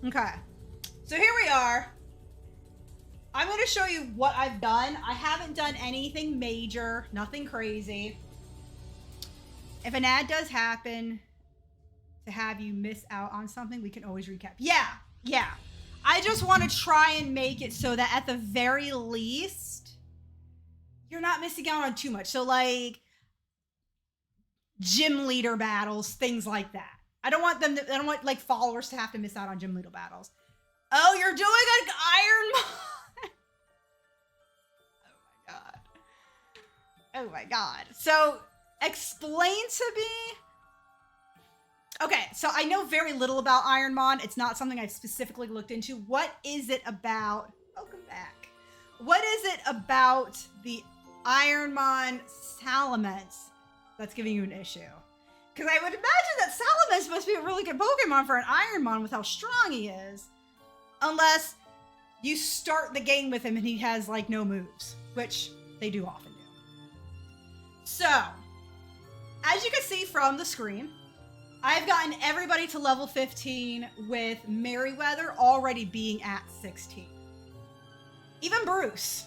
Okay. So here we are. I'm going to show you what I've done. I haven't done anything major, nothing crazy. If an ad does happen to have you miss out on something, we can always recap. Yeah. I just want to try and make it so that at the very least, you're not missing out on too much. So like gym leader battles, things like that. I don't want like followers to have to miss out on gym leader battles. Oh, you're doing an Iron Man. Oh my god. Oh my god. So explain to me. Okay, so I know very little about Ironmon. It's not something I've specifically looked into. What is it about? Welcome back. What is it about the Ironmon Salamence that's giving you an issue? Because I would imagine that Salamence must be a really good Pokemon for an Ironmon with how strong he is. Unless you start the game with him and he has like no moves, which they do often do. So, as you can see from the screen, I've gotten everybody to level 15 with Merryweather already being at 16. Even Bruce.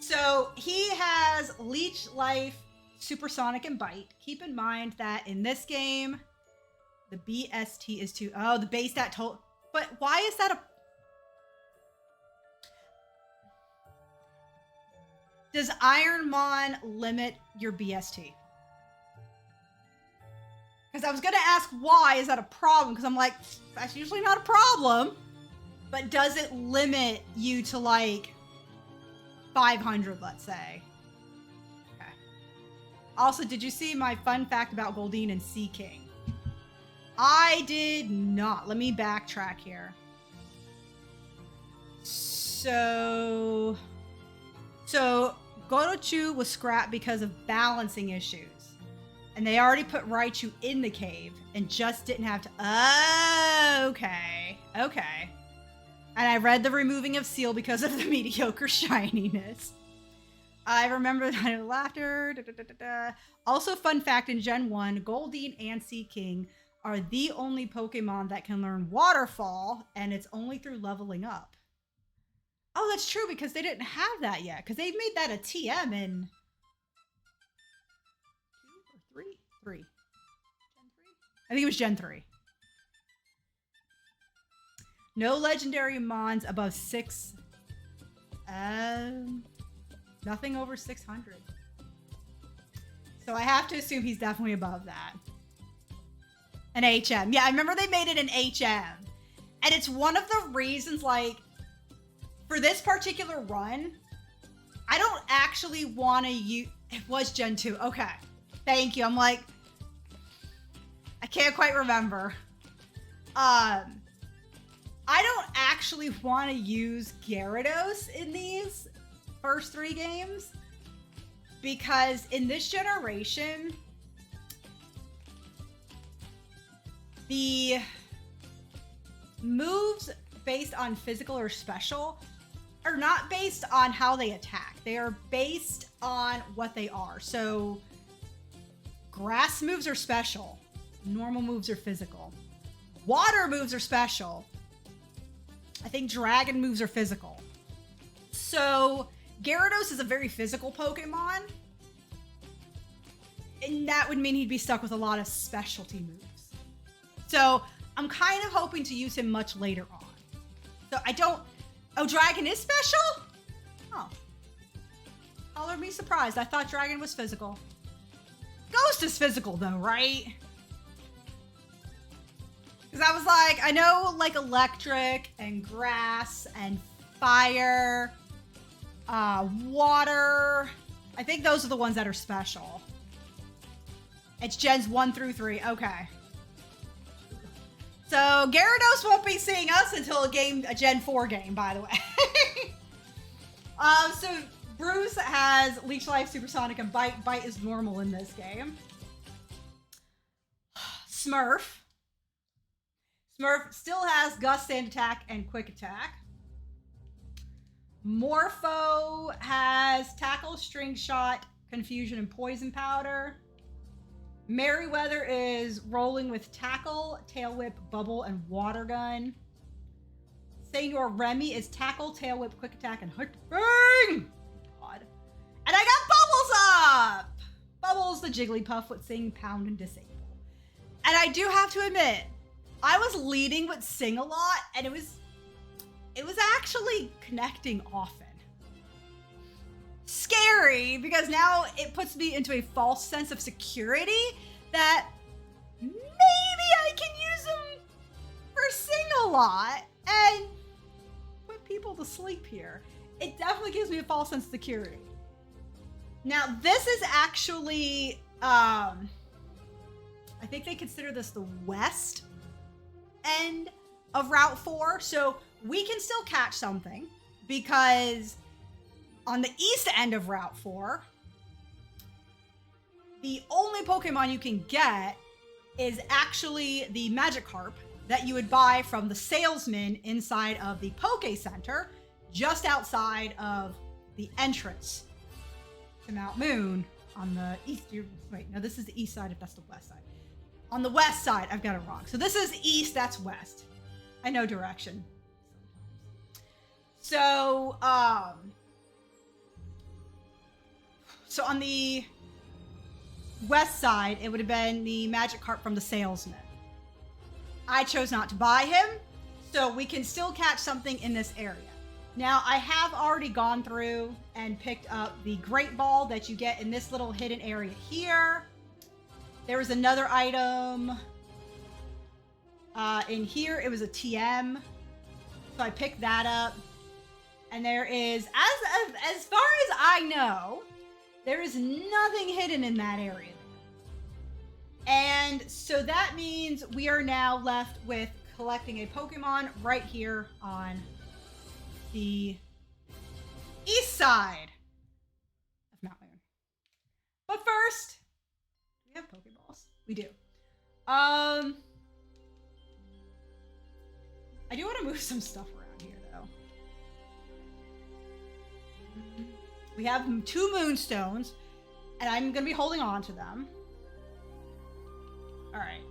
So he has Leech Life, Supersonic, and Bite. Keep in mind that in this game, the BST is 2. Oh, the base stat total. But why is that a... Does Ironmon limit your BST? Because I was going to ask why is that a problem? Because I'm like, that's usually not a problem. But does it limit you to like 500, let's say? Okay. Also, did you see my fun fact about Goldeen and Sea King? I did not. Let me backtrack here. So Gorochu was scrapped because of balancing issues. And they already put Raichu in the cave and just didn't have to... Oh, okay. And I read the removing of Seal because of the mediocre shininess. I remember that laughter. Also, fun fact, in Gen 1, Goldeen and Sea King are the only Pokemon that can learn Waterfall, and it's only through leveling up. Oh, that's true, because they didn't have that yet, because they made that a TM in... 2 or 3? 3. Gen 3? I think it was Gen 3. No legendary Mons above 6. Nothing over 600. So I have to assume he's definitely above that. An HM. Yeah, I remember they made it an HM. And it's one of the reasons, like, for this particular run, I don't actually want to use... It was Gen 2. Okay. Thank you. I'm like... I can't quite remember. I don't actually want to use Gyarados in these first 3 games. Because in this generation... the moves based on physical or special are not based on how they attack. They are based on what they are. So grass moves are special. Normal moves are physical. Water moves are special. I think dragon moves are physical. So Gyarados is a very physical Pokemon. And that would mean he'd be stuck with a lot of specialty moves. So I'm kind of hoping to use him much later on. So I don't... Oh, Dragon is special? Oh. Color me surprised. I thought Dragon was physical. Ghost is physical though, right? Because I was like, I know like electric and grass and fire, water. I think those are the ones that are special. It's gens 1 through 3. Okay. So Gyarados won't be seeing us until a Gen 4 game, by the way. So Bruce has Leech Life, Supersonic, and Bite. Bite is normal in this game. Smurf still has Gust, Sand Attack, and Quick Attack. Morpho has Tackle, String Shot, Confusion, and Poison Powder. Merryweather is rolling with tackle, tail whip, bubble, and water gun. Senor Remy is tackle, tail whip, quick attack, and hook bang. God. And I got Bubbles up. Bubbles, the Jigglypuff, with Sing, Pound, and Disable. And I do have to admit, I was leading with Sing a lot, and it was actually connecting often. Scary, because now it puts me into a false sense of security that maybe I can use them for Sing a lot and put people to sleep here. It definitely gives me a false sense of security. Now, this is actually, I think they consider this the west end of Route 4, so we can still catch something, because on the east end of Route 4, the only Pokemon you can get is actually the Magikarp that you would buy from the salesman inside of the Poke Center, just outside of the entrance to Mount Moon on the east. Wait, no, this is the east side if that's the west side. On the west side, I've got it wrong. So this is east, that's west. I know direction. So on the west side, it would have been the Magikarp from the salesman. I chose not to buy him, so we can still catch something in this area. Now, I have already gone through and picked up the Great Ball that you get in this little hidden area here. There was another item in here. It was a TM, so I picked that up. And there is, as far as I know, there is nothing hidden in that area. And so that means we are now left with collecting a Pokemon right here on the east side of Mount Moon. But first, we have Pokeballs. We do. I do want to move some stuff around here, though. We have 2 Moonstones, and I'm going to be holding on to them. All right.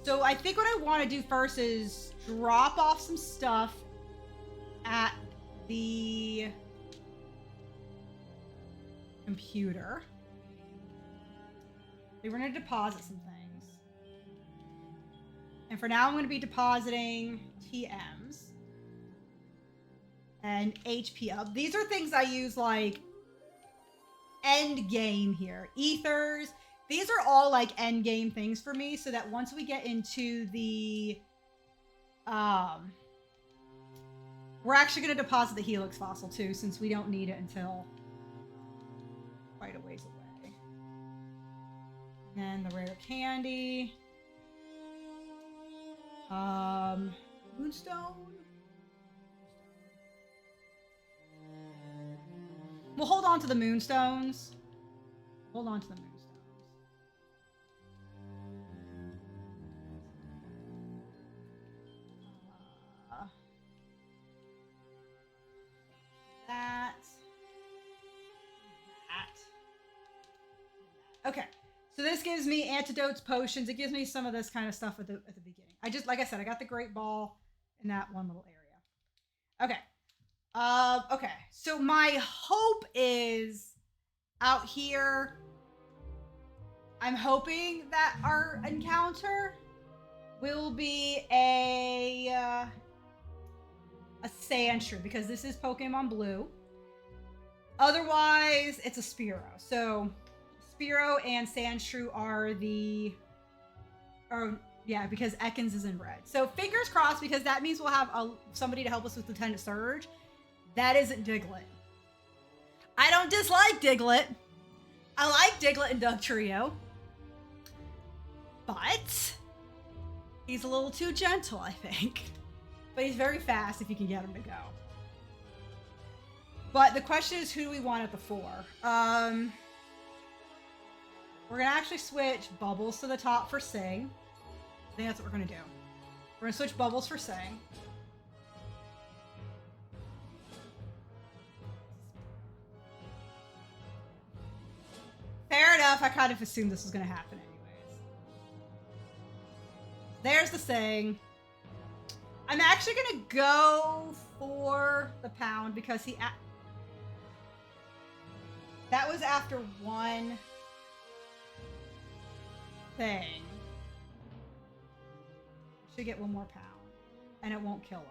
So I think what I want to do first is drop off some stuff at the computer. We're going to deposit some things. And for now, I'm going to be depositing TMs and HP up. These are things I use like end game here. Ethers. These are all like end game things for me, so that once we get into the we're actually going to deposit the Helix fossil too, since we don't need it until quite a ways away. And then the rare candy. Moonstone. We'll hold on to the Moonstones. Hold on to the Moonstones. That. Okay. So this gives me antidotes, potions. It gives me some of this kind of stuff at the beginning. Like I said, I got the Great Ball in that one little area. Okay. Okay. So my hope is out here. I'm hoping that our encounter will be a Sandshrew, because this is Pokemon Blue. Otherwise, it's a Spearow. So Spearow and Sandshrew are because Ekans is in red. So fingers crossed, because that means we'll have somebody to help us with Lieutenant Surge. That isn't Diglett. I don't dislike Diglett. I like Diglett and Dugtrio. But he's a little too gentle, I think. But he's very fast if you can get him to go. But the question is, who do we want at the 4? We're going to actually switch Bubbles to the top for Sing. I think that's what we're going to do. We're going to switch Bubbles for Sing. Fair enough. I kind of assumed this was going to happen anyways. There's the saying. I'm actually going to go for the pound because that was after one thing. Should get one more pound, and it won't kill him.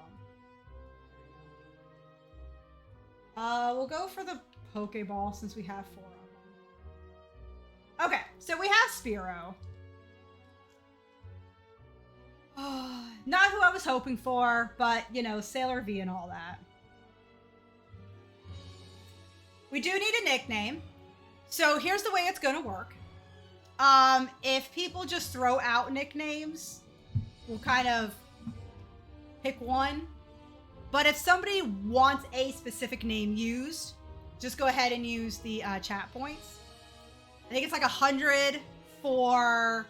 We'll go for the Pokeball since we have 4 of them. Okay, so we have Spearow. Not who I was hoping for, but, you know, Sailor V and all that. We do need a nickname. So here's the way it's going to work. If people just throw out nicknames, we'll kind of pick one. But if somebody wants a specific name used, just go ahead and use the chat points. I think it's like 100 for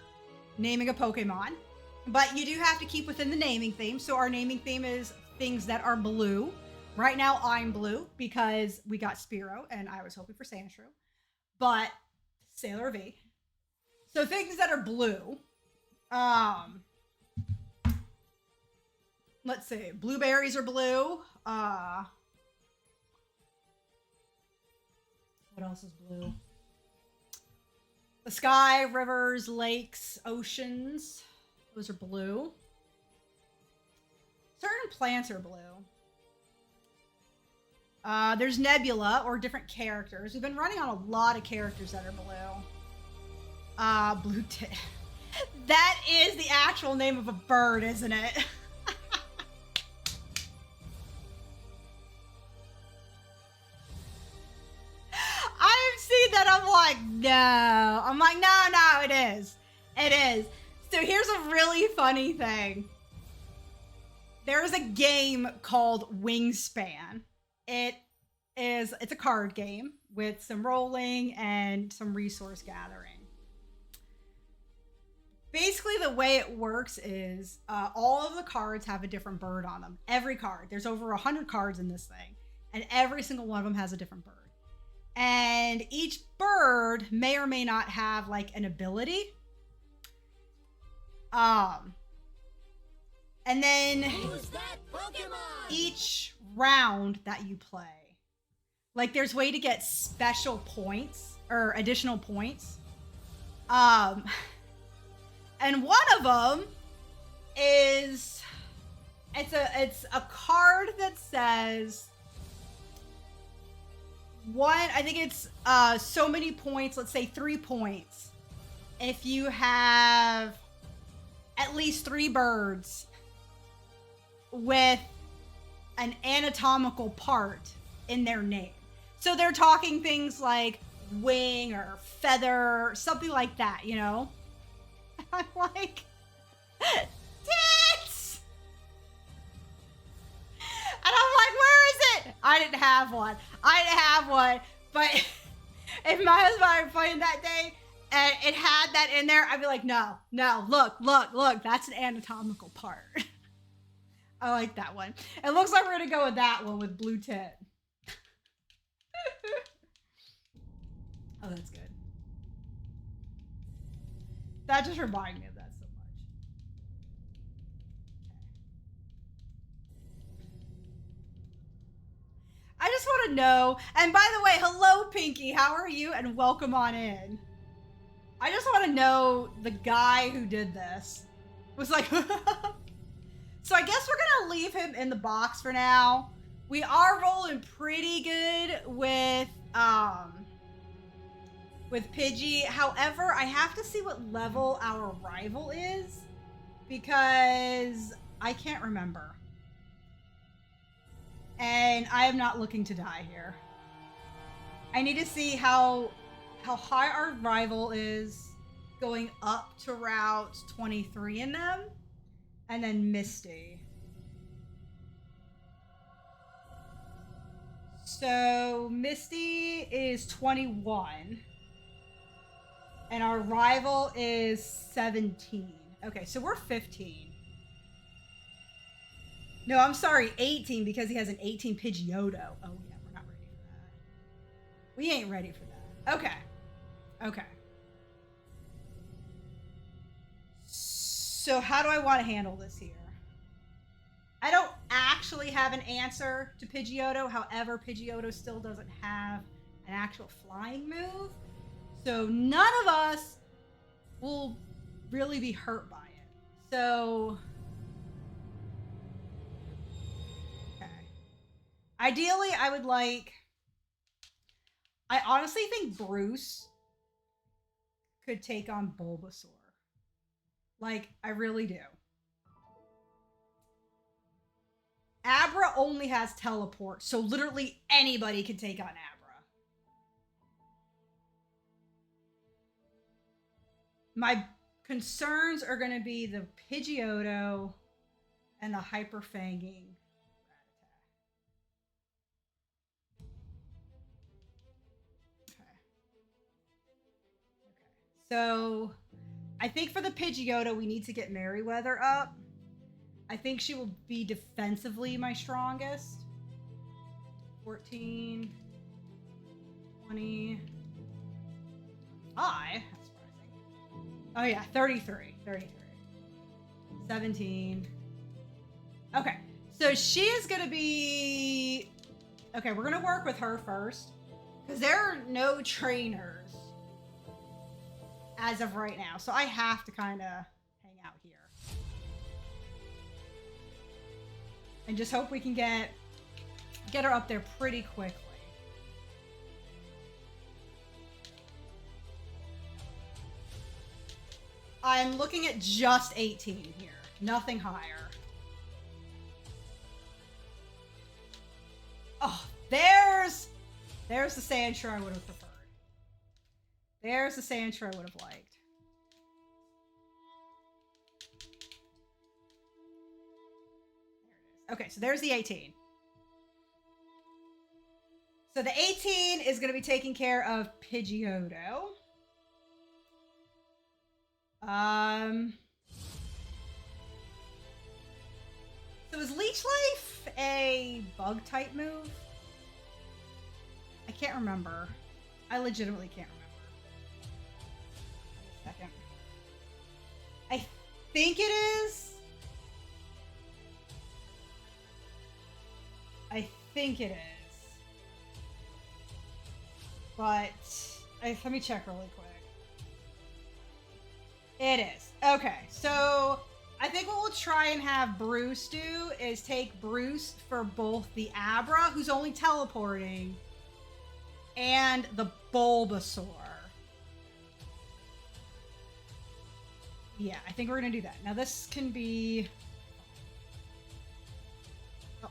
naming a Pokemon. But you do have to keep within the naming theme. So our naming theme is things that are blue. Right now, I'm blue because we got Spearow and I was hoping for Sandshrew. But Sailor V. So things that are blue. Let's see. Blueberries are blue. What else is blue? The sky, rivers, lakes, oceans. Those are blue. Certain plants are blue. There's nebula or different characters. We've been running on a lot of characters that are blue. Blue tit. That is the actual name of a bird, isn't it? I've seen that. I'm like, no. I'm like, no, it is. It is. So here's a really funny thing. There's a game called Wingspan. It's a card game with some rolling and some resource gathering. Basically, the way it works is all of the cards have a different bird on them. Every card. There's over 100 cards in this thing. And every single one of them has a different bird. And each bird may or may not have like an ability. And then each round that you play, like there's way to get special points or additional points. And one of them is it's a card that says I think it's so many points, let's say 3 points. If you have at least 3 birds with an anatomical part in their name. So they're talking things like wing or feather, something like that, you know? I'm like, tits! And I'm like, where is it? I didn't have one. But if my husband were playing that day and it had that in there, I'd be like, no, look, that's an anatomical part. I like that one. It looks like we're gonna go with that one with blue tit. Oh, that's good. That just reminded me of that so much. Okay. I just want to know, and by the way, hello Pinky, how are you? And welcome on in. I just want to know the guy who did this was like, so I guess we're gonna leave him in the box for now. We are rolling pretty good with Pidgey. However, I have to see what level our rival is because I can't remember. And I am not looking to die here. I need to see how high our rival is going up to Route 23 in them. And then Misty. So Misty is 21. And our rival is 17. Okay, so we're 15. No, I'm sorry, 18 because he has an 18 Pidgeotto. Oh yeah, we're not ready for that. We ain't ready for that. Okay. So how do I want to handle this here? I don't actually have an answer to Pidgeotto. However, Pidgeotto still doesn't have an actual flying move. So none of us will really be hurt by it. So, okay. Ideally, I would like... I honestly think Bruce could take on Bulbasaur. Like, I really do. Abra only has teleport, so literally anybody can take on Abra. My concerns are going to be the Pidgeotto and the Hyper Fanging So, I think for the Pidgeotto, we need to get Merryweather up. I think she will be defensively my strongest. 14, 20, 5. That's surprising. Oh yeah, 33. 17. Okay, so she is going to be... Okay, we're going to work with her first. Because there are no trainers as of right now. So I have to kind of hang out here. And just hope we can get her up there pretty quickly. I'm looking at just 18 here. Nothing higher. Oh, there's the Sandshrew I would have preferred. There's the Sandshrew I would have liked. There it is. Okay, so there's the 18. So the 18 is going to be taking care of Pidgeotto. So is Leech Life a bug type move? I can't remember. I legitimately can't remember. Wait a second. I think it is. I think it is. But let me check really quick. It is. Okay, so I think what we'll try and have Bruce do is take Bruce for both the Abra, who's only teleporting, and the Bulbasaur. Yeah, I think we're going to do that. Now this can be...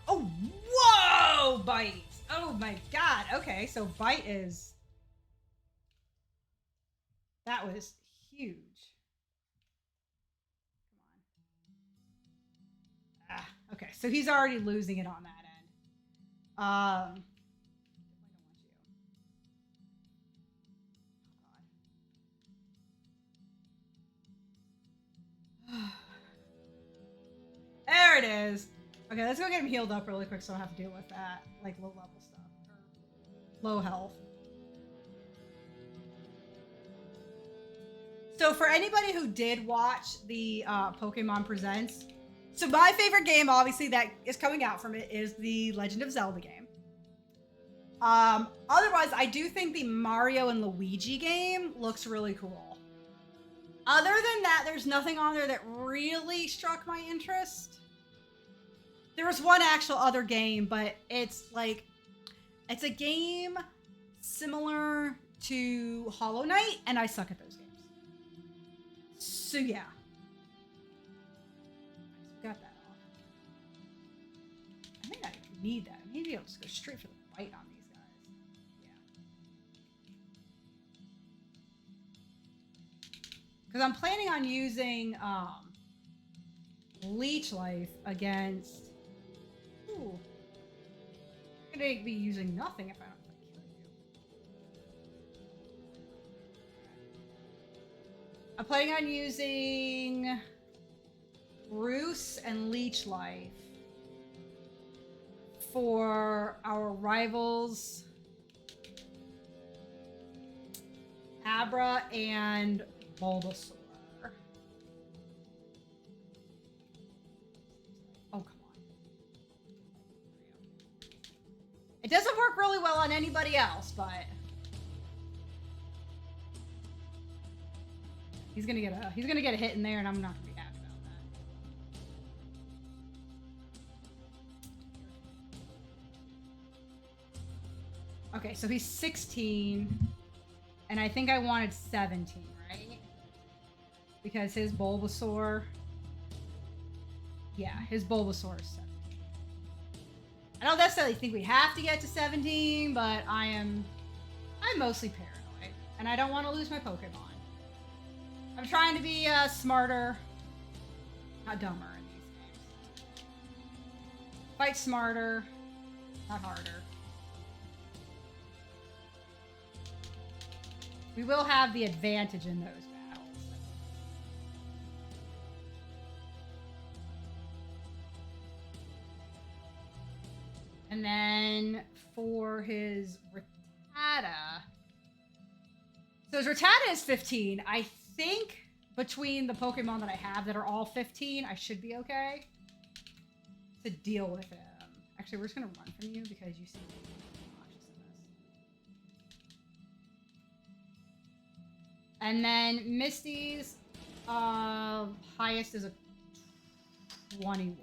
Oh, whoa! Bite! Oh my god. Okay, so Bite is... That was huge. Come on. Okay, so he's already losing it on that end. There it is. Okay, let's go get him healed up really quick so I don't have to deal with that, like, low level stuff. Or low health. So for anybody who did watch the Pokemon Presents, so my favorite game, obviously, that is coming out from it is the Legend of Zelda game. Otherwise, I do think the Mario and Luigi game looks really cool. Other than that, there's nothing on there that really struck my interest. There was one actual other game, but it's like, it's a game similar to Hollow Knight, and I suck at those games. So yeah. Got that off. I think I need that. Maybe I'll just go straight for the bite on these guys. Yeah. Because I'm planning on using Leech Life against... Ooh. I'm going to be using nothing if I don't kill you. I'm planning on using Bruce and Leech Life for our rivals Abra and Bulbasaur. It doesn't work really well on anybody else, but he's gonna get a hit in there, and I'm not gonna be happy about that. Okay, so he's 16, and I think I wanted 17, right? Because his Bulbasaur, yeah, his Bulbasaur is 17. I don't necessarily think we have to get to 17, but I'm mostly paranoid, and I don't want to lose my Pokemon. I'm trying to be smarter, not dumber in these games. Fight smarter, not harder. We will have the advantage in those battles. And then for his Rattata. So his Rattata is 15. I think between the Pokemon that I have that are all 15, I should be okay to deal with him. Actually, we're just going to run from you because you seem obnoxious in this. And then Misty's highest is a 21.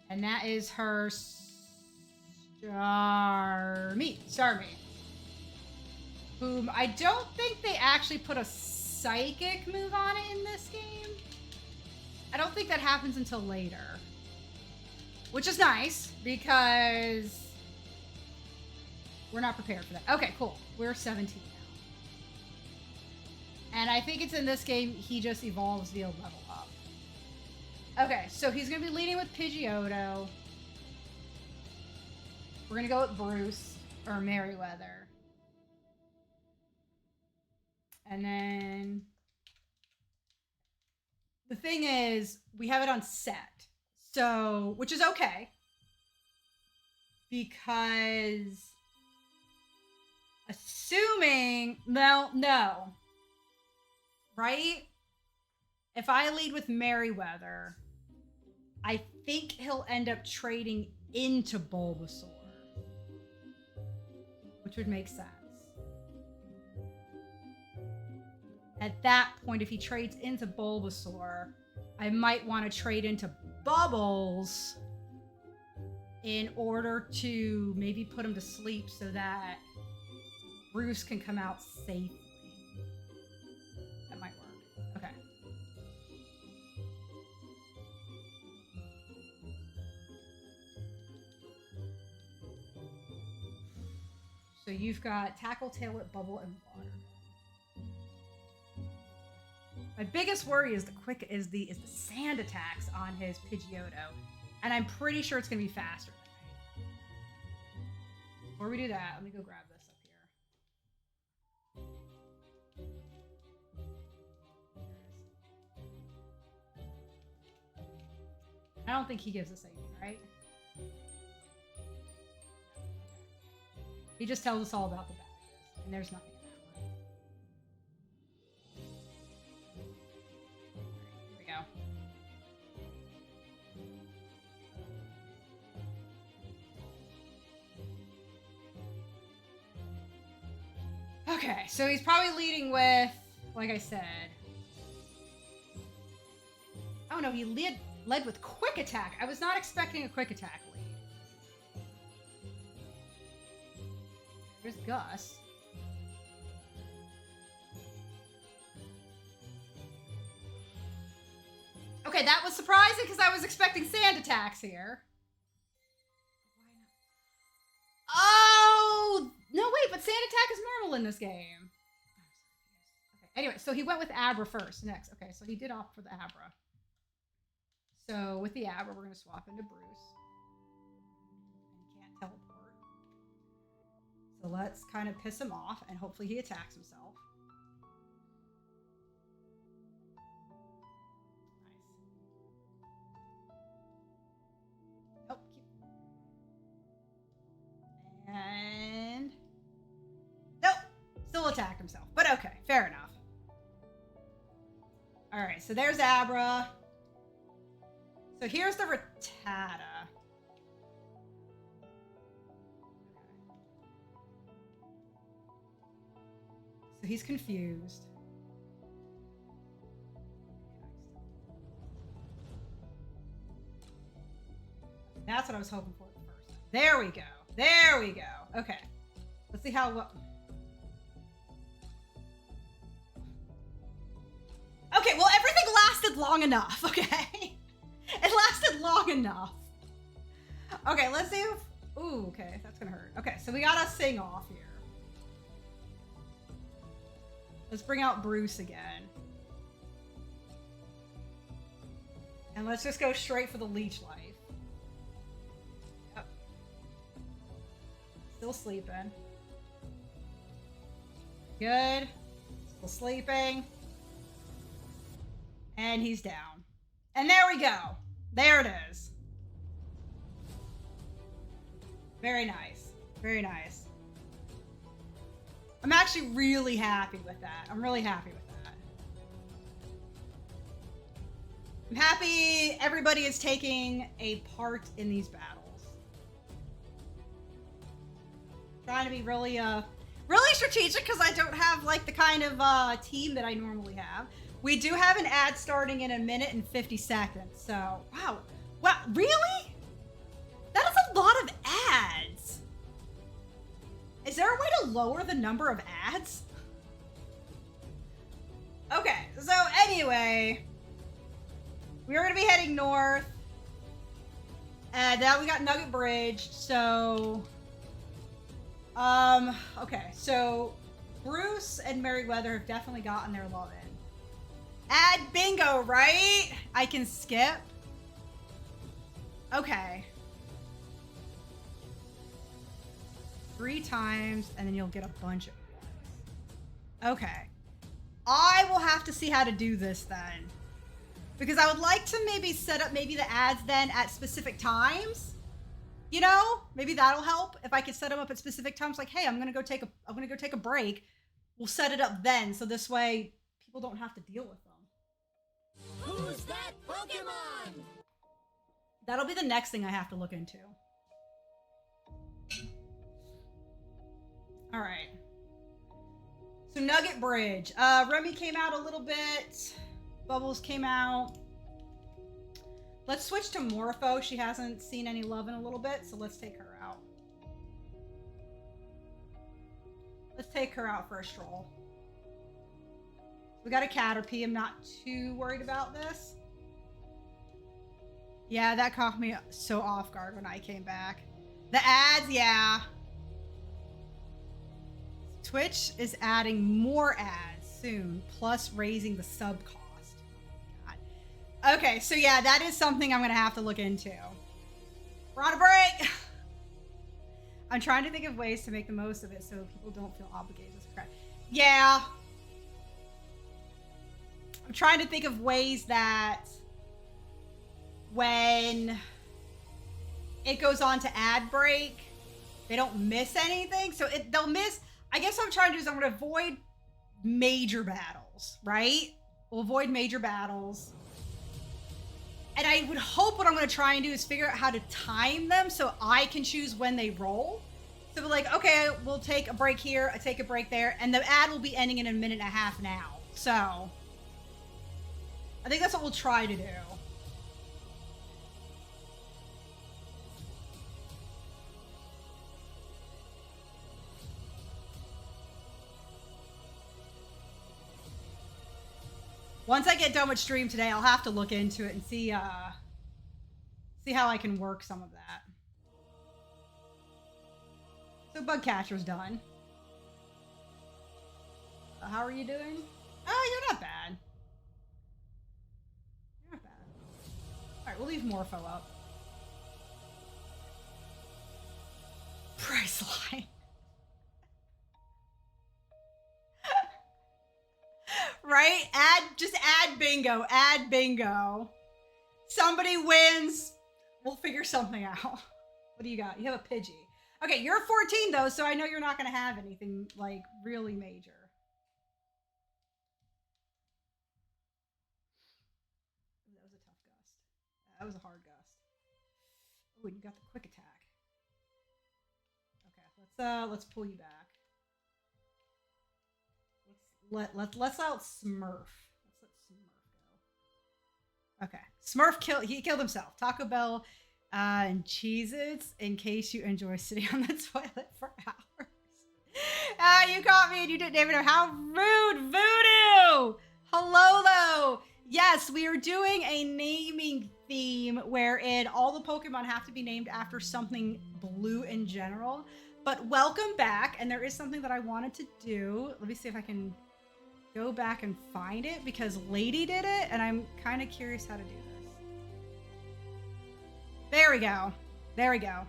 And that is her Starmie, whom I don't think they actually put a psychic move on it in this game. I don't think that happens until later, which is nice because we're not prepared for that. Okay, cool. We're 17 now. And I think it's in this game he just evolves via level up. Okay, so he's going to be leading with Pidgeotto. We're going to go with Bruce, or Merryweather. And then the thing is, we have it on set. So, which is okay. Because assuming, no. Right? If I lead with Merryweather, I think he'll end up trading into Bulbasaur, which would make sense. At that point, if he trades into Bulbasaur, I might want to trade into Bubbles in order to maybe put him to sleep so that Bruce can come out safely. That might work. Okay. So you've got Tackle, Tailwhip, Bubble, and Water. My biggest worry is the sand attacks on his Pidgeotto, and I'm pretty sure it's gonna be faster than me. Before we do that, let me go grab this up here. I don't think he gives us anything, right? He just tells us all about the badges, and there's nothing in that one. Here we go. Okay, so he's probably leading with, like I said. Oh no, he led with Quick Attack. I was not expecting a Quick Attack lead. There's Gus. Okay, that was surprising because I was expecting sand attacks here. Oh! No, wait, but sand attack is normal in this game. Okay, anyway, so he went with Abra first, next. Okay, so he did opt for the Abra. So with the Abra, we're going to swap into Bruce. And can't teleport. So let's kind of piss him off, and hopefully he attacks himself. Nice. Nope. And... nope. Still attacked himself. But okay, fair enough. Alright, so there's Abra. So here's the Rattata. So he's confused. That's what I was hoping for the first time. There we go. There we go. Okay. Let's see how well. Okay, well, everything lasted long enough, okay? It lasted long enough. Okay, let's see if... Ooh, okay, that's gonna hurt. Okay, so we gotta sing off here. Let's bring out Bruce again. And let's just go straight for the leech life. Yep. Still sleeping. Good. Still sleeping. And he's down. And there we go. There it is. Very nice. Very nice. I'm actually really happy with that. I'm really happy with that. I'm happy everybody is taking a part in these battles. Trying to be really really strategic because I don't have like the kind of team that I normally have. We do have an ad starting in 1 minute and 50 seconds. So, wow. Wow, really? That is a lot of ads. Is there a way to lower the number of ads? Okay, so anyway, we're going to be heading north. And now we got Nugget Bridge, so... okay, so Bruce and Merryweather have definitely gotten their love in. Add bingo, right? I can skip. Okay. 3 times, and then you'll get a bunch of ones. Okay. I will have to see how to do this then. Because I would like to maybe set up maybe the ads then at specific times. You know? Maybe that'll help if I could set them up at specific times. Like, hey, I'm gonna go take a break. We'll set it up then, so this way people don't have to deal with them. Who's that Pokemon? That'll be the next thing I have to look into. All right. So Nugget Bridge. Remy came out a little bit. Bubbles came out. Let's switch to Morpho. She hasn't seen any love in a little bit, so let's take her out. Let's take her out for a stroll. We got a Caterpie. I'm not too worried about this. Yeah, that caught me so off guard when I came back. The ads, yeah. Twitch is adding more ads soon, plus raising the sub cost. God. Okay, so yeah, that is something I'm going to have to look into. We're on a break. I'm trying to think of ways to make the most of it so people don't feel obligated to subscribe. Yeah. I'm trying to think of ways that when it goes on to ad break, they don't miss anything. So they'll miss. I guess what I'm trying to do is I'm going to avoid major battles, right? We'll avoid major battles. And I would hope what I'm going to try and do is figure out how to time them so I can choose when they roll. So we're like, okay, we'll take a break here, I take a break there, and the ad will be ending in 1.5 minutes now. So I think that's what we'll try to do. Once I get done with stream today, I'll have to look into it and see how I can work some of that. So Bug Catcher's done. How are you doing? Oh, you're not bad. You're not bad. All right, we'll leave Morpho up. Priceline. Right? Just add bingo. Add bingo. Somebody wins. We'll figure something out. What do you got? You have a Pidgey. Okay, you're 14 though, so I know you're not going to have anything like really major. That was a tough gust. That was a hard gust. Oh, and you got the quick attack. Okay, let's pull you back. Let's out Smurf. Let's let Smurf go. Okay, he killed himself. Taco Bell and Cheez-Its in case you enjoy sitting on the toilet for hours. You caught me and you didn't even know. How rude, Voodoo! Hello, though. Yes, we are doing a naming theme wherein all the Pokemon have to be named after something blue in general. But welcome back, and there is something that I wanted to do. Let me see if I can go back and find it because Lady did it, and I'm kind of curious how to do this. There we go. There we go.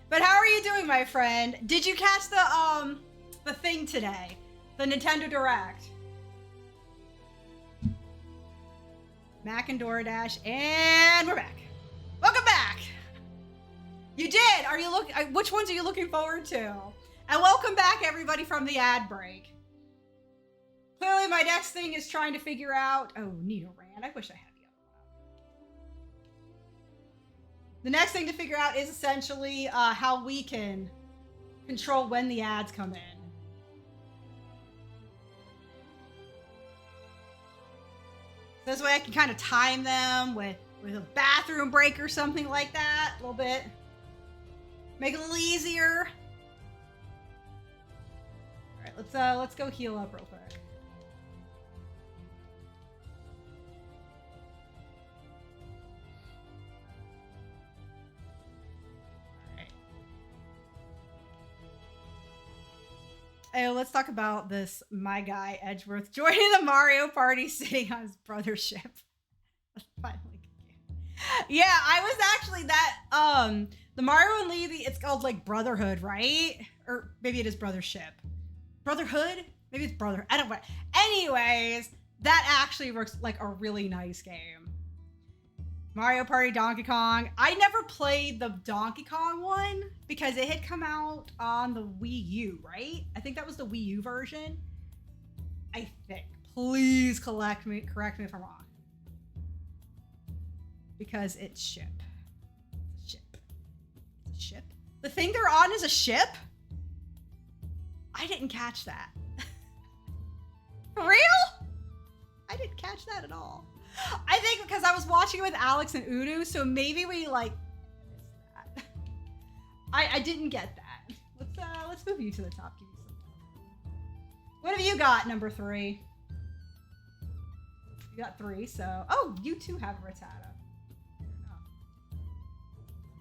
But how are you doing, my friend? Did you catch the thing today? The Nintendo Direct? Mac and DoorDash, and we're back. Welcome back. You did. Are you which ones are you looking forward to? And welcome back, everybody, from the ad break. Clearly, my next thing is trying to figure out. Oh, Nidoran. I wish I had the other one. The next thing to figure out is essentially how we can control when the ads come in. This way I can kind of time them with a bathroom break or something like that. A little bit. Make it a little easier. Alright, let's go heal up real quick. Hey, let's talk about this, my guy, Edgeworth, joining the Mario Party sitting on his brother's ship. Finally. Yeah, I was actually the Mario and Levy, it's called like Brotherhood, right? Or maybe it is Brothership. Brotherhood? Maybe it's Brother, I don't know. Anyways, that actually looks like a really nice game. Mario Party Donkey Kong. I never played the Donkey Kong one because it had come out on the Wii U, right? I think that was the Wii U version. I think. Please correct me if I'm wrong. Because it's ship. It's a ship. It's a ship. The thing they're on is a ship? I didn't catch that. For real? I didn't catch that at all. I think because I was watching it with Alex and Udu, so maybe we like missed that. I didn't get that. Let's move you to the top. Give you some. What have you got, number 3? You got 3, so you too have a Rattata.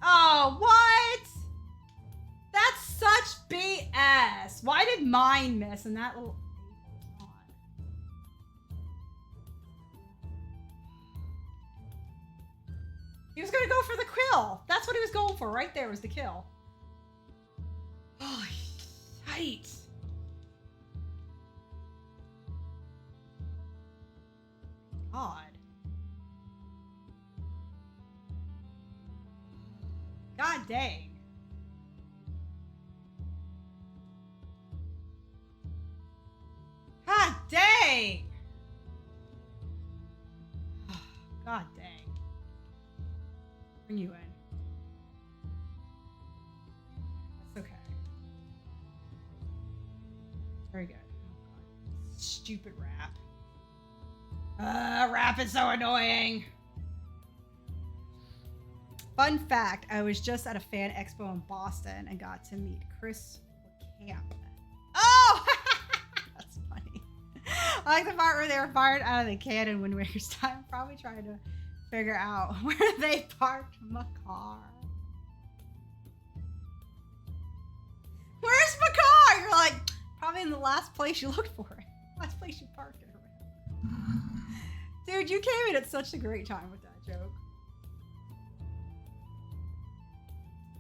Oh, what? That's such BS. Why did mine miss and that little? He was gonna go for the kill. That's what he was going for. Right there was the kill. Oh, tight. God. God dang. God dang. God dang. Bring you in. That's okay. Very good. Oh, God. Stupid rap. Rap is so annoying. Fun fact, I was just at a fan expo in Boston and got to meet Chris Camp. Oh! That's funny. I like the part where they were fired out of the cannon when Waker's time, probably trying to figure out where they parked my car. Where's my car? You're like, probably in the last place you looked for it. Last place you parked it. Dude, you came in at such a great time with that joke.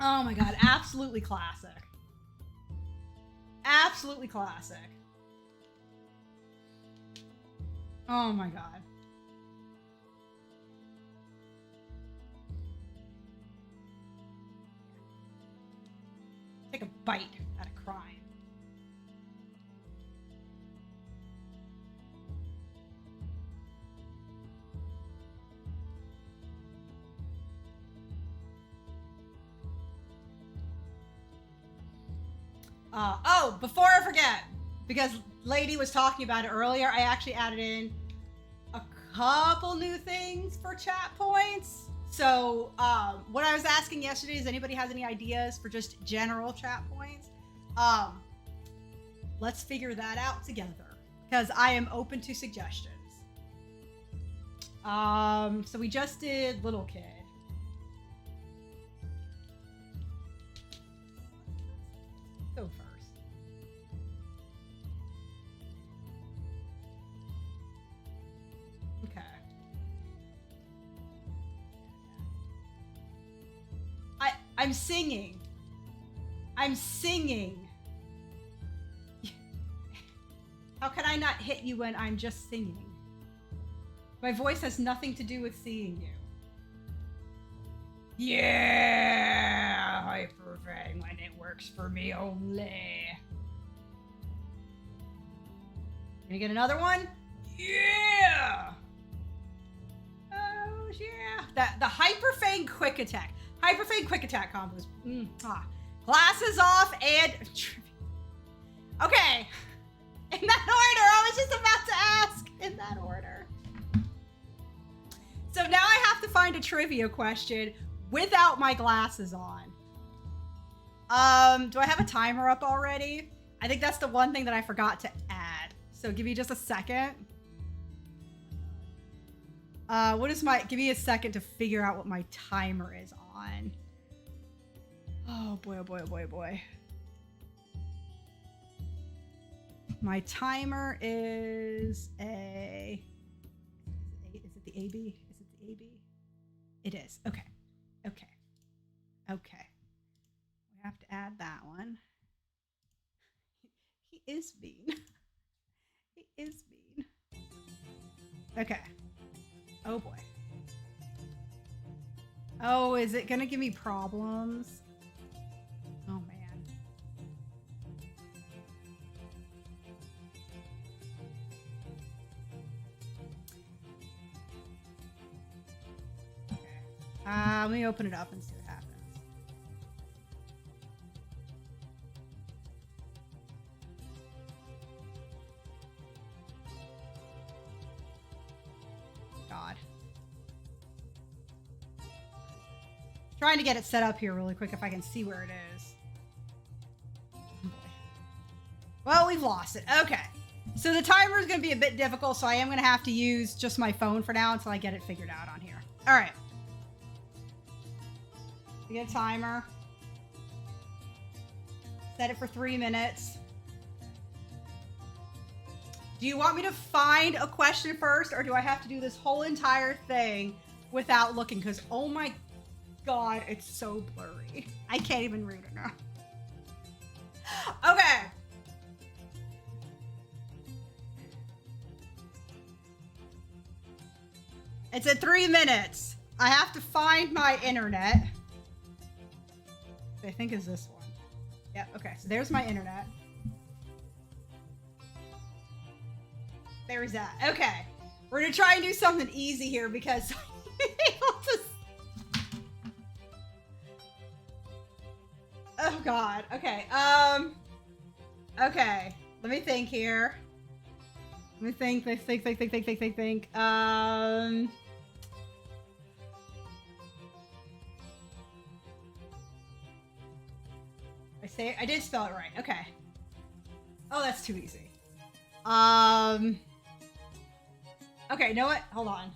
Oh my God, absolutely classic. Absolutely classic. Oh my God. Take a bite out of crime. Oh, before I forget, because Lady was talking about it earlier, I actually added in a couple new things for chat points. So, what I was asking yesterday is anybody has any ideas for just general chat points? Let's figure that out together because I am open to suggestions. So we just did Little Kid. Go first. Okay. I'm singing. I'm singing. How can I not hit you when I'm just singing? My voice has nothing to do with seeing you. Yeah, hyperfang when it works for me only. Gonna get another one? Yeah! Oh yeah. The hyperfang quick attack. Hyperfang quick attack combos. Glasses off and okay. In that order, I was just about to ask. In that order. So now I have to find a trivia question without my glasses on. Do I have a timer up already? I think that's the one thing that I forgot to add. So give me just a second. Give me a second to figure out what my timer is on. Oh boy, oh boy, oh boy, oh boy. My timer is is it the AB? Is it the AB? It is. Okay. Okay. Okay. We have to add that one. He is mean. He is mean. Okay. Oh boy. Oh, is it gonna give me problems? Oh man. Let me open it up and see what happens. God. Trying to get it set up here really quick if I can see where it is. Oh boy. Well, we've lost it. Okay. So the timer is going to be a bit difficult, so I am going to have to use just my phone for now until I get it figured out on here. All right. We get a timer. Set it for 3 minutes. Do you want me to find a question first, or do I have to do this whole entire thing without looking? Because, oh my God, it's so blurry. I can't even read it now. Okay. It's at 3 minutes. I have to find my internet. I think is this one. Yeah, okay. So there's my internet. There's that. Okay. We're gonna try and do something easy here because oh God. Okay. Okay. Let me think here. Let me think. I did spell it right. Okay. Oh, that's too easy. Okay, you know what? Hold on.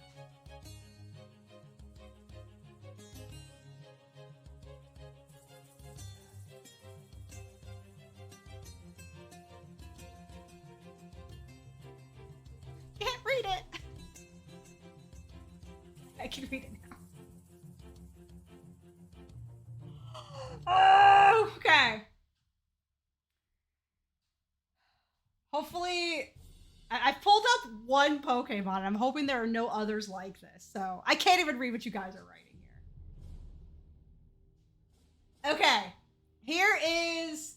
Can't read it. I can read it now. Oh, okay. Hopefully, I've pulled up one Pokemon. I'm hoping there are no others like this. So I can't even read what you guys are writing here. Okay, here is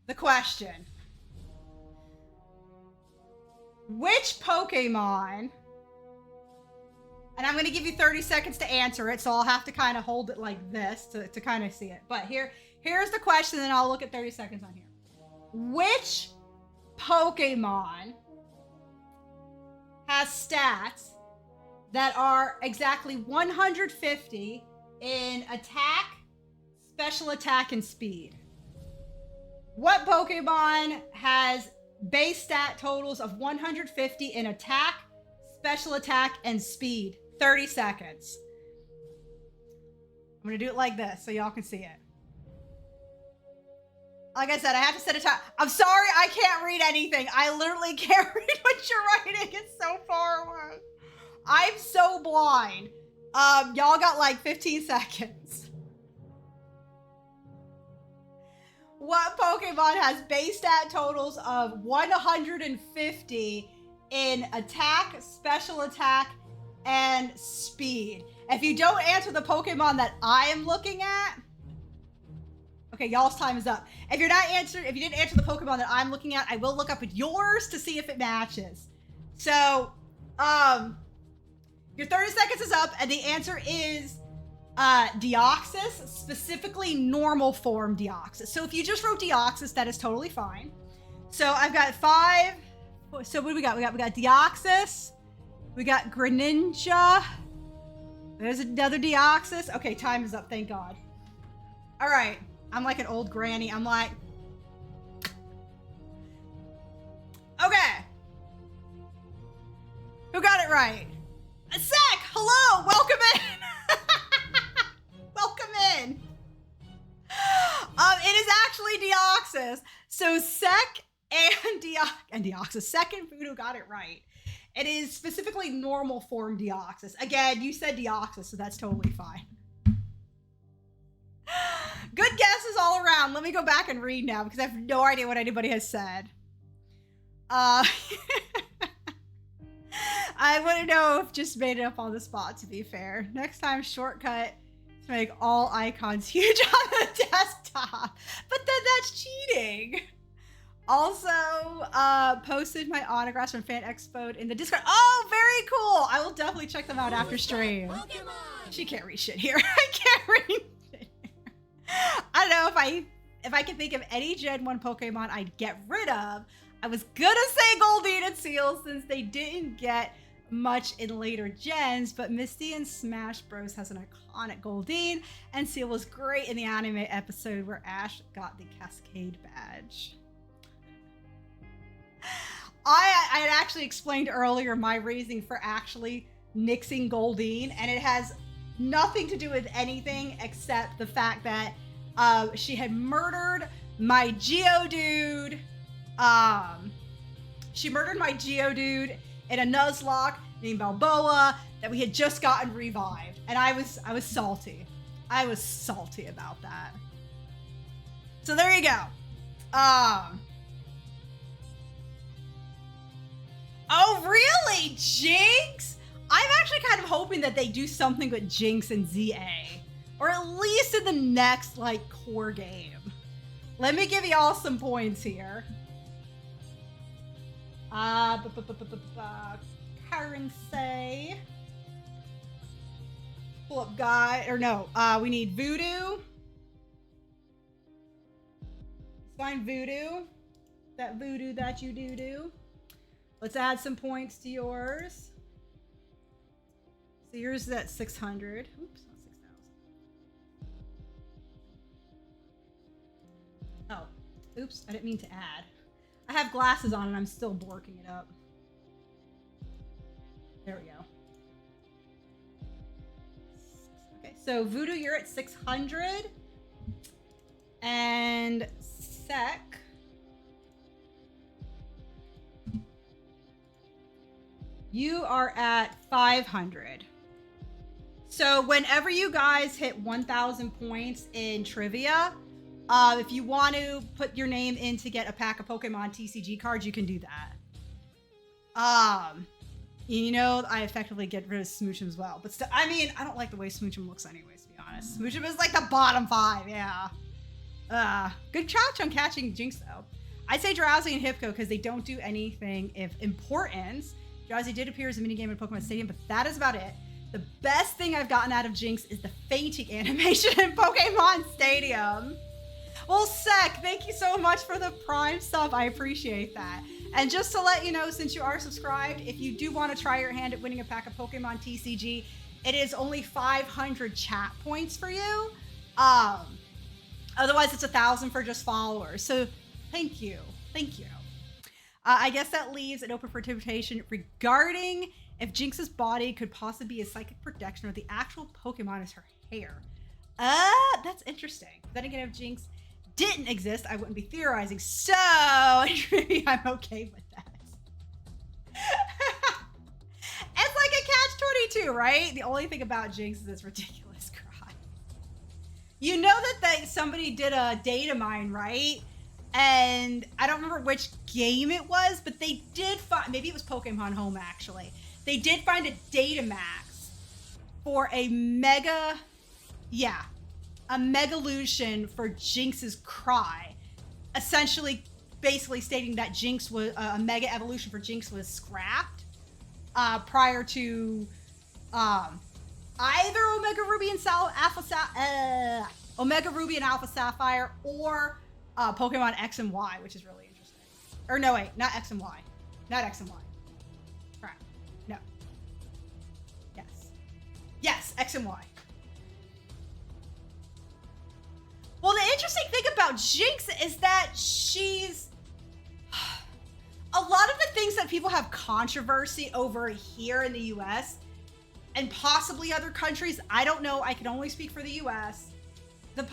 the question. Which Pokemon, and I'm going to give you 30 seconds to answer it, so I'll have to kind of hold it like this to kind of see it. But here's Here's the question, and I'll look at 30 seconds on here. Which Pokemon has stats that are exactly 150 in attack, special attack, and speed? What Pokemon has base stat totals of 150 in attack, special attack, and speed? 30 seconds. I'm gonna do it like this so y'all can see it. Like I said, I have to set a time. I'm sorry, I can't read anything. I literally can't read what you're writing. It's so far away. I'm so blind. Y'all got like 15 seconds. What Pokemon has base stat totals of 150 in attack, special attack, and speed? If you don't answer the Pokemon that I am looking at, okay, y'all's time is up. If you didn't answer the Pokemon that I'm looking at, I will look up at yours to see if it matches. So, your 30 seconds is up, and the answer is Deoxys, specifically normal form Deoxys. So if you just wrote Deoxys, that is totally fine. So I've got 5. So what do we got? We got Deoxys. We got Greninja. There's another Deoxys. Okay, time is up. Thank God. All right. I'm like an old granny. I'm like, okay. Who got it right? Sek, hello, welcome in. Welcome in. It is actually Deoxys. So Sek and Deoxys, Sek and Voodoo got it right. It is specifically normal form Deoxys. Again, you said Deoxys, so that's totally fine. Good guesses all around. Let me go back and read now because I have no idea what anybody has said. I wouldn't know if just made it up on the spot, to be fair. Next time, shortcut to make all icons huge on the desktop. But then that's cheating. Also, posted my autographs from Fan Expo in the Discord. Oh, very cool. I will definitely check them out after stream. She can't read shit here. I can't read shit here. I don't know if I can think of any Gen 1 Pokemon I'd get rid of. I was gonna say Goldeen and Seal since they didn't get much in later gens, but Misty in Smash Bros has an iconic Goldeen, and Seal was great in the anime episode where Ash got the Cascade badge. I had actually explained earlier my reasoning for actually nixing Goldeen, and it has nothing to do with anything except the fact that she had murdered my Geodude. She murdered my Geodude in a Nuzlocke named Balboa that we had just gotten revived, and I was salty. I was salty about that. So there you go. Oh, really? Jinx? I'm actually kind of hoping that they do something with Jinx and ZA. Or at least in the next, like, core game. Let me give y'all some points here. Currency. Pull up guy, or no, we need Voodoo. Find Voodoo. That Voodoo that you do. Let's add some points to yours. So yours is at 600. Oops, not 6,000. Oh, oops, I didn't mean to add. I have glasses on and I'm still borking it up. There we go. Okay, so Voodoo, you're at 600. And Sek. You are at 500. So whenever you guys hit 1,000 points in trivia, if you want to put your name in to get a pack of Pokemon TCG cards, you can do that. You know, I effectively get rid of Smoochum as well. But still, I mean, I don't like the way Smoochum looks anyways, to be honest. Smoochum is like the bottom 5, yeah. Good catch on catching Jinx, though. I'd say Drowsy and Hipko because they don't do anything of importance. Drowsy did appear as a minigame in Pokemon Stadium, but that is about it. The best thing I've gotten out of Jinx is the fainting animation in Pokemon Stadium. Well, Sek, thank you so much for the Prime stuff. I appreciate that. And just to let you know, since you are subscribed, if you do want to try your hand at winning a pack of Pokemon TCG, it is only 500 chat points for you. Otherwise, it's 1,000 for just followers. So thank you. Thank you. I guess that leaves it open for interpretation regarding if Jinx's body could possibly be a psychic projection or the actual Pokemon is her hair. That's interesting. Then again, if Jinx didn't exist, I wouldn't be theorizing. So maybe I'm okay with that. It's like a catch-22, right? The only thing about Jinx is this ridiculous cry. You know that somebody did a data mine, right? And I don't remember which game it was, but they did find, maybe it was Pokemon Home actually. They did find a data max for a Megalution for Jinx's cry. Essentially, basically stating that Jinx was, a Mega Evolution for Jinx was scrapped prior to either Omega Ruby and Alpha Sapphire or Pokemon X and Y, which is really interesting. Or no, wait, not X and Y. Not X and Y. Crap. No. Yes. Yes, X and Y. Well, the interesting thing about Jinx is that she's... A lot of the things that people have controversy over here in the US and possibly other countries, I don't know, I can only speak for the US. The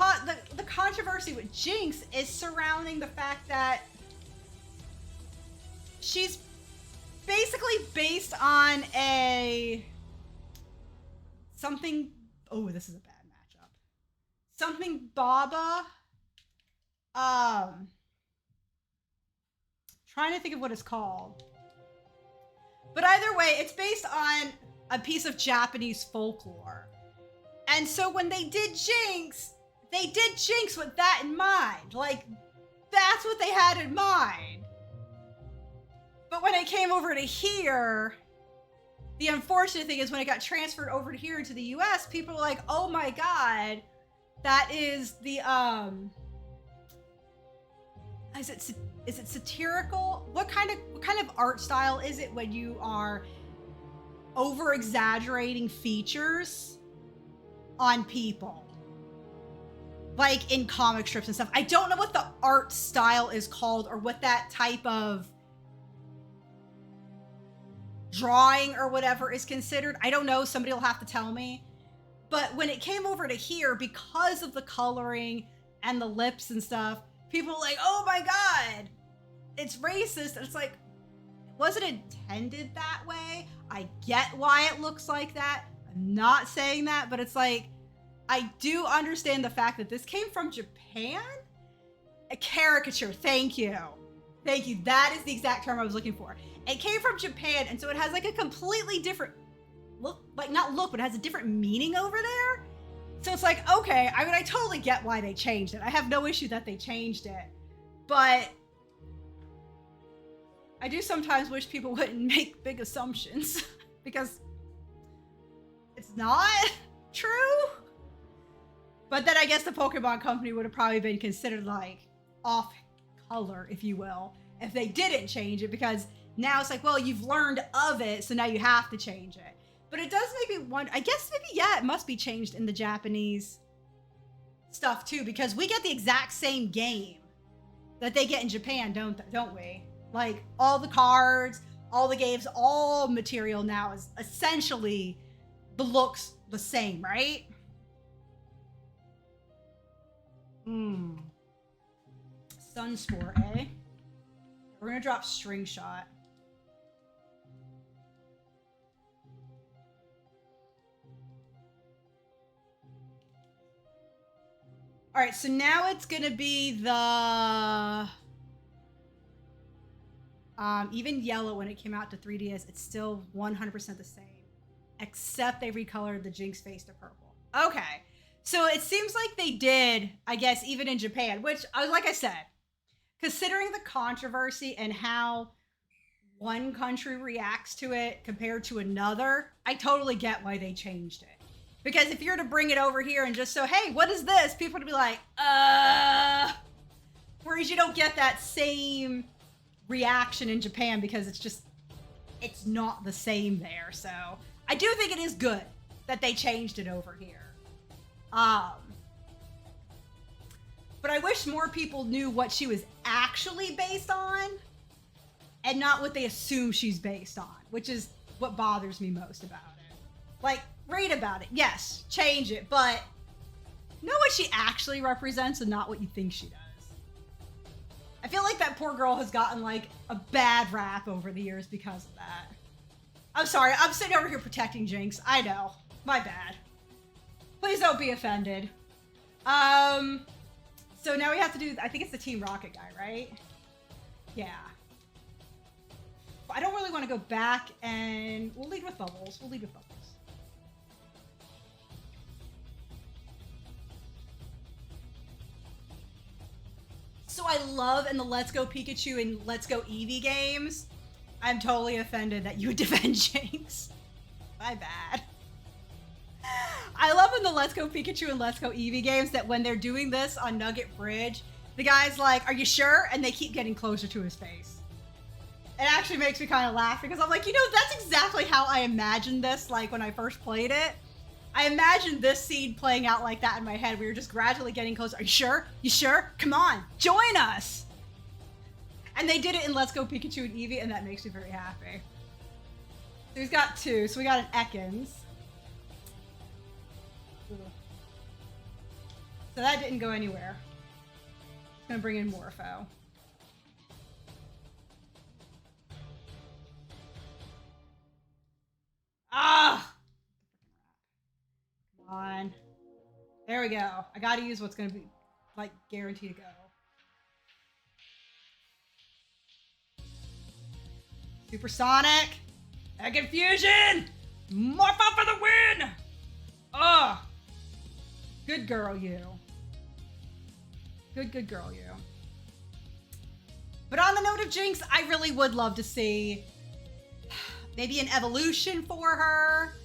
controversy with Jinx is surrounding the fact that she's basically based on something, oh, this is a bad matchup. Something Baba, trying to think of what it's called. But either way, it's based on a piece of Japanese folklore. And so when they did Jinx with that in mind. Like, that's what they had in mind. But when it came over to here, the unfortunate thing is when it got transferred over to here into the US, people were like, oh my God, that is the, is it satirical? What kind of art style is it when you are over exaggerating features on people? Like in comic strips and stuff. I don't know what the art style is called or what that type of drawing or whatever is considered. I don't know. Somebody will have to tell me. But when it came over to here, because of the coloring and the lips and stuff, people were like, oh my God, it's racist. And it's like, was it intended that way? I get why it looks like that. I'm not saying that, but it's like, I do understand the fact that this came from Japan. A caricature, thank you. Thank you, that is the exact term I was looking for. It came from Japan, and so it has like a completely different look, like not look, but it has a different meaning over there. So it's like, okay, I mean, I totally get why they changed it. I have no issue that they changed it. But I do sometimes wish people wouldn't make big assumptions because it's not true. But then I guess the Pokemon Company would have probably been considered like off color, if you will, if they didn't change it, because now it's like, well, you've learned of it, so now you have to change it. But it does make me wonder, I guess maybe, yeah, it must be changed in the Japanese stuff too, because we get the exact same game that they get in Japan, don't we? Like all the cards, all the games, all material now is essentially the looks the same, right? Sunspore, eh? We're gonna drop String Shot. All right, so now it's gonna be the even yellow when it came out to 3DS, it's still 100% the same, except they recolored the Jinx face to purple. Okay. So it seems like they did, I guess, even in Japan, which, like I said, considering the controversy and how one country reacts to it compared to another, I totally get why they changed it. Because if you're to bring it over here and just so, hey, what is this? People would be like, Whereas you don't get that same reaction in Japan because it's not the same there. So I do think it is good that they changed it over here. But I wish more people knew what she was actually based on and not what they assume she's based on, which is what bothers me most about it. Like, read about it. Yes, change it, but know what she actually represents and not what you think she does. I feel like that poor girl has gotten like a bad rap over the years because of that. I'm sorry, I'm sitting over here protecting Jinx. I know, my bad. Please don't be offended. So now we have to do, I think it's the Team Rocket guy, right? Yeah. I don't really want to go back and we'll lead with Bubbles. We'll lead with Bubbles. So I love in the Let's Go Pikachu and Let's Go Eevee games, I'm totally offended that you would defend Jinx. My bad. I love in the Let's Go Pikachu and Let's Go Eevee games that when they're doing this on Nugget Bridge, the guy's like, are you sure? And they keep getting closer to his face. It actually makes me kind of laugh because I'm like, you know, that's exactly how I imagined this, like when I first played it. I imagined this scene playing out like that in my head. We were just gradually getting closer. Are you sure? You sure? Come on, join us. And they did it in Let's Go Pikachu and Eevee, and that makes me very happy. So he's got two. So we got an Ekans. So that didn't go anywhere. It's gonna bring in Morpho. Ah! Come on. There we go. I gotta use what's gonna be, like, guaranteed to go. Supersonic! Egg Infusion! Morpho for the win! Oh! Good girl, you. Good girl, you. But on the note of Jinx, I really would love to see maybe an evolution for her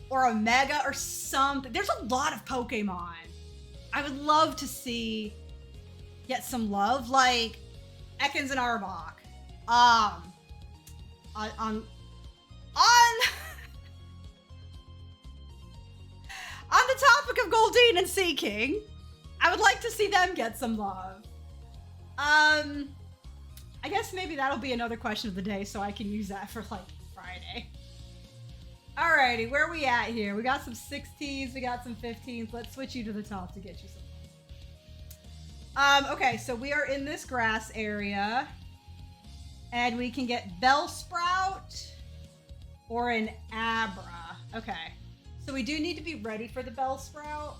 or a mega or something. There's a lot of Pokemon. I would love to see get some love, like Ekans and Arbok. On the topic of Goldeen and Seaking, I would like to see them get some love. I guess maybe that'll be another question of the day, so I can use that for like Friday. Alrighty, where are we at here? We got some 16s, we got some 15s. Let's switch you to the top to get you some. Okay, so we are in this grass area, and we can get Bellsprout or an Abra. Okay, so we do need to be ready for the Bellsprout.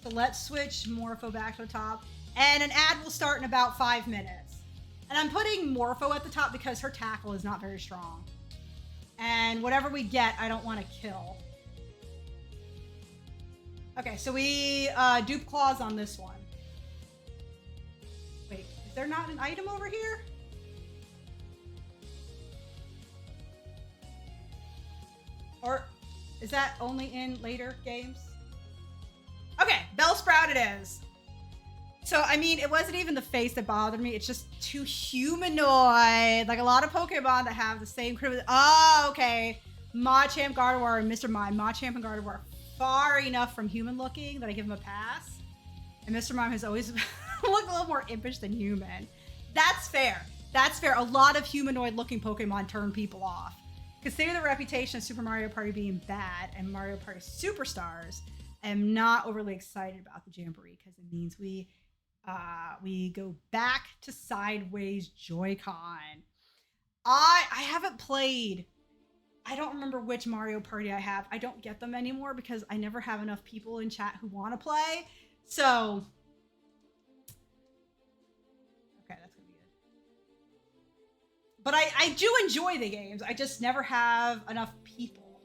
So let's switch Morpho back to the top. And an ad will start in about 5 minutes. And I'm putting Morpho at the top because her tackle is not very strong. And whatever we get, I don't want to kill. Okay, so we dupe claws on this one. Wait, is there not an item over here? Or is that only in later games? Okay, Bellsprout it is. So, I mean, it wasn't even the face that bothered me. It's just too humanoid. Like a lot of Pokemon that have the same... Oh, okay. Machamp, Gardevoir, and Mr. Mime. Machamp and Gardevoir are far enough from human looking that I give him a pass. And Mr. Mime has always looked a little more impish than human. That's fair. That's fair. A lot of humanoid looking Pokemon turn people off. Consider the reputation of Super Mario Party being bad and Mario Party Superstars. I am not overly excited about the Jamboree because it means we go back to sideways Joy-Con. I haven't played. I don't remember which Mario Party I have. I don't get them anymore because I never have enough people in chat who want to play. So, okay, that's gonna be good. But I do enjoy the games. I just never have enough people.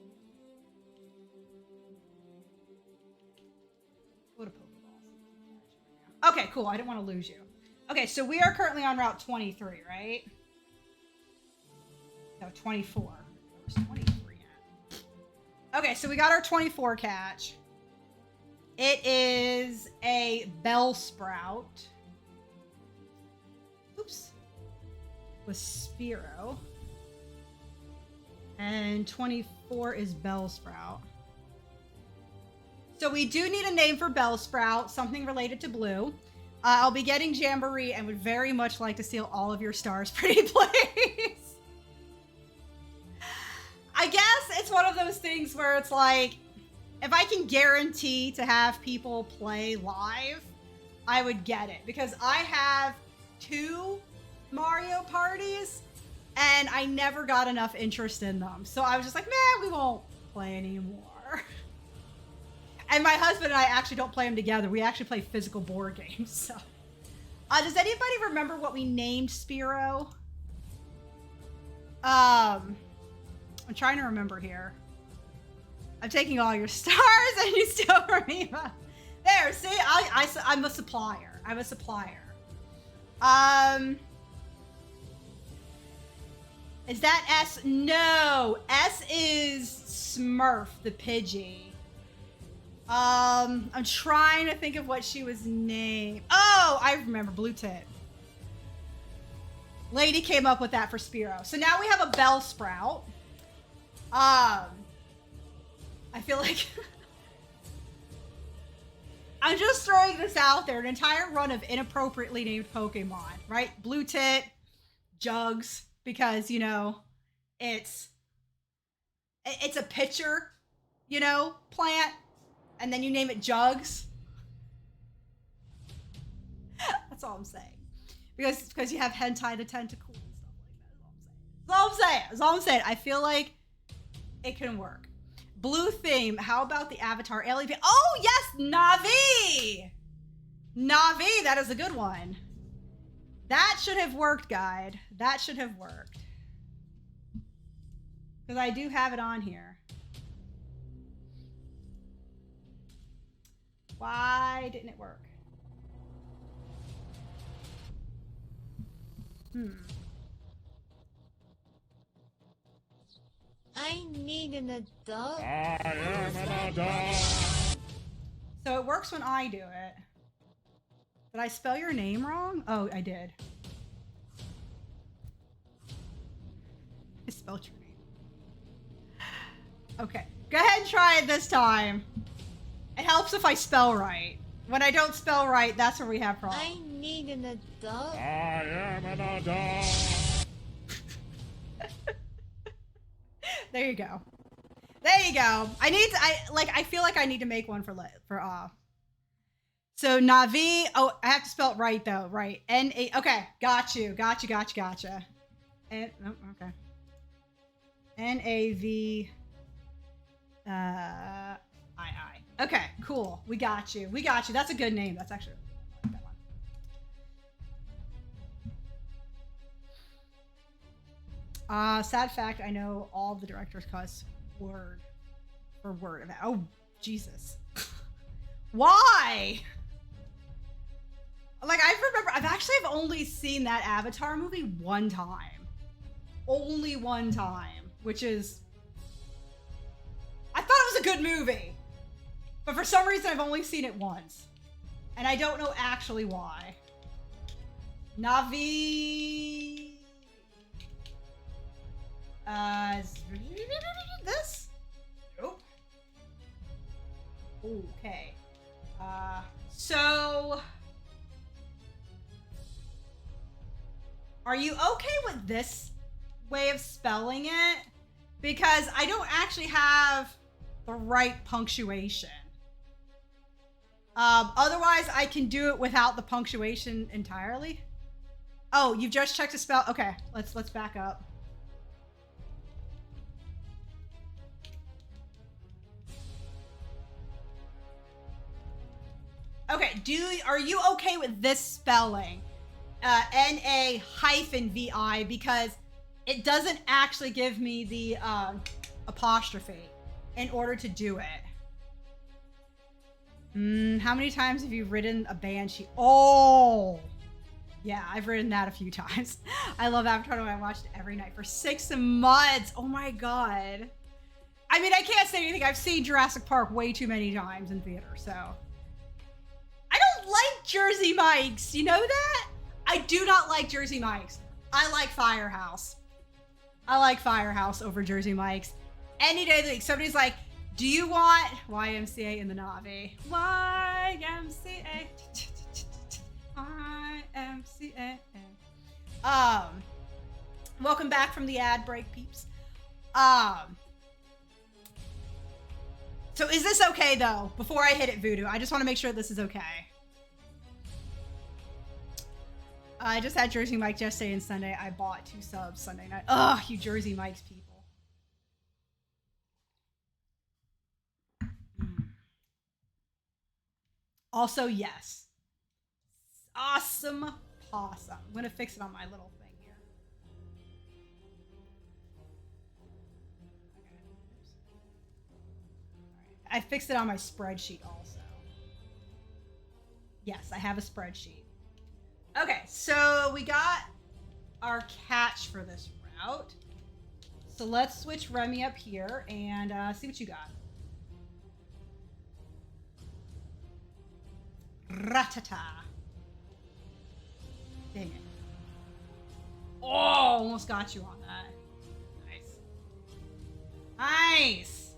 Go to Pokeballs. Okay, cool. I didn't want to lose you. Okay, so we are currently on Route 23, right? No, 24. Where's 23 at? Okay, so we got our 24 catch. It is a Bellsprout. Oops. With Spearow. And 24 is Bellsprout. So we do need a name for Bellsprout, something related to blue. I'll be getting Jamboree and would very much like to steal all of your stars, pretty please. I guess it's one of those things where it's like, if I can guarantee to have people play live, I would get it. Because I have 2 Mario parties, and I never got enough interest in them. So I was just like, man, we won't play anymore. And my husband and I actually don't play them together. We actually play physical board games. So, does anybody remember what we named Spearow? I'm trying to remember here. I'm taking all your stars and you still remember. There, see, I'm a supplier. I'm a supplier. Is that S? No, S is Smurf, the Pidgey. I'm trying to think of what she was named. Oh, I remember, Blue Tit. Lady came up with that for Spearow. So now we have a Bellsprout. I feel like I'm just throwing this out there. An entire run of inappropriately named Pokemon, right? Blue Tit, Jugs, because, you know, it's a pitcher, you know, plant, and then you name it Jugs. That's all I'm saying. Because you have hentai to tentacle and stuff like that. That's all I'm saying. That's all I'm saying. I feel like it can work. Blue theme. How about the Avatar alien? Oh yes, Navi. Navi. That is a good one. That should have worked, guide. That should have worked. Because I do have it on here. Why didn't it work? I need an adult. I am an adult. So it works when I do it. Did I spell your name wrong? Oh, I did. I spelled your name. Okay, go ahead and try it this time. It helps if I spell right. When I don't spell right, that's where we have problems. I need an adult. I am an adult. There you go. There you go. I feel like I need to make one for So Navi, oh, I have to spell it right though, right? N-A, okay, gotcha. And, oh, okay. N-A-V, I-I. Okay, cool. We got you. That's a good name. That's actually, I like that one. Sad fact, I know all the director's cuts word for word. Oh, Jesus. Why? Like, I've only seen that Avatar movie one time. Only one time. Which is... I thought it was a good movie. But for some reason, I've only seen it once. And I don't know actually why. Navi... this? Nope. Okay. So... Are you okay with this way of spelling it? Because I don't actually have the right punctuation. Otherwise, I can do it without the punctuation entirely. Oh, you've just checked the spell? Okay, let's back up. Okay, are you okay with this spelling? N-A-V-I, because it doesn't actually give me the apostrophe in order to do it. How many times have you ridden a banshee? Oh, yeah, I've ridden that a few times. I love Avatar. I watched it every night for 6 months. Oh my God. I mean, I can't say anything. I've seen Jurassic Park way too many times in theater, so. I don't like Jersey Mike's. You know that? I do not like Jersey Mike's. I like Firehouse. I like Firehouse over Jersey Mike's. Any day of the week. Somebody's like, do you want YMCA in the Navi? YMCA. YMCA. Welcome back from the ad break, peeps. So is this okay though? Before I hit it, Voodoo, I just want to make sure this is okay. I just had Jersey Mike yesterday and Sunday. I bought 2 subs Sunday night. Ugh, you Jersey Mike's people. Also, yes. Awesome possum. I'm going to fix it on my little thing here. Okay. All right. I fixed it on my spreadsheet also. Yes, I have a spreadsheet. Okay, so we got our catch for this route. So let's switch Remy up here and see what you got. Ratata. Dang it. Oh, almost got you on that. Nice. Nice.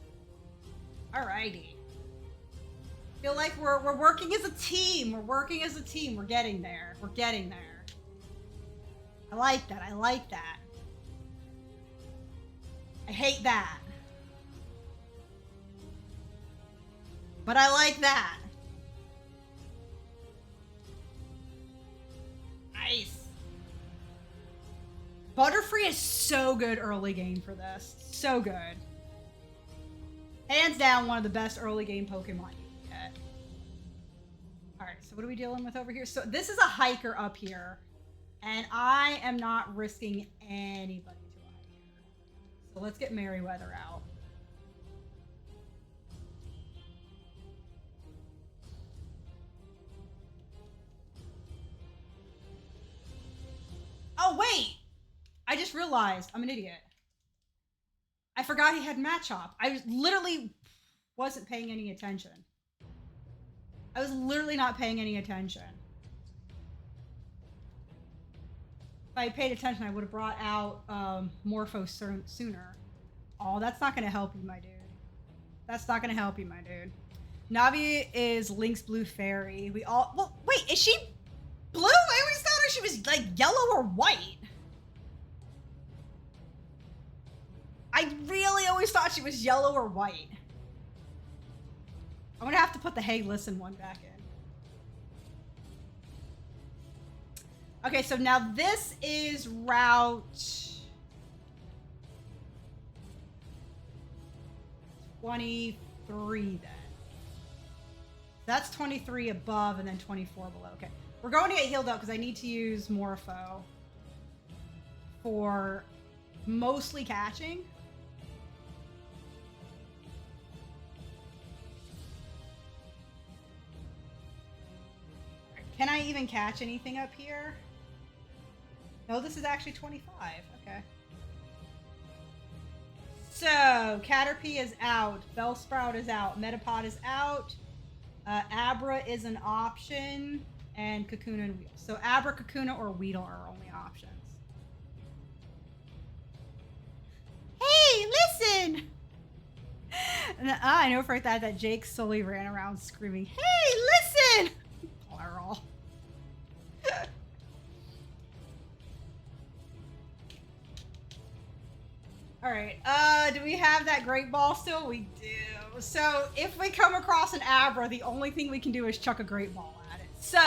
Alrighty. Feel like we're working as a team. We're working as a team. We're getting there. We're getting there. I like that. I like that. I hate that. But I like that. Nice. Butterfree is so good early game for this. So good. Hands down, one of the best early game Pokemon you can get. Alright, so what are we dealing with over here? So this is a hiker up here. And I am not risking anybody to a hiker. So let's get Merryweather out. Oh, wait! I just realized I'm an idiot. I forgot he had Machop. I literally wasn't paying any attention. I was literally not paying any attention. If I had paid attention, I would have brought out Morpho sooner. Oh, that's not going to help you, my dude. That's not going to help you, my dude. Navi is Link's Blue Fairy. We all... Well, wait, is she blue? I always thought she was, like, yellow or white. I really always thought she was yellow or white. I'm gonna have to put the Hey Listen one back in. Okay, so now this is route 23 then. That's 23 above and then 24 below. Okay, we're going to get healed up because I need to use Morpho for mostly catching. Can I even catch anything up here? No, this is actually 25. Okay. So, Caterpie is out. Bellsprout is out. Metapod is out. Abra is an option. And Kakuna and Weedle. So, Abra, Kakuna, or Weedle are our only options. Hey, listen! I know for a fact that Jake solely ran around screaming, hey, listen! All. All right. Do we have that Great Ball still? We do. So if we come across an Abra, the only thing we can do is chuck a Great Ball at it. So.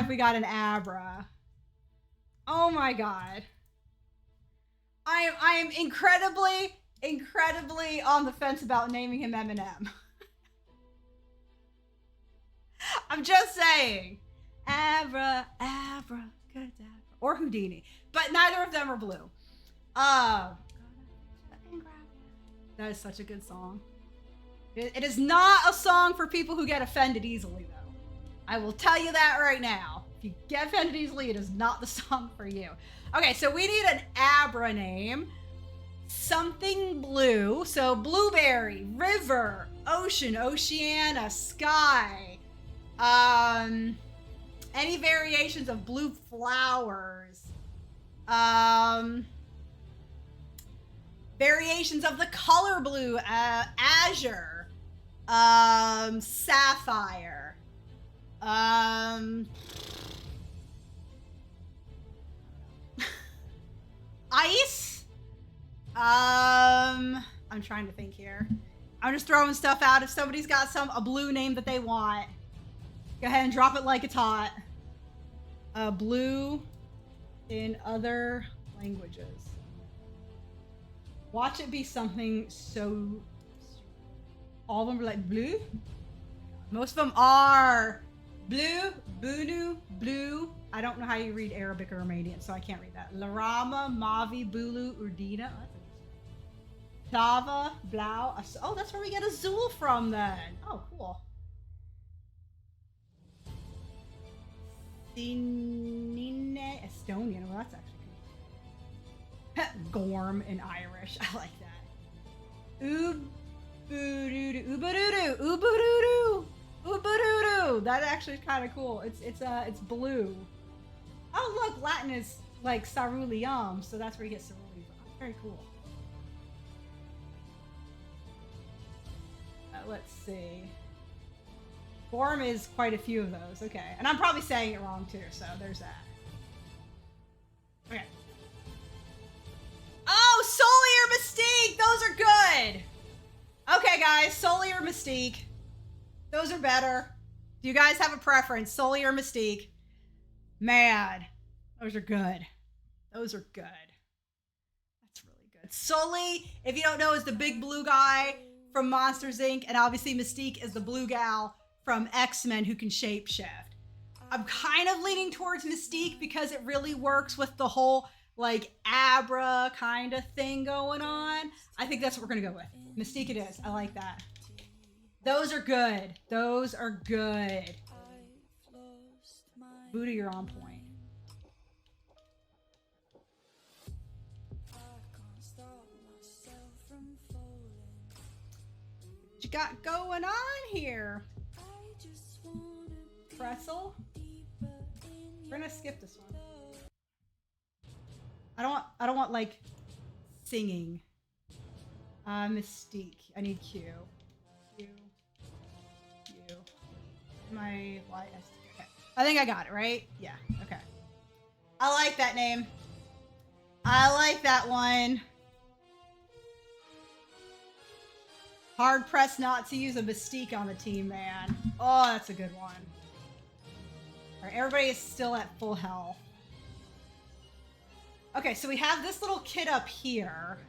We got an Abra. Oh my god. I am incredibly on the fence about naming him Eminem. I'm just saying. Abra, cadabra. Or Houdini. But neither of them are blue. That is such a good song. It is not a song for people who get offended easily, though. I will tell you that right now. If you get offended easily, it is not the song for you. Okay, so we need an Abra name. Something blue. So blueberry, river, ocean, oceana, sky. Any variations of blue flowers. Variations of the color blue, azure, sapphire, ice. I'm trying to think here. I'm just throwing stuff out. If somebody's got a blue name that they want, go ahead and drop it like it's hot. Blue in other languages. Watch it be something so... All of them are like blue. Most of them are blue, bunu, blue. I don't know how you read Arabic or Romanian, so I can't read that. Larama, Mavi, Bulu, Urdina. Oh, Plava, Blau. Oh, that's where we get Azul from then. Oh, cool. Sinine, Estonian. Well, that's actually cool. Gorm in Irish. I like that. Ubududu. That actually is kind of cool. It's blue. Oh, look, Latin is like Ceruleum, so that's where you get ceruleum from. Very cool. Let's see. Gorm is quite a few of those. Okay, and I'm probably saying it wrong too, so there's that. Okay. Oh, Solier Mystique! Those are good! Okay, guys, Solier Mystique. Those are better. Do you guys have a preference? Solier Mystique. Man, those are good. Those are good. That's really good. Sully, if you don't know, is the big blue guy from Monsters, Inc. And obviously Mystique is the blue gal from X-Men who can shapeshift. I'm kind of leaning towards Mystique because it really works with the whole like Abra kind of thing going on. I think that's what we're gonna go with. Mystique it is. I like that. Those are good. Those are good. Buddha, you're on point. What you got going on here? Pretzel? We're gonna skip this one. I don't want like singing. Mystique. I need Q. Q. My YS. Okay. I think I got it, right? Yeah. Okay. I like that name. I like that one. Hard pressed not to use a Mystique on the team, man. Oh, that's a good one. All right, everybody is still at full health. Okay, so we have this little kid up here.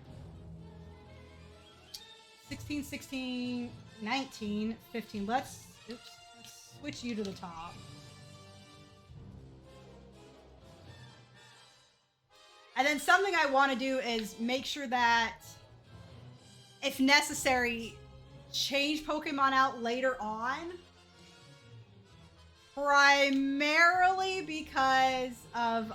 16, 16, 19, 15. Let's switch you to the top. And then something I want to do is make sure that, if necessary, change Pokemon out later on. Primarily because of,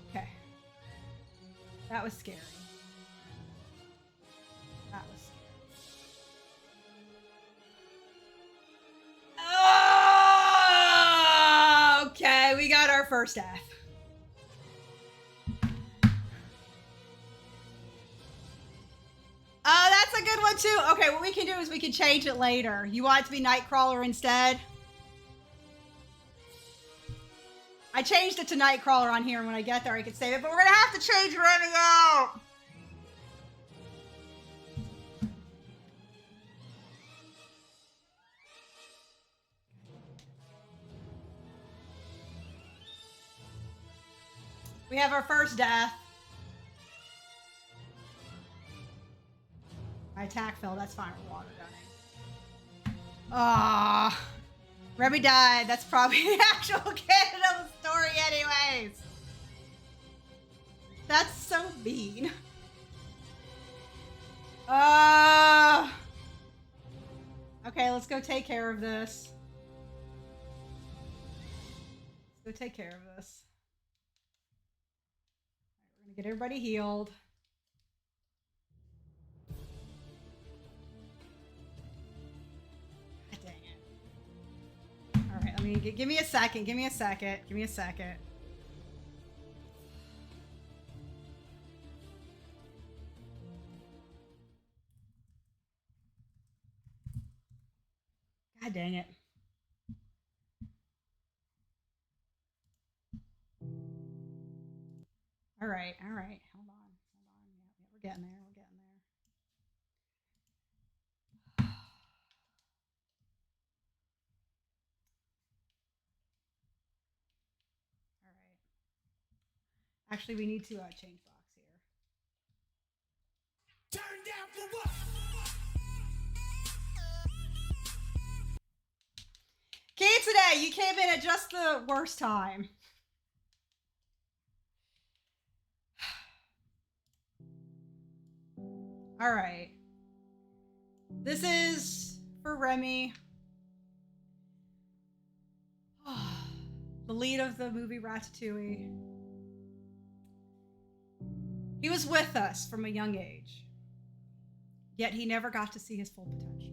okay. That was scary. That was scary. Oh, okay, we got our first F. Oh, that's a good one too. Okay, what we can do is we can change it later. You want it to be Nightcrawler instead? I changed it to Nightcrawler on here, and when I get there I can save it, but we're gonna have to change Remy out. We have our first death. My attack failed. That's fine. We're water gunning. Ah, Remy died. That's probably the actual canon of the story, anyways. That's so mean. Okay, let's go take care of this. Let's go take care of this. All right, we're gonna get everybody healed. God dang it. All right, let me give me a second. Give me a second. Give me a second. God dang it. All right, all right. Hold on. Hold on. Yeah, we're getting there. We're getting there. All right. Actually, we need to change box here. Turn down for what? Key today, you came in at just the worst time. All right. This is for Remy. The lead of the movie Ratatouille. He was with us from a young age, yet he never got to see his full potential.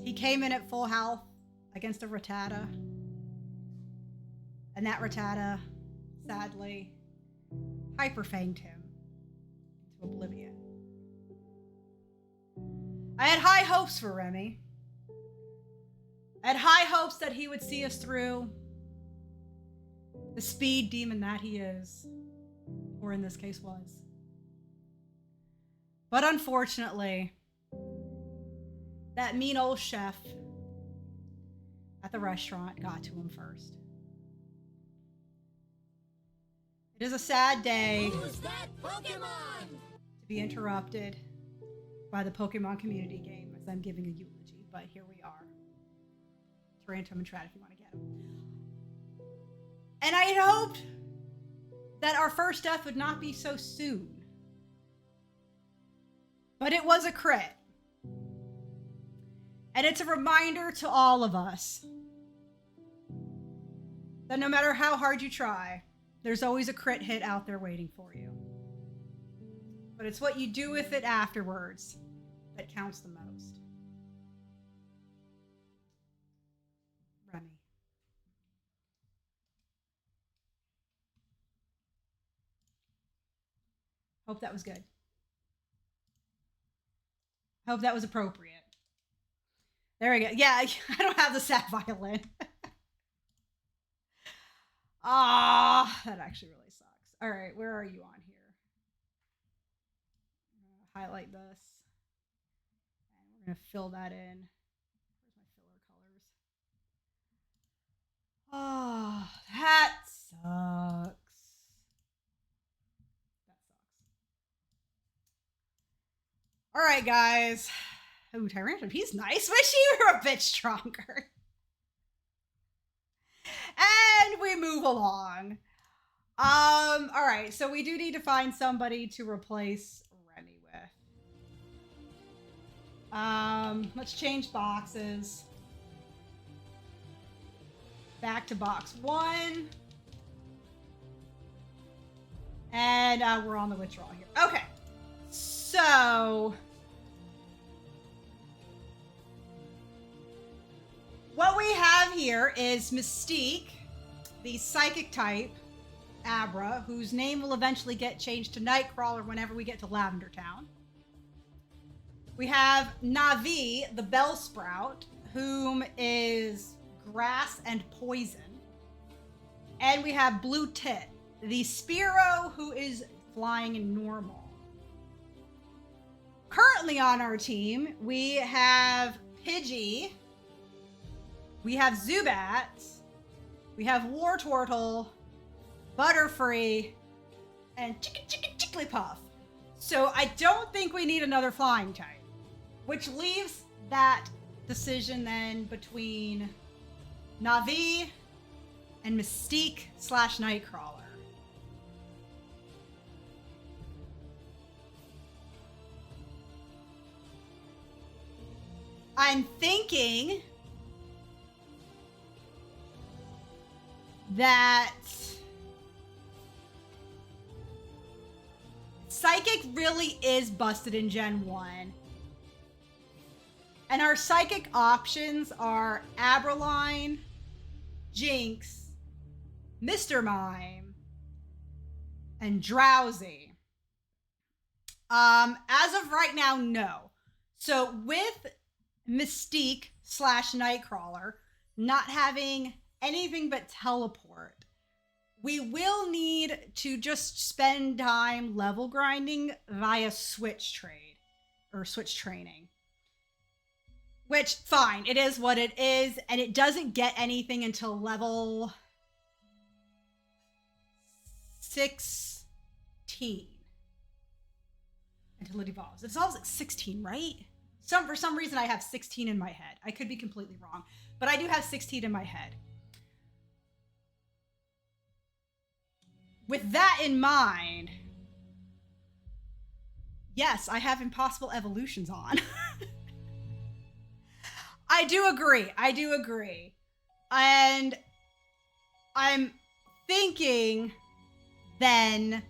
He came in at full health against a Rattata, and that Rattata, sadly, hyperfanged him into oblivion. I had high hopes for Remy. I had high hopes that he would see us through, the speed demon that he is, or in this case was. But unfortunately, that mean old chef at the restaurant got to him first. It is a sad day Who's that Pokemon? to be interrupted by the Pokemon community game as I'm giving a eulogy, but here we are. Tarantum and Trat if you want to get him. And I had hoped that our first death would not be so soon. But it was a crit. And it's a reminder to all of us that no matter how hard you try, there's always a crit hit out there waiting for you. But it's what you do with it afterwards that counts the most. Remy. Hope that was good. Hope that was appropriate. There we go. Yeah, I don't have the sad violin. That actually really sucks. All right, where are you on here? I'm gonna highlight this. And we're going to fill that in. Where's my filler colors? Oh, that sucks. That sucks. All right, guys. Ooh, Tyrantrum, he's nice. Wish he were a bit stronger. And we move along. All right, so we do need to find somebody to replace Remy with. Let's change boxes. Back to box 1. And we're on the withdrawal here. Okay. So what we have here is Mystique, the psychic type, Abra, whose name will eventually get changed to Nightcrawler whenever we get to Lavender Town. We have Navi, the Bellsprout, whom is grass and poison. And we have Blue Tit, the Spearow, who is flying and normal. Currently on our team, we have Pidgey, we have Zubat, we have Wartortle, Butterfree, and Jigglypuff. So I don't think we need another flying type, which leaves that decision then between Navi and Mystique / Nightcrawler. I'm thinking that Psychic really is busted in Gen 1. And our Psychic options are Abraline, Jinx, Mr. Mime, and Drowsy. As of right now, no. So with Mystique / Nightcrawler not having anything but teleport, we will need to just spend time level grinding via switch trade or switch training. Which, fine, it is what it is, and it doesn't get anything until level 16. Until it evolves. It evolves at 16, right? For some reason I have 16 in my head. I could be completely wrong, but I do have 16 in my head. With that in mind, yes, I have Impossible Evolutions on. I do agree. And I'm thinking then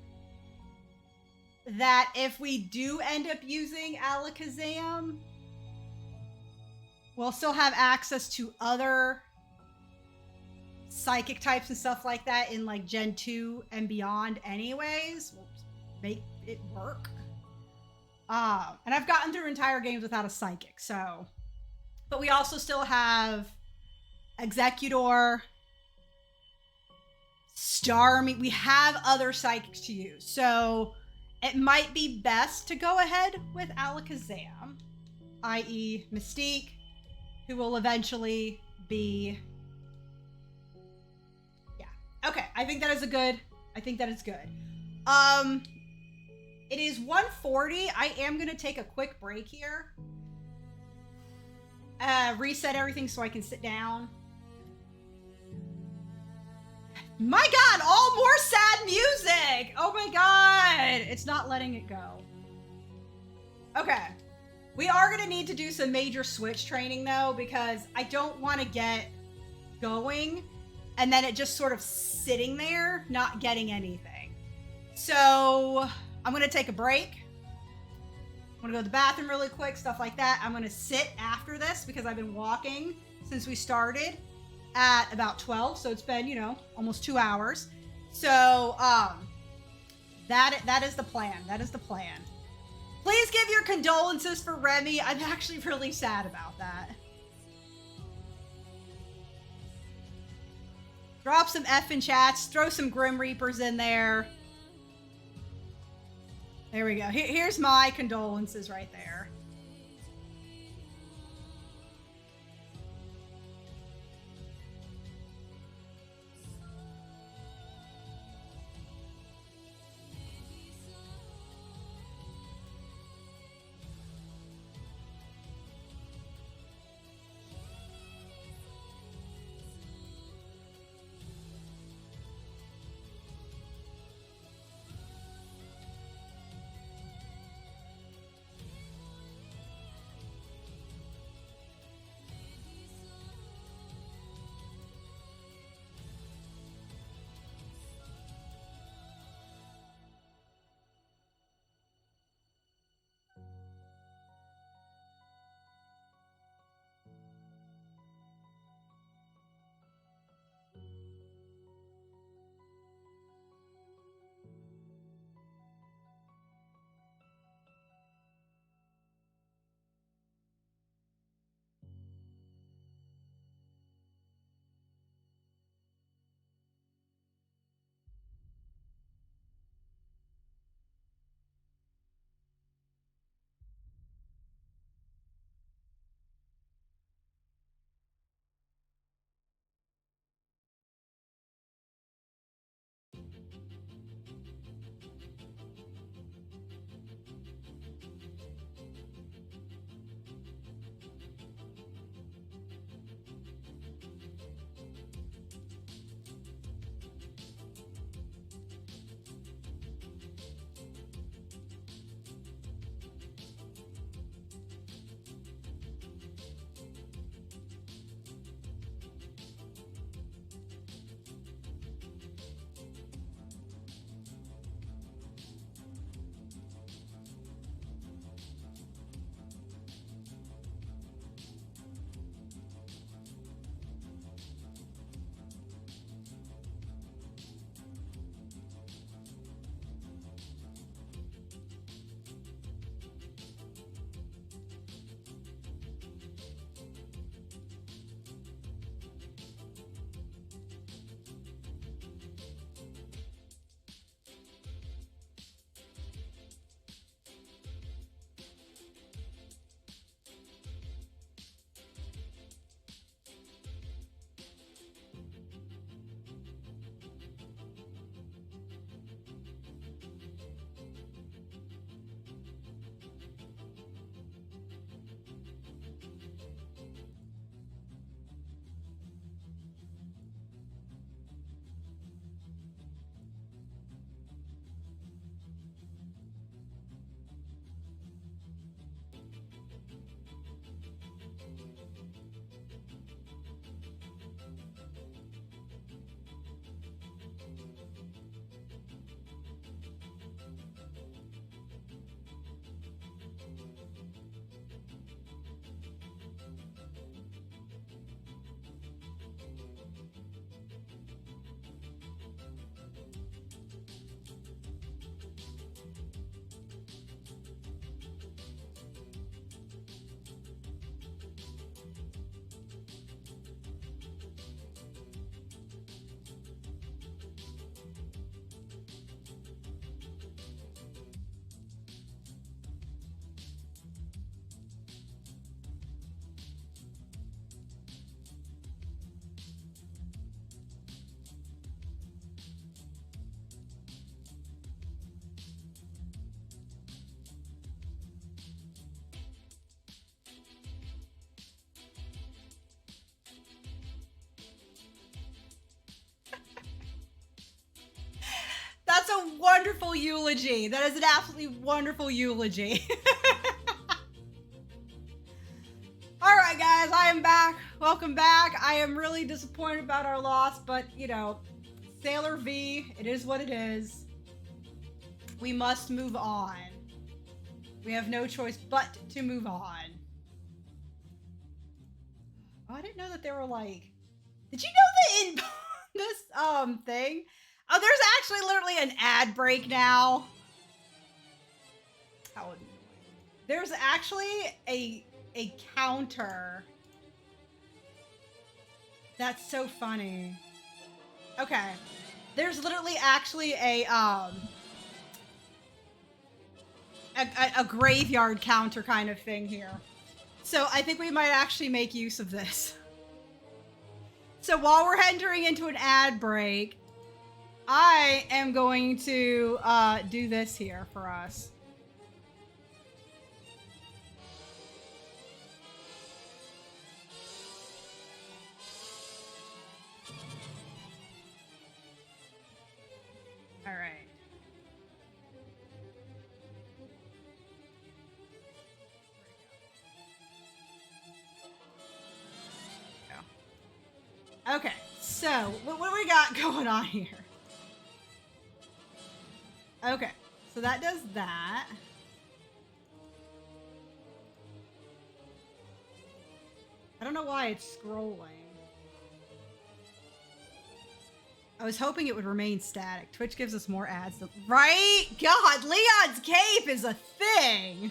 that if we do end up using Alakazam, we'll still have access to other Psychic types and stuff like that in like Gen 2 and beyond anyways. We'll make it work. And I've gotten through entire games without a Psychic, so. But we also still have Executor, Starmie. We have other Psychics to use. So it might be best to go ahead with Alakazam, i.e. Mystique, who will eventually be... Yeah. Okay, I think that is good. It is 1:40. I am going to take a quick break here. Reset everything so I can sit down. My God, all more sad music. Oh my God. It's not letting it go. Okay. We are going to need to do some major switch training though, because I don't want to get going and then it just sort of sitting there, not getting anything. So I'm going to take a break. I'm going to go to the bathroom really quick, stuff like that. I'm going to sit after this because I've been walking since we started at about 12. So it's been, almost 2 hours. So that is the plan. Please give your condolences for Remy. I'm actually really sad about that. Drop some F in chats. Throw some Grim Reapers in there. There we go. Here's my condolences right there. wonderful eulogy. That is an absolutely wonderful eulogy. All right, guys, I am back. Welcome back. I am really disappointed about our loss, but, you know, Sailor V, it is what it is. We must move on. We have no choice but to move on. Oh, I didn't know that they were like... Did you know that in this thing? Oh, there's actually literally an ad break now. How annoying. There's actually a counter. That's so funny. Okay. There's literally actually a graveyard counter kind of thing here. So I think we might actually make use of this. So while we're entering into an ad break, I am going to do this here for us. All right. Okay, so what do we got going on here? Okay, so that does that. I don't know why it's scrolling. I was hoping it would remain static. Twitch gives us more ads. Right? God, Leon's cape is a thing.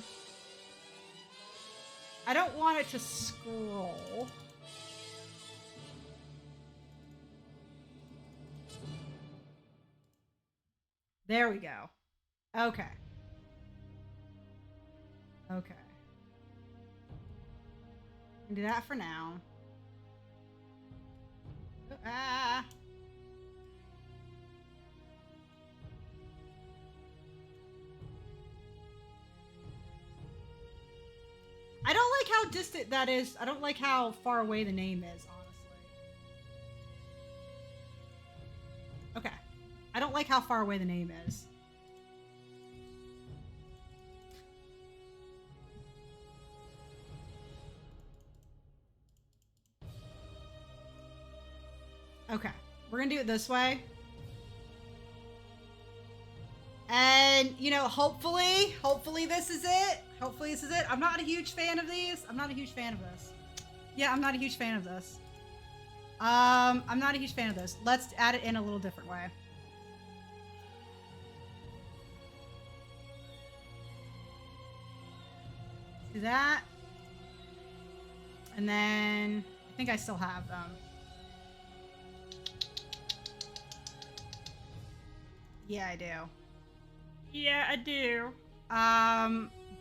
I don't want it to scroll. There we go. Okay. Okay. Do that for now. Ah. I don't like how distant that is. I don't like how far away the name is, honestly. Okay. I don't like how far away the name is. Okay. We're gonna do it this way. And, you know, hopefully this is it. Hopefully this is it. I'm not a huge fan of these. I'm not a huge fan of this. Yeah, I'm not a huge fan of this. I'm not a huge fan of this. Let's add it in a little different way. Do that. And then I think I still have them. Yeah, I do. Yeah, I do.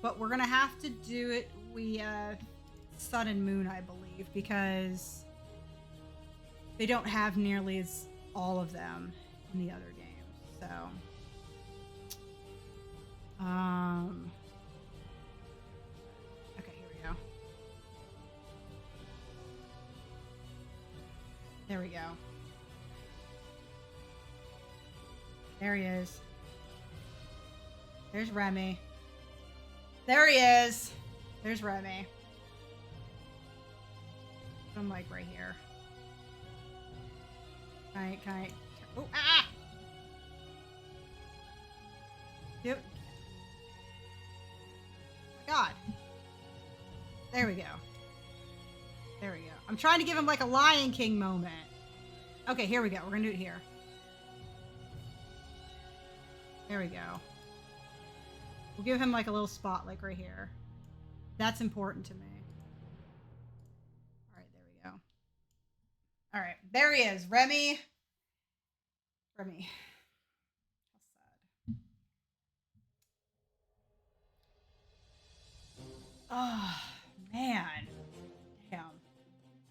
But we're gonna have to do it Sun and Moon, I believe, because they don't have nearly as all of them in the other games. So, okay, here we go. There we go. There he is. There's Remy. There he is. There's Remy. Put him like right here. Can I? Oh, ah! Yep. Oh my God. There we go. There we go. I'm trying to give him like a Lion King moment. Okay, here we go. We're gonna do it here. There we go. We'll give him like a little spot like right here. That's important to me. All right, there we go. All right, there he is. Remy. Remy. How sad. Oh, man. Damn.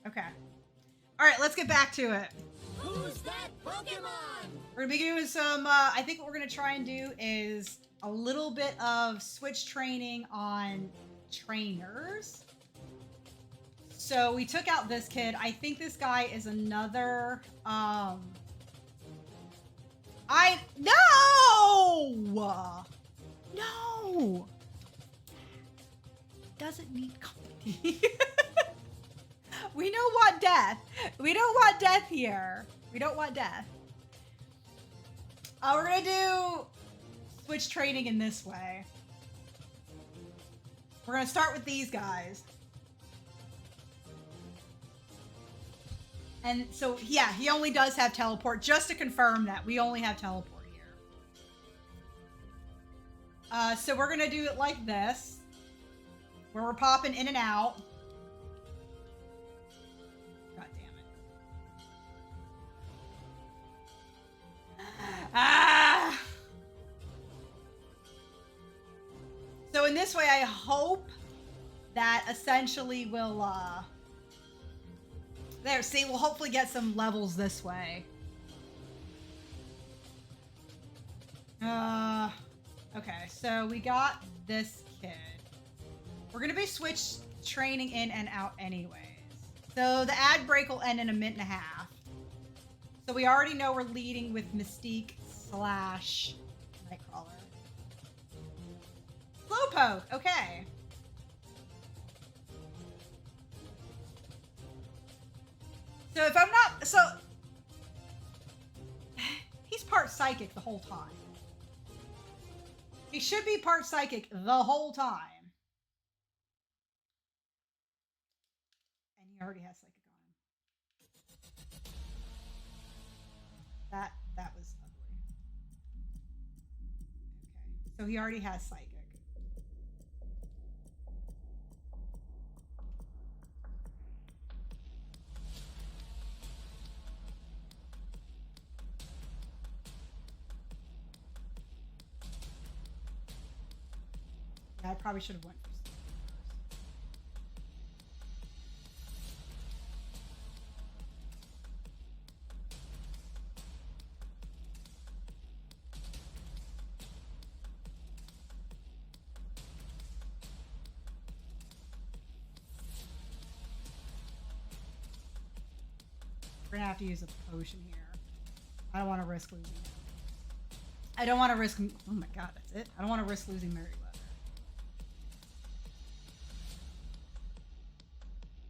Okay. All right, let's get back to it. Who's that Pokemon? We're gonna be doing some, I think what we're gonna try and do is a little bit of switch training on trainers. So we took out this kid. I think this guy is another, I No! No! Doesn't need company. We don't want death. We don't want death here. We don't want death. We're gonna do switch training in this way. We're gonna start with these guys. And so, yeah, he only does have teleport. Just to confirm that, we only have teleport here. So we're gonna do it like this, where we're popping in and out. God damn it. Ah! So in this way, I hope that essentially will, there, see, we'll hopefully get some levels this way. Okay, so we got this kid. We're gonna be switch training in and out anyways. So the ad break will end in a minute and a half. So we already know we're leading with Mystique / Nightcrawler. Slowpoke, okay. So if I'm not, so he's part psychic the whole time. He should be part psychic the whole time. And he already has psychic on him. That was ugly. Okay. So he already has psychic. Yeah, I probably should have went for Steve first. We're gonna have to use a potion here. I don't want to risk losing him. I don't want to risk. Oh my god, that's it. I don't want to risk losing Merryweather.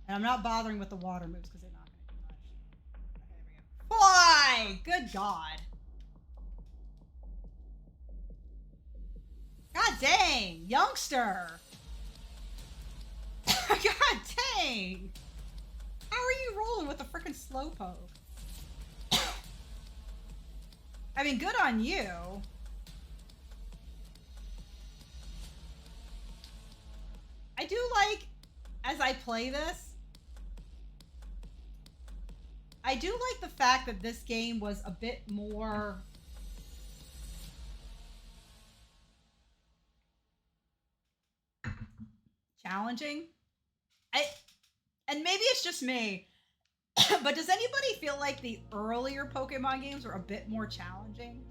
And I'm not bothering with the water moves because they're not going to do much. Okay, there we go. Fly! Good God. God dang, youngster. God dang. How are you rolling with a freaking slowpoke? I mean, good on you. I do like, as I play this, I do like the fact that this game was a bit more challenging. And maybe it's just me, but does anybody feel like the earlier Pokemon games were a bit more challenging?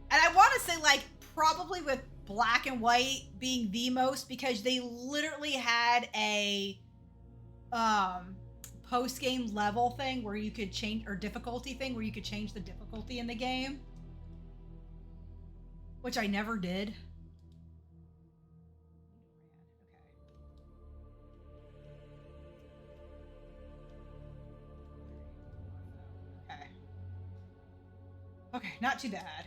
And I want to say, like, probably with Black and White being the most, because they literally had a post-game level thing where you could change, or difficulty thing where you could change the difficulty in the game, which I never did. Okay, not too bad.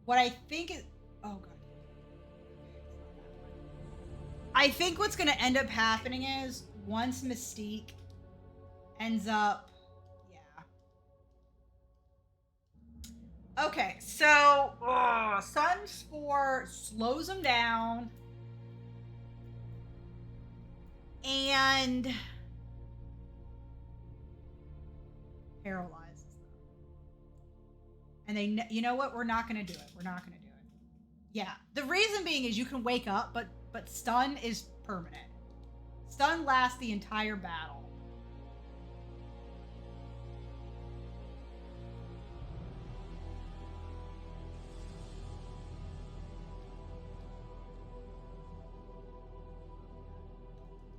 What I think is, oh god. I think what's going to end up happening is once Mystique ends up, yeah. Okay, so Sun Spore slows him down and paralyzes them. And they, you know what? We're not going to do it. We're not going to do it. Yeah. The reason being is you can wake up, but stun is permanent. Stun lasts the entire battle.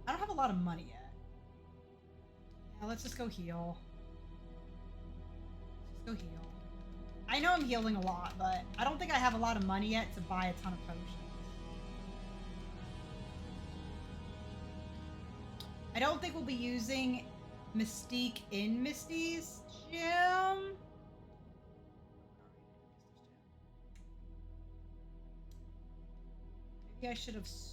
I don't have a lot of money yet. Now let's just go heal. Let's just go heal. I know I'm healing a lot, but I don't think I have a lot of money yet to buy a ton of potions. I don't think we'll be using Mystique in Misty's gym. Maybe I should have swapped.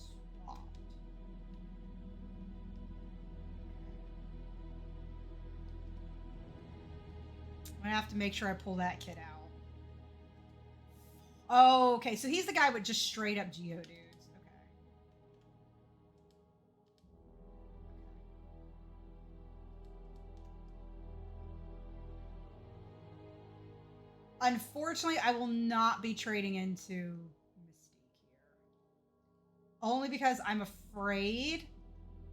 I'm gonna have to make sure I pull that kid out. Oh, okay. So he's the guy with just straight up Geodudes. Okay. Unfortunately, I will not be trading into Mystique here. Only because I'm afraid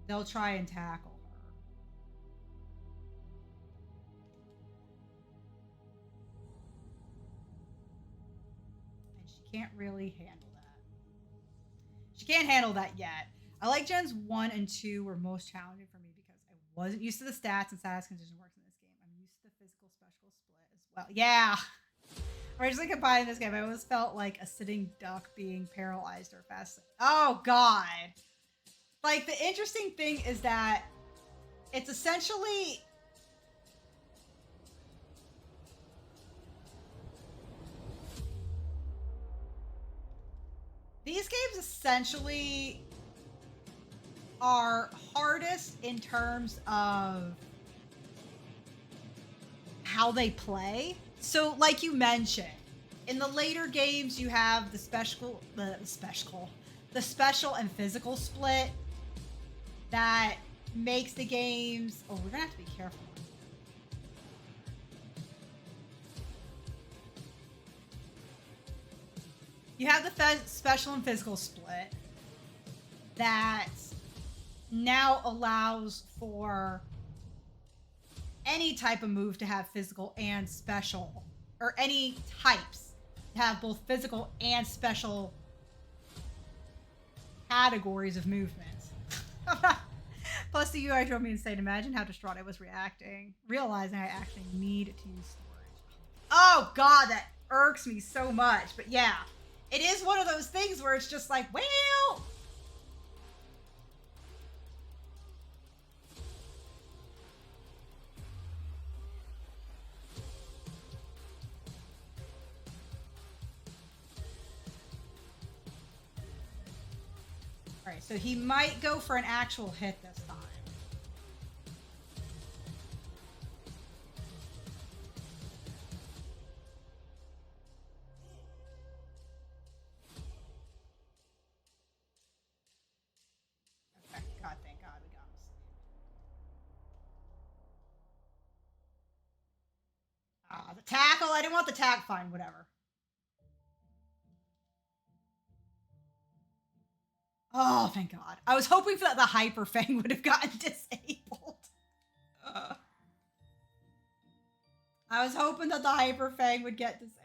they'll try and tackle her. And she can't really handle that. She can't handle that yet. I like Gens 1 and 2 were most challenging for me because I wasn't used to the stats and status condition works in this game. I'm used to the physical special split as well. Yeah. Originally combining this game, I always felt like a sitting duck being paralyzed or fast. Oh, God. Like, the interesting thing is that it's essentially... These games essentially are hardest in terms of how they play. So, like you mentioned, in the later games, you have the special and physical split that makes the games. Oh, we're gonna have to be careful. You have the special and physical split that now allows for any type of move to have physical and special, or any types to have both physical and special categories of movements. Plus the UI drove me insane. Imagine how distraught I was reacting, realizing I actually need to use storage. Oh God, that irks me so much. But yeah, it is one of those things where it's just like, well... Alright, so he might go for an actual hit this time. Okay, God, thank God we got him. Ah, the tackle! I didn't want the tackle. Fine, whatever. Oh, thank God. I was hoping that the Hyper Fang would have gotten disabled. I was hoping that the Hyper Fang would get disabled.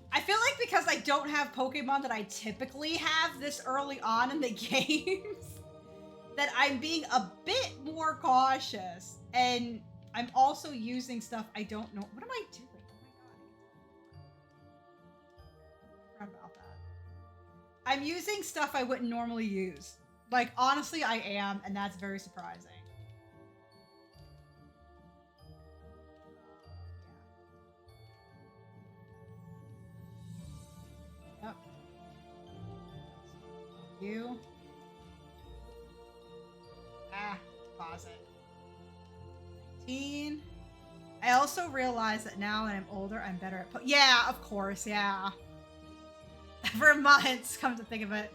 I feel like because I don't have Pokemon that I typically have this early on in the games, that I'm being a bit more cautious, and I'm also using stuff I don't know. What am I doing? Oh my God. I forgot about that. I'm using stuff I wouldn't normally use. Like, honestly, I am, and that's very surprising. Yep. You. Deposit. 19. I also realize that now that I'm older, I'm better at yeah, of course, yeah. For months, come to think of it.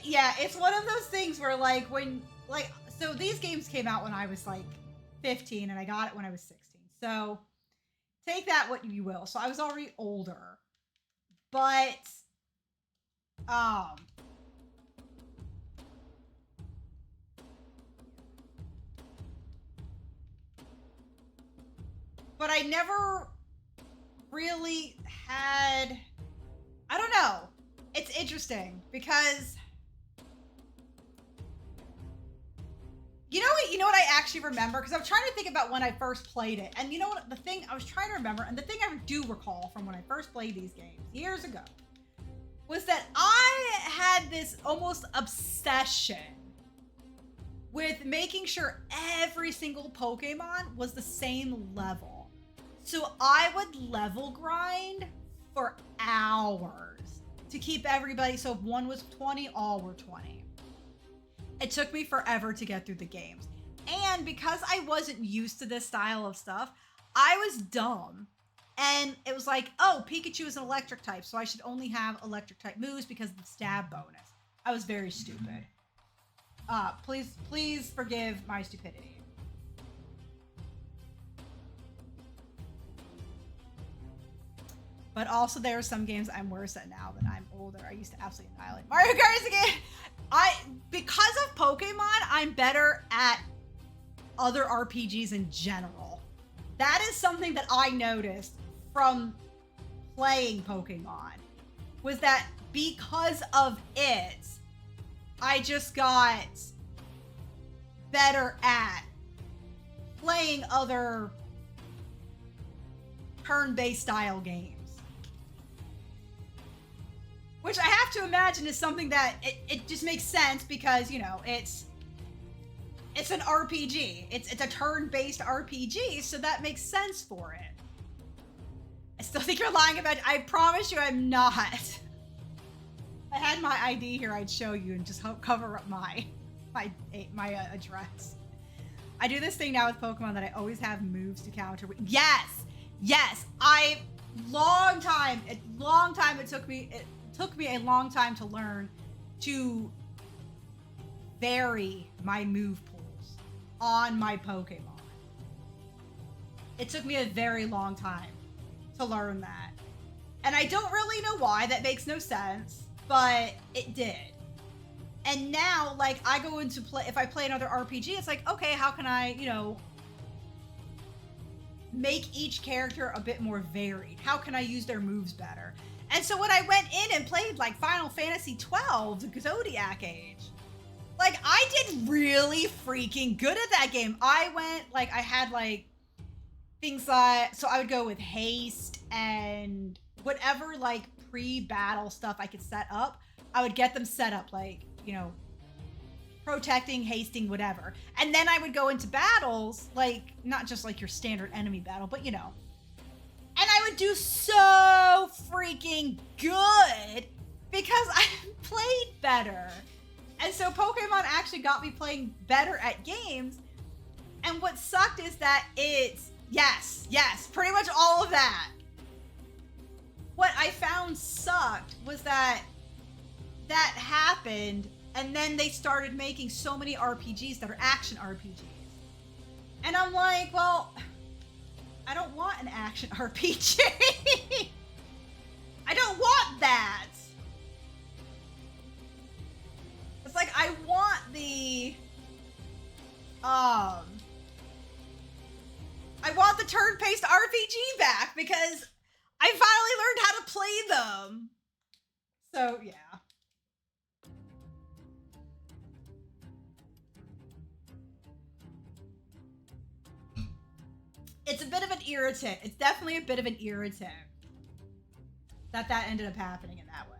Yeah, it's one of those things where so these games came out when I was like 15 and I got it when I was 16. So take that what you will. So I was already older, but But I never really had, I don't know. It's interesting because you know what I actually remember? Because I'm trying to think about when I first played it. And you know what? The thing I was trying to remember, and the thing I do recall from when I first played these games years ago, was that I had this almost obsession with making sure every single Pokemon was the same level. So I would level grind for hours to keep everybody. So if one was 20, all were 20. It took me forever to get through the games. And because I wasn't used to this style of stuff, I was dumb. And it was like, oh, Pikachu is an electric type, so I should only have electric type moves because of the stab bonus. I was very stupid. Please forgive my stupidity. But also there are some games I'm worse at now that I'm older. I used to absolutely annihilate Mario Kart again. Because of Pokemon, I'm better at other RPGs in general. That is something that I noticed from playing Pokemon, was that because of it, I just got better at playing other turn-based style games. Which I have to imagine is something that it just makes sense because, you know, it's an RPG. It's a turn-based RPG, so that makes sense for it. I still think you're lying about it. I promise you I'm not. If I had my ID here, I'd show you and just cover up my address. I do this thing now with Pokemon that I always have moves to counter. Yes! It took me a long time to learn to vary my move pools on my Pokemon. It took me a very long time to learn that. And I don't really know why. That makes no sense, but it did. And now, like, I go into play, if I play another RPG, it's like, okay, how can I, you know, make each character a bit more varied? How can I use their moves better? And so when I went in and played like Final Fantasy 12, the Zodiac Age, like I did really freaking good at that game. I had like things like, so I would go with haste and whatever like pre-battle stuff I could set up, I would get them set up like, you know, protecting, hasting, whatever. And then I would go into battles, like not just like your standard enemy battle, but you know, and I would do so freaking good because I played better. And so Pokemon actually got me playing better at games. And what sucked is that it's, yes, pretty much all of that. What I found sucked was that happened, and then they started making so many RPGs that are action RPGs. And I'm like, well, I don't want an action RPG. I don't want that. It's like I want the turn-based RPG back because I finally learned how to play them. So yeah. It's a bit of an irritant. It's definitely a bit of an irritant that ended up happening in that way.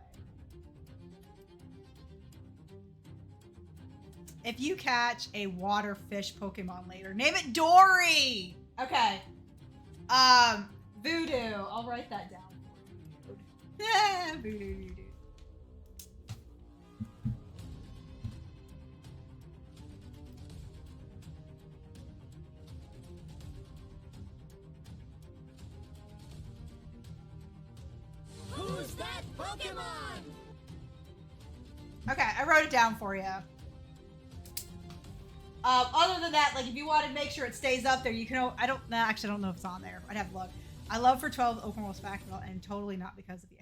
If you catch a water fish Pokemon later, name it Dory! Okay. Voodoo. I'll write that down for you. Yeah, Voodoo. Who's that Pokemon? Okay, I wrote it down for you. Other than that, like if you want to make sure it stays up there, you can. I don't know if it's on there. I'd have to look. I love for 12 open world spectacle and totally not because of you.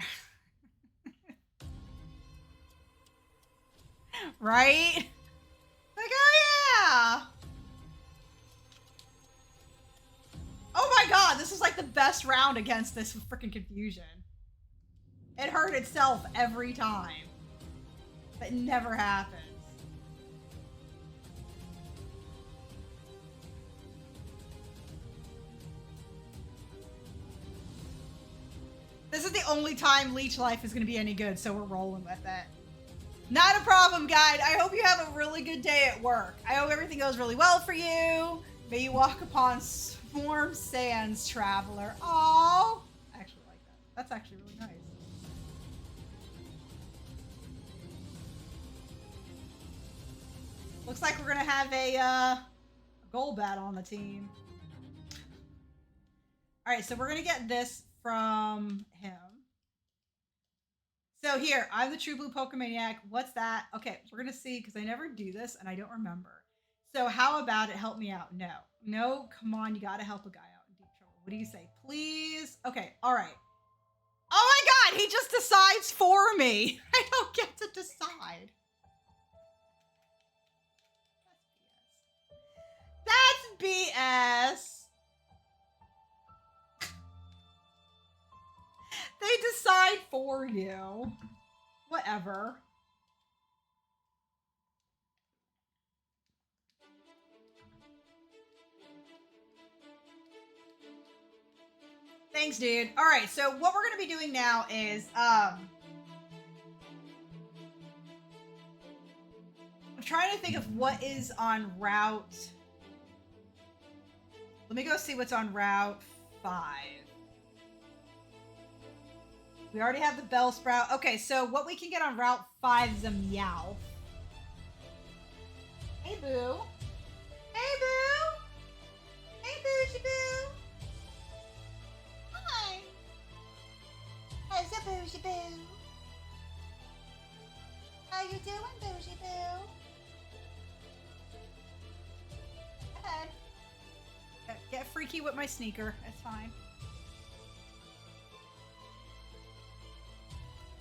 Right? Like, oh yeah! Oh my god, this is like the best round against this freaking confusion. It hurt itself every time. That never happens. This is the only time Leech Life is going to be any good, so we're rolling with it. Not a problem, guide. I hope you have a really good day at work. I hope everything goes really well for you. May you walk upon warm sands, traveler. Aww. I actually like that. That's actually really nice. Looks like we're going to have a goal battle on the team. All right, so we're going to get this from him. So here, I'm the True Blue Pokemaniac. What's that? Okay, we're going to see, because I never do this, and I don't remember. So how about it? Help me out. No. No, come on. You got to help a guy out in deep trouble. What do you say? Please? Okay, all right. Oh my god, he just decides for me. I don't get to decide. That's BS. They decide for you. Whatever. Thanks, dude. All right, so what we're going to be doing now is I'm trying to think of what is on route. Let me go see what's on route 5. We already have the Bellsprout. Okay, so what we can get on route 5 is a Meow. Hey, boo. Hey, boo. Hey, Bougie Boo. Hi. How's a Bougie Boo? How you doing, Bougie Boo? Go ahead. Get freaky with my sneaker. It's fine.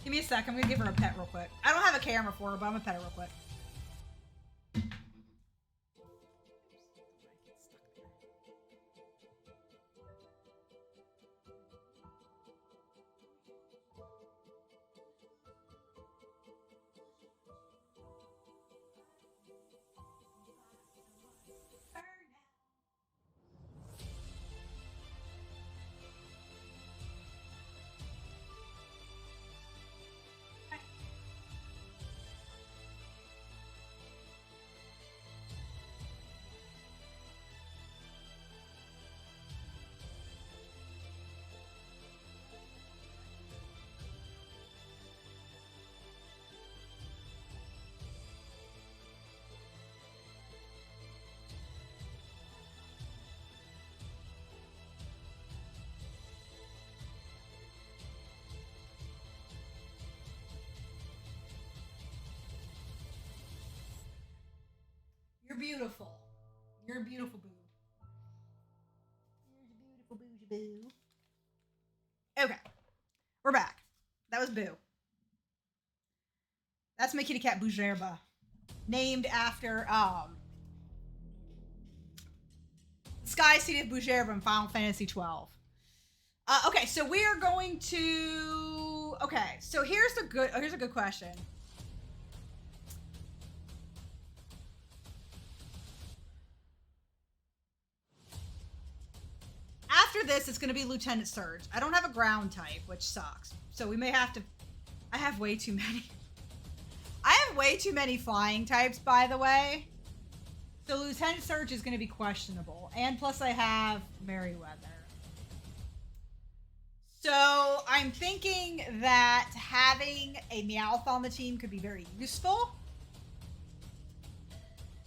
Give me a sec. I'm going to give her a pet real quick. I don't have a camera for her, but I'm going to pet her real quick. You're beautiful. You're a beautiful boo. You're a beautiful bougie boo. Okay. We're back. That was Boo. That's my kitty cat Bougerba. Named after Sky City of Bougerba in Final Fantasy 12. Okay, so we are going to so here's a good question. After this, it's going to be Lieutenant Surge. I don't have a ground type, which sucks. So we may have to... I have way too many. I have way too many flying types, by the way. So Lieutenant Surge is going to be questionable. And plus I have Merryweather. So I'm thinking that having a Meowth on the team could be very useful.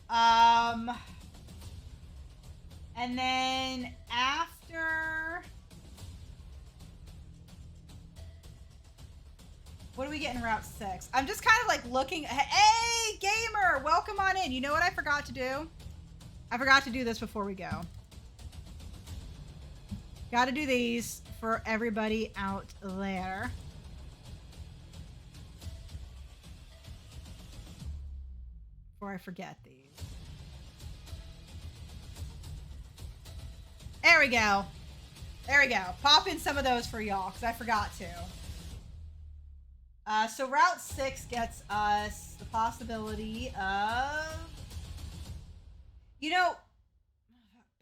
And then after... What do we get in Route 6? I'm just kind of like looking... Hey, gamer! Welcome on in. You know what I forgot to do? I forgot to do this before we go. Got to do these for everybody out there. before I forget these. There we go. There we go. Pop in some of those for y'all, because I forgot to. So Route 6 gets us the possibility of... You know,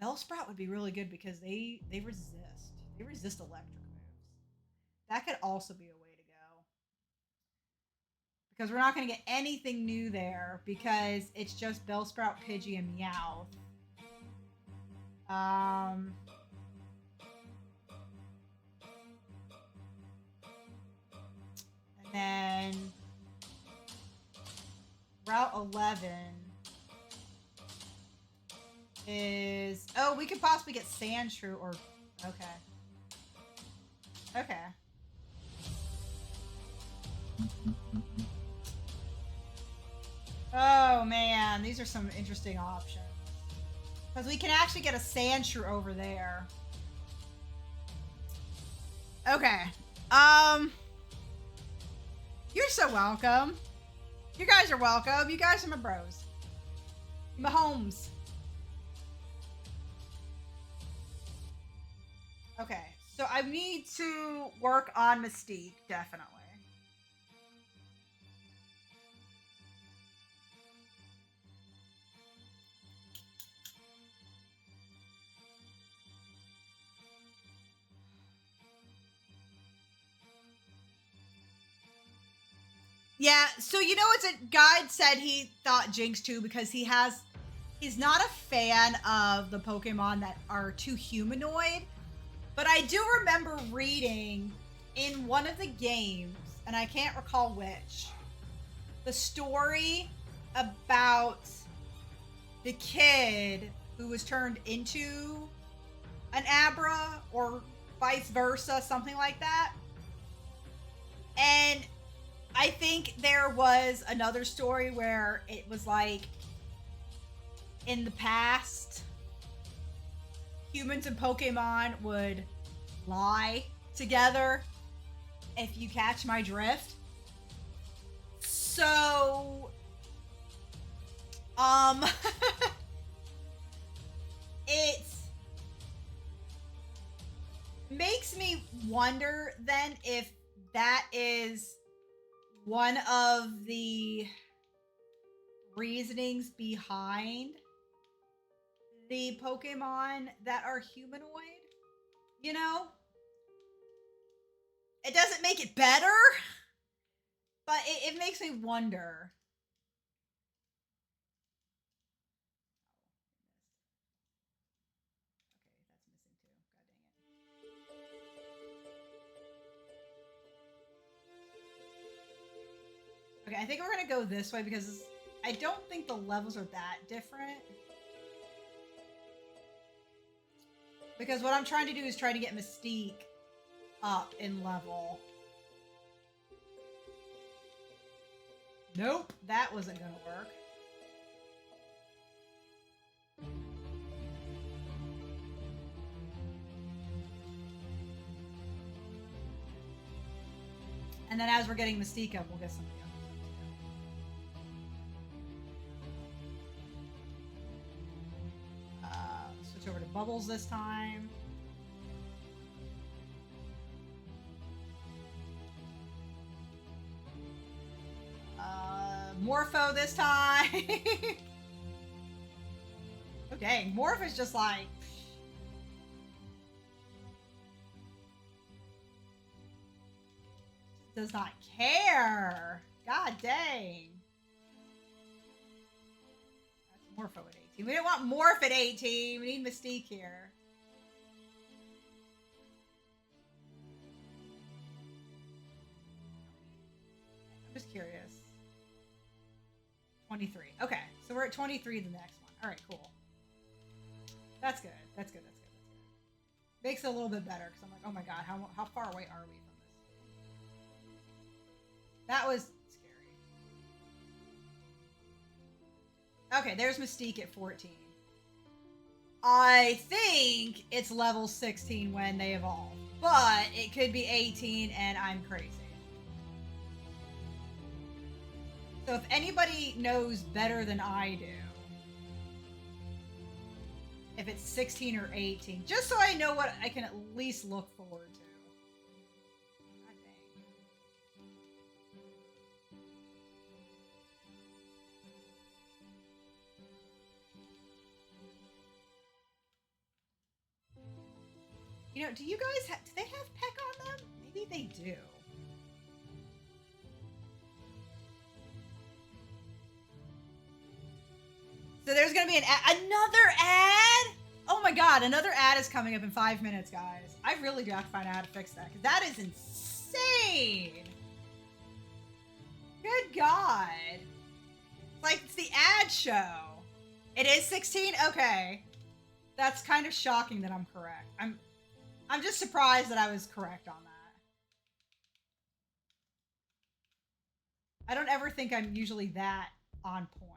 Bellsprout would be really good because they resist. They resist electric moves. That could also be a way to go. Because we're not going to get anything new there because it's just Bellsprout, Pidgey, and Meowth. And then Route 11 is... Oh, we could possibly get Sandshrew or... Okay. Okay. Oh, man. These are some interesting options. Because we can actually get a Sandshrew over there. Okay. You're so welcome. You guys are welcome. You guys are my bros. My homes. Okay. So I need to work on Mystique, definitely. Yeah, so you know what's a guide said he thought Jinx too because he's not a fan of the Pokemon that are too humanoid. But I do remember reading in one of the games, and I can't recall which, the story about the kid who was turned into an Abra or vice versa, something like that. And I think there was another story where it was like in the past, humans and Pokemon would lie together, if you catch my drift. So, it makes me wonder then if that is one of the reasonings behind the Pokemon that are humanoid. You know? It doesn't make it better, but it makes me wonder. Okay, I think we're gonna go this way because I don't think the levels are that different. Because what I'm trying to do is try to get Mystique up in level. Nope, that wasn't gonna work. And then as we're getting Mystique up, we'll get something else. Switch over to Bubbles this time. Morpho this time. Okay, Morph is just like... does not care. God dang. That's Morpho at 18. We don't want Morph at 18. We need Mystique here. I'm just curious. 23. Okay, so we're at 23 the next one. All right, cool. That's good. That's good. That's good. That's good. Makes it a little bit better because I'm like, oh my god, how far away are we from this? That was scary. Okay, there's Mystique at 14. I think it's level 16 when they evolve, but it could be 18 and I'm crazy. So if anybody knows better than I do, if it's 16 or 18, just so I know what I can at least look forward to. God dang. You know, do you guys do they have Peck on them? Maybe they do. So there's gonna be another ad. Oh my god, another ad is coming up in 5 minutes, guys. I really do have to find out how to fix that because that is insane. Good god. It's like it's the ad show. It is 16? Okay. That's kind of shocking that I'm correct. I'm just surprised that I was correct on that. I don't ever think I'm usually that on point.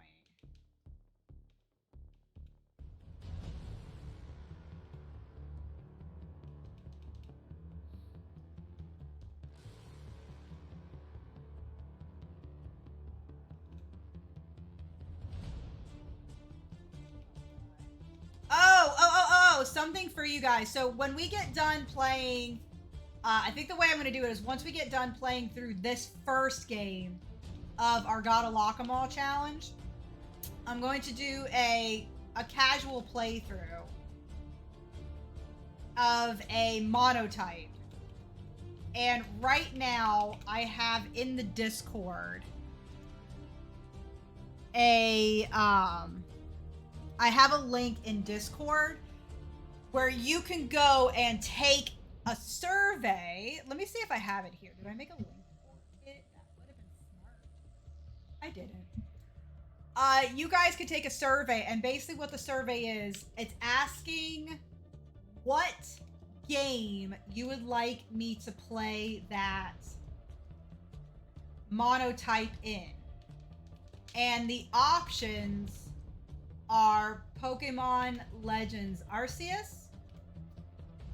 Oh, something for you guys. So when we get done playing, I think the way I'm going to do it is once we get done playing through this first game of our Gotta Lock 'em All challenge, I'm going to do a casual playthrough of a monotype. And right now I have in the Discord I have a link in Discord where you can go and take a survey. Let me see if I have it here. Did I make a link for it? That would have been smart. I didn't. You guys could take a survey, and basically what the survey is, it's asking what game you would like me to play that monotype in. And the options are Pokemon Legends Arceus,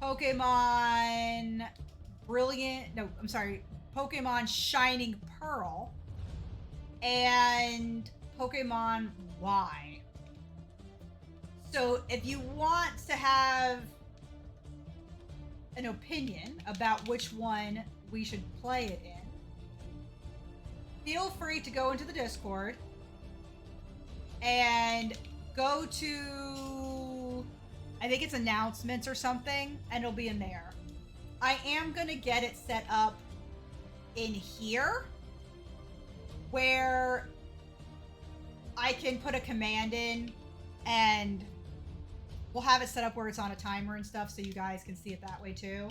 Pokemon Pokemon Shining Pearl, and Pokemon Y. So if you want to have an opinion about which one we should play it in, feel free to go into the Discord and go to, I think it's announcements or something, and it'll be in there. I am going to get it set up in here where I can put a command in and we'll have it set up where it's on a timer and stuff so you guys can see it that way too.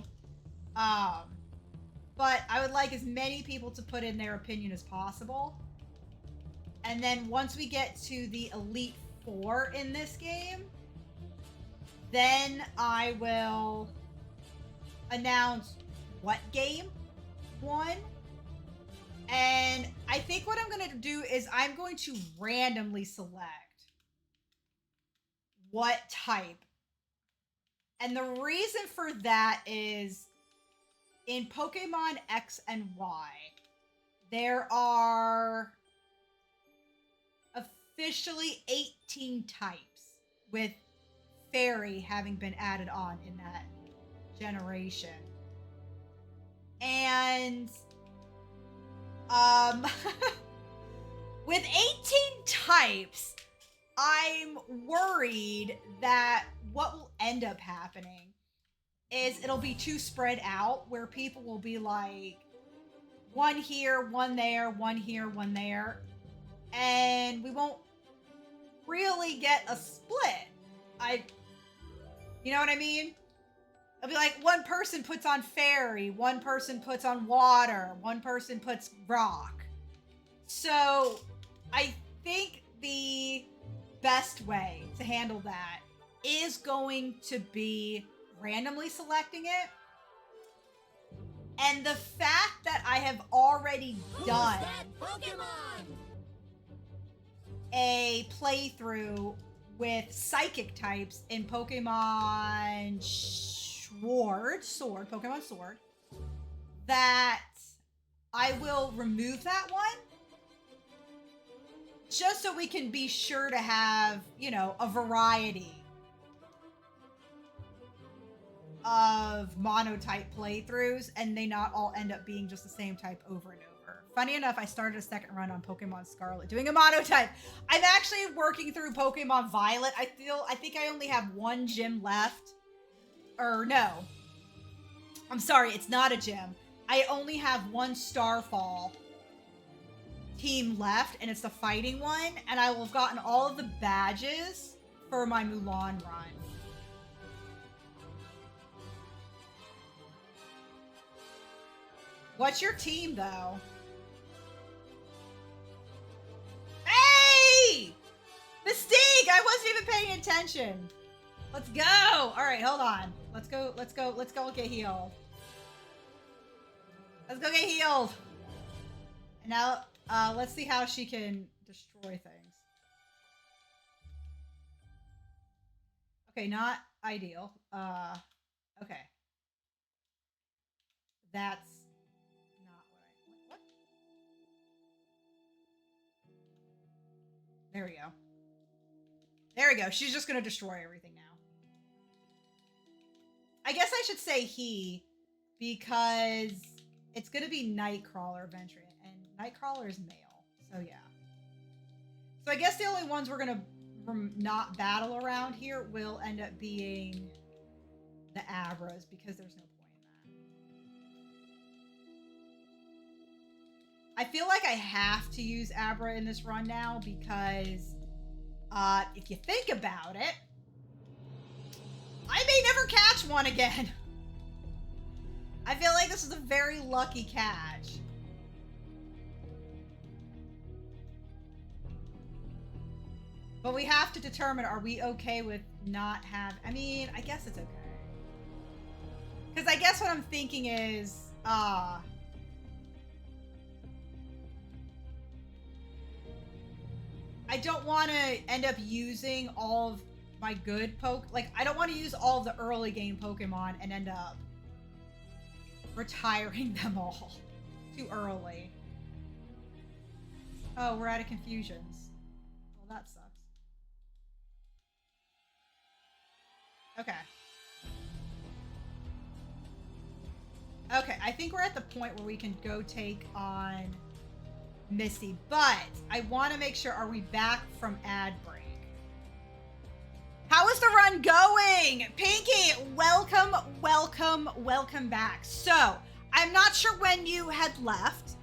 But I would like as many people to put in their opinion as possible. And then once we get to the Elite Four in this game, then I will announce what game won. And I think what I'm going to do is I'm going to randomly select what type. And the reason for that is in Pokemon X and Y, there are officially 18 types, with Fairy having been added on in that generation. And with 18 types, I'm worried that what will end up happening is it'll be too spread out, where people will be like one here, one there, one here, one there, and we won't really get a split. You know what I mean? It'll be like one person puts on fairy, one person puts on water, one person puts rock. So I think the best way to handle that is going to be randomly selecting it. And the fact that I have already done a playthrough with psychic types in Pokemon Sword, that I will remove that one just so we can be sure to have, you know, a variety of monotype playthroughs and they not all end up being just the same type over and over. Funny enough, I started a second run on Pokemon Scarlet doing a monotype. I'm actually working through Pokemon Violet. I think I only have one gym left. Or no. I'm sorry, it's not a gym. I only have one Starfall team left, and it's the fighting one, and I will have gotten all of the badges for my Mulan run. What's your team, though? Hey! Mystique! I wasn't even paying attention. Let's go! Alright, hold on. Let's go get healed. Let's go get healed. And now, let's see how she can destroy things. Okay, not ideal. Okay. That's not what I... What? There we go. There we go. She's just gonna destroy everything now. I guess I should say he, because it's gonna be Nightcrawler eventually, and Nightcrawler is male, so yeah. So I guess the only ones we're gonna not battle around here will end up being the Abras, because there's no point in that. I feel like I have to use Abra in this run now, because if you think about it, I may never catch one again. I feel like this is a very lucky catch. But we have to determine, are we okay with not have... I mean, I guess it's okay. Because I guess what I'm thinking is... I don't want to end up using all of my good I don't want to use all of the early game Pokemon and end up retiring them all too early. Oh, we're out of confusions. Well, that sucks. Okay. Okay, I think we're at the point where we can go take on Misty, but I want to make sure, are we back from ad break? How is the run going? Pinky, welcome, welcome, welcome back. So, I'm not sure when you had left.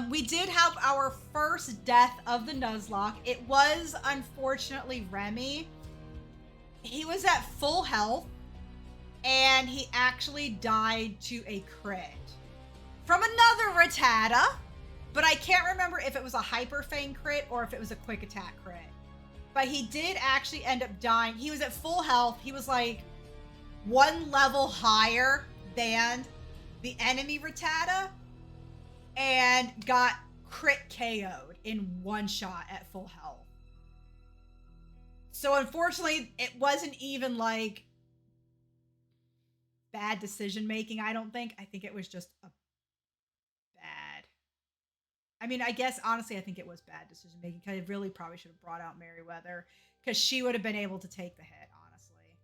We did have our first death of the Nuzlocke. It was, unfortunately, Remy. He was at full health, and he actually died to a crit from another Rattata, but I can't remember if it was a Hyper Fang crit or if it was a quick attack crit. But he did actually end up dying. He was at full health. He was like one level higher than the enemy Rattata and got crit KO'd in one shot at full health. So unfortunately, it wasn't even like bad decision making, I don't think. I think it was just a bad... I mean, I guess, honestly, I think it was bad decision making, because I really probably should have brought out Merryweather, because she would have been able to take the hit, honestly.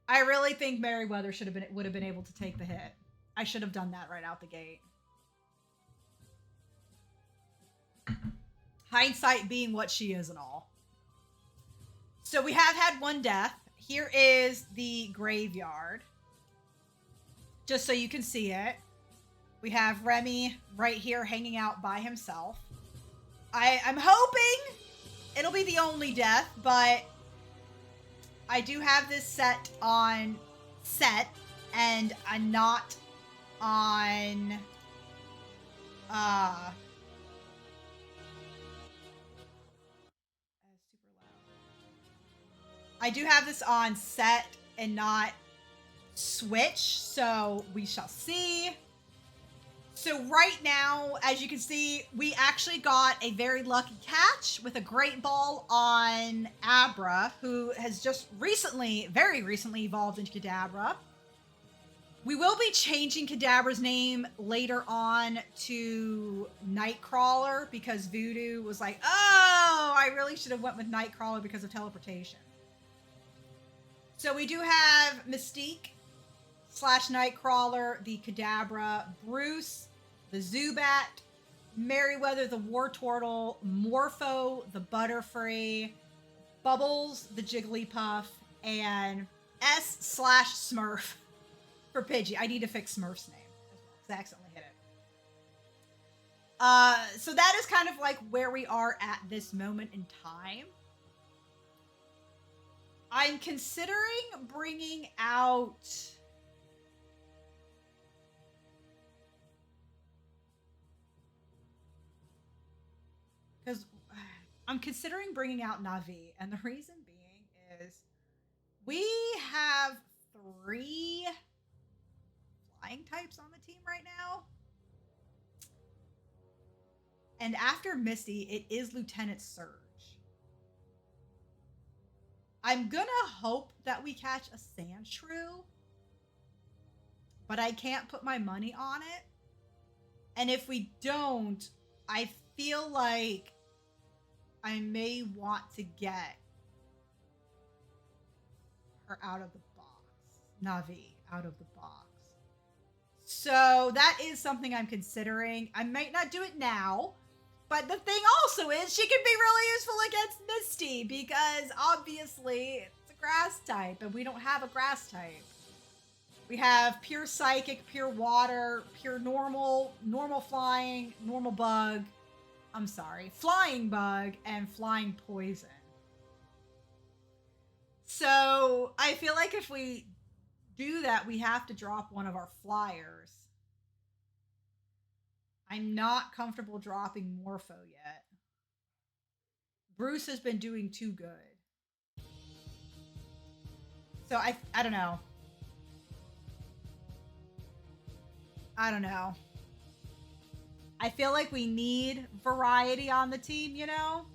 I really think Merryweather would have been able to take the hit. I should have done that right out the gate. Hindsight being what she is and all. So we have had one death. Here is the graveyard, just so you can see it. We have Remy right here hanging out by himself. I'm hoping it'll be the only death, but I do have this set and I'm not on super loud. I do have this on set and not switch, so we shall see. So right now, as you can see, we actually got a very lucky catch with a Great Ball on Abra, who has just recently, very recently evolved into Kadabra. We will be changing Kadabra's name later on to Nightcrawler because Voodoo was like, oh, I really should have went with Nightcrawler because of teleportation. So we do have Mystique / Nightcrawler, the Kadabra, Bruce, the Zubat, Merryweather, the Wartortle, Morpho, the Butterfree, Bubbles, the Jigglypuff, and S/Smurf for Pidgey. I need to fix Smurf's name as well because I accidentally hit it. So that is kind of like where we are at this moment in time. I'm considering bringing out because I'm considering bringing out Navi, and the reason being is we have 3 flying types on the team right now. And after Misty, it is Lieutenant Surge. I'm gonna hope that we catch a Sandshrew, but I can't put my money on it. And if we don't, I feel like I may want to get her out of the box. Navi out of the box. So that is something I'm considering. I might not do it now, but the thing also is she can be really useful against Misty because obviously it's a grass type and we don't have a grass type. We have pure psychic, pure water, pure normal, normal flying, normal bug. I'm sorry, flying bug and flying poison. So I feel like if we do that, we have to drop one of our flyers. I'm not comfortable dropping Morpho yet. Bruce has been doing too good. So I don't know. I don't know. I feel like we need variety on the team, you know?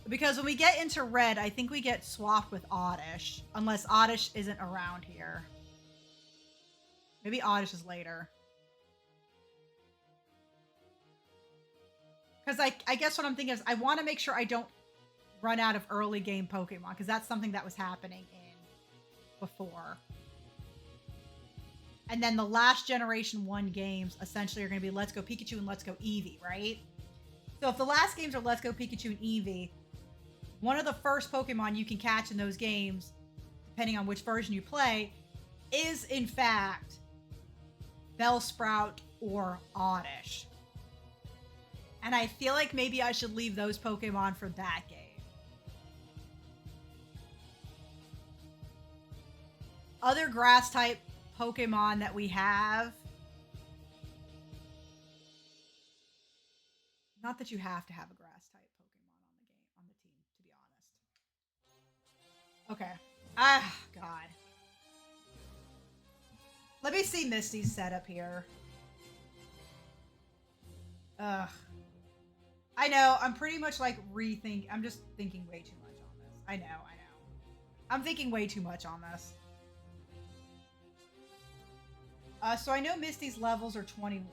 Because when we get into red, I think we get swapped with Oddish. Unless Oddish isn't around here. Maybe Oddish is later. Because I guess what I'm thinking is I want to make sure I don't run out of early game Pokemon. Because that's something that was happening in before. And then the last Generation 1 games essentially are going to be Let's Go Pikachu and Let's Go Eevee, right? So if the last games are Let's Go Pikachu and Eevee, one of the first Pokemon you can catch in those games, depending on which version you play, is in fact Bellsprout or Oddish. And I feel like maybe I should leave those Pokemon for that game. Other grass type Pokemon that we have. Not that you have to have a grass type Pokemon on the team, to be honest. Okay. Ah, God. Let me see Misty's setup here. Ugh. I know, I'm pretty much like I'm just thinking way too much on this. I know. I'm thinking way too much on this. So I know Misty's levels are 21.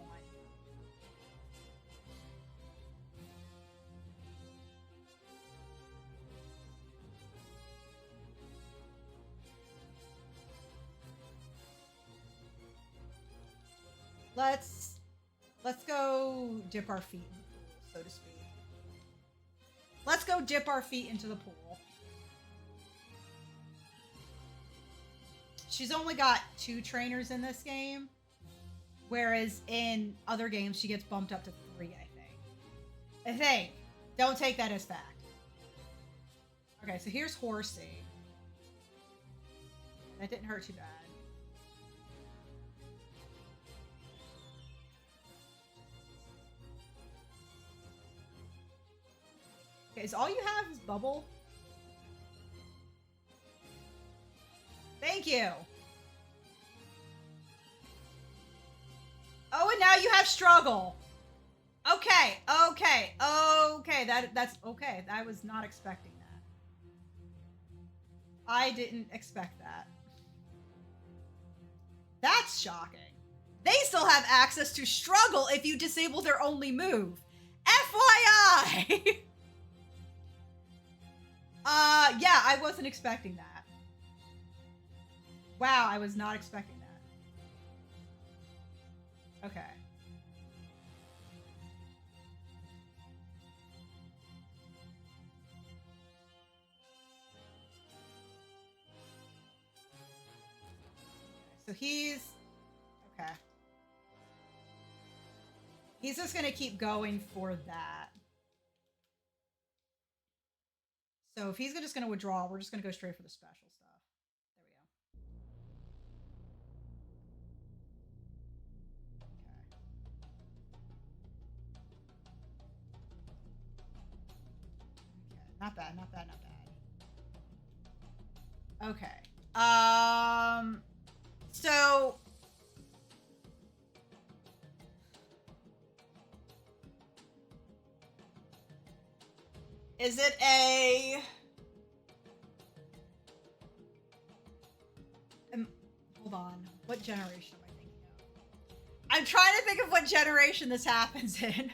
Let's go dip our feet in the pool, so to speak. Let's go dip our feet into the pool. She's only got 2 trainers in this game, whereas in other games she gets bumped up to 3, I think. Don't take that as fact. Okay, so here's Horsey. That didn't hurt too bad. Okay, is all you have is Bubble? Thank you. Oh, and now you have struggle. Okay. That's okay. I was not expecting that. I didn't expect that. That's shocking. They still have access to struggle if you disable their only move. FYI! Yeah, I wasn't expecting that. Wow, I was not expecting that. Okay. So he's... Okay. He's just gonna keep going for that. So if he's just gonna withdraw, we're just gonna go straight for the special stuff. There we go. Okay. Okay. Not bad, not bad, not bad. Okay. So is it a hold on. What generation am I thinking of? I'm trying to think of what generation this happens in.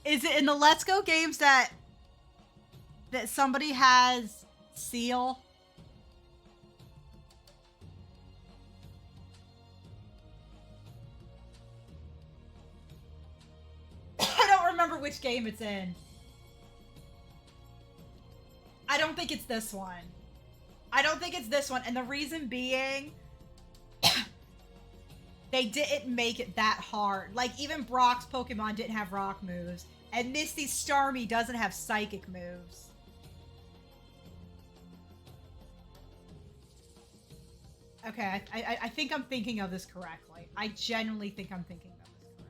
Is it in the Let's Go games that somebody has seal? I don't remember which game it's in. I don't think it's this one. I don't think it's this one. And the reason being, they didn't make it that hard. Like, even Brock's Pokemon didn't have rock moves. And Misty's Starmie doesn't have psychic moves. Okay, I think I'm thinking of this correctly. I genuinely think I'm thinking of this correctly.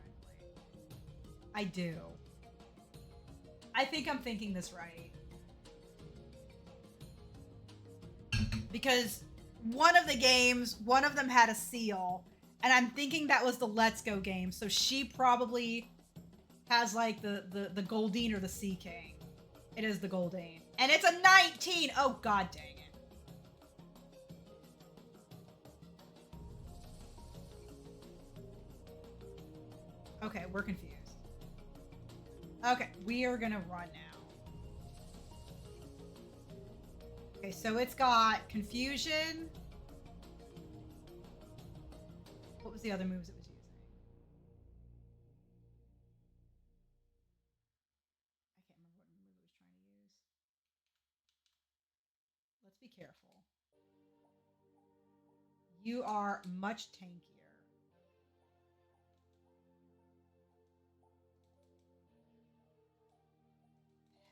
I do. I think I'm thinking this right. Because one of the games, one of them had a seal, and I'm thinking that was the Let's Go game, so she probably has like the Goldeen or the Sea King. It is the Goldeen. And it's a 19! Oh, god dang it. Okay, we're confused. Okay, we are gonna run now. Okay, so it's got Confusion. What was the other moves it was using? I can't remember what move it was trying to use. Let's be careful. You are much tankier.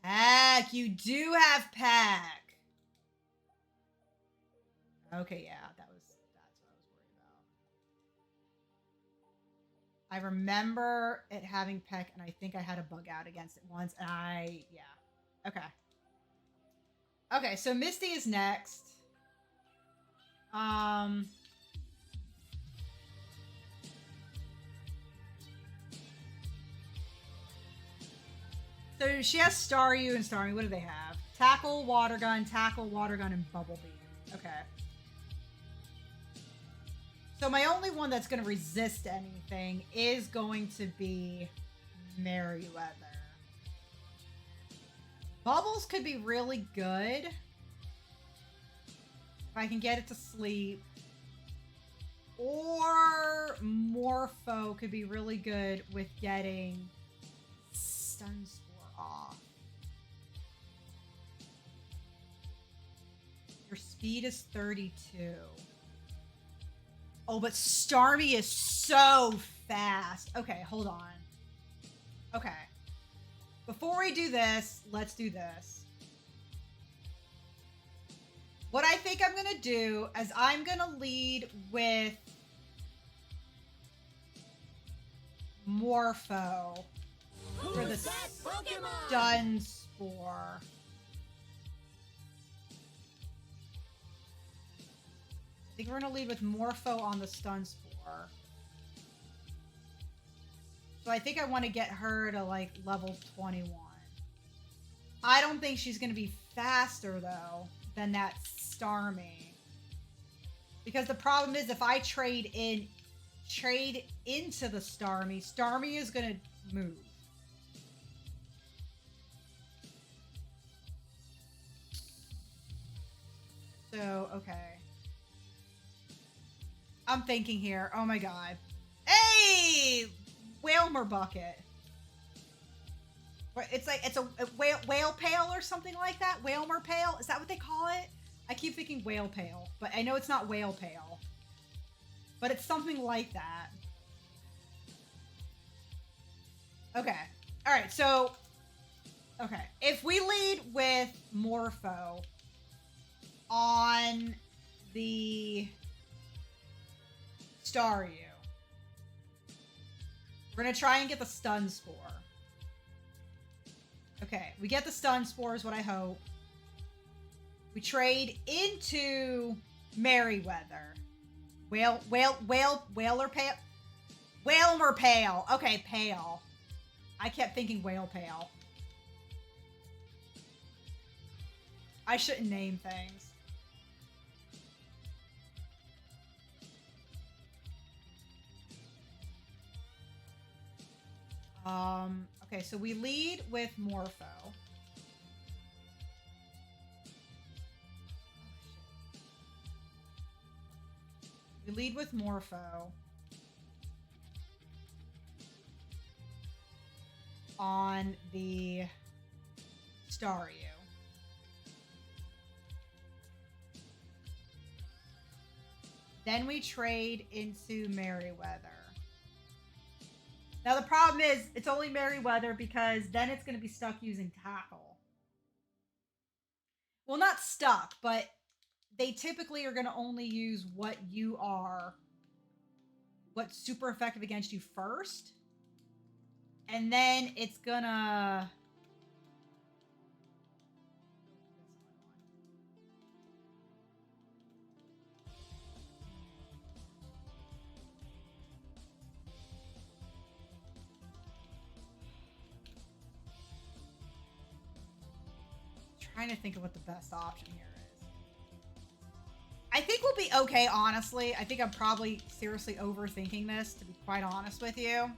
Pack! You do have Pack! Okay, yeah, that's what I was worried about. I remember it having Peck, and I think I had a bug out against it once, and yeah. Okay. Okay, so Misty is next. So she has Staryu and Starmie. What do they have? Tackle, Water Gun, and Bubble Beam. Okay. So my only one that's going to resist anything is going to be Merryweather. Bubbles could be really good. If I can get it to sleep. Or Morpho could be really good with getting Stun Spore off. Your speed is 32. Oh, but Starmie is so fast. Okay, hold on. Okay. Before we do this, let's do this. What I think I'm going to do is I'm going to lead with Morpho for the Stun Spore. I think we're going to lead with Morpho on the Stun Spore. So I think I want to get her to like level 21. I don't think she's going to be faster though than that Starmie. Because the problem is if I trade into the Starmie, Starmie is going to move. So, okay. I'm thinking here. Oh my god. Hey! Whalmer bucket. It's like, it's a whale pail or something like that? Whalmer pail? Is that what they call it? I keep thinking whale pail, but I know it's not whale pail. But it's something like that. Okay. Alright, so... Okay. If we lead with Morpho on the Staryu, we're going to try and get the Stun Spore. Okay, we get the Stun Spore is what I hope. We trade into Merryweather. Whaler Pale? Whalmer Pale. Okay, Pale. I kept thinking Whale Pale. I shouldn't name things. Okay, so we lead with Morpho. We lead with Morpho on the Staryu. Then we trade into Merryweather. Now the problem is, it's only Merryweather because then it's going to be stuck using Tackle. Well, not stuck, but they typically are going to only use what's super effective against you first. And then it's gonna... Trying to think of what the best option here is. I think we'll be okay, honestly. I think I'm probably seriously overthinking this, to be quite honest with you.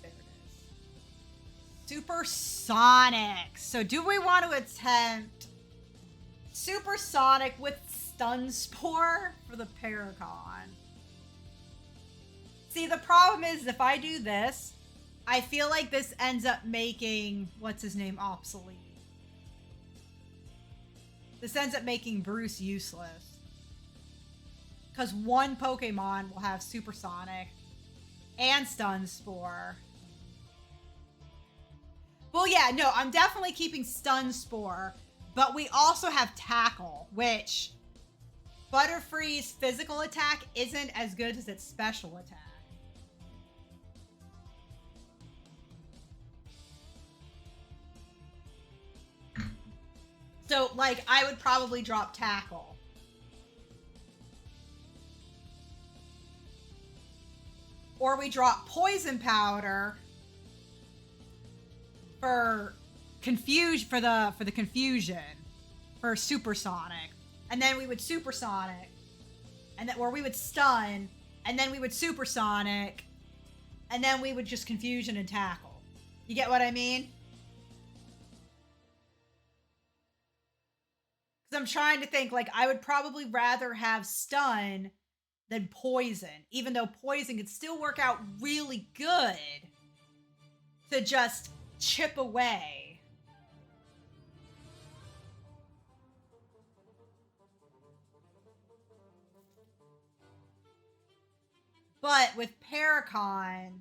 There it is. Supersonic. So do we want to attempt Supersonic with Stun Spore for the Paracon? See, the problem is if I do this, I feel like this ends up making, what's his name, obsolete. This ends up making Bruce useless. Because one Pokemon will have Supersonic and Stun Spore. Well, yeah, no, I'm definitely keeping Stun Spore. But we also have Tackle, which Butterfree's physical attack isn't as good as its special attack. So, like, I would probably drop Tackle. Or we drop Poison Powder for the confusion for Supersonic. And then we would Supersonic. And then, or we would Stun. And then we would Supersonic. And then we would just Confusion and Tackle. You get what I mean? I'm trying to think, like, I would probably rather have Stun than Poison, even though Poison could still work out really good to just chip away. But with Paracon,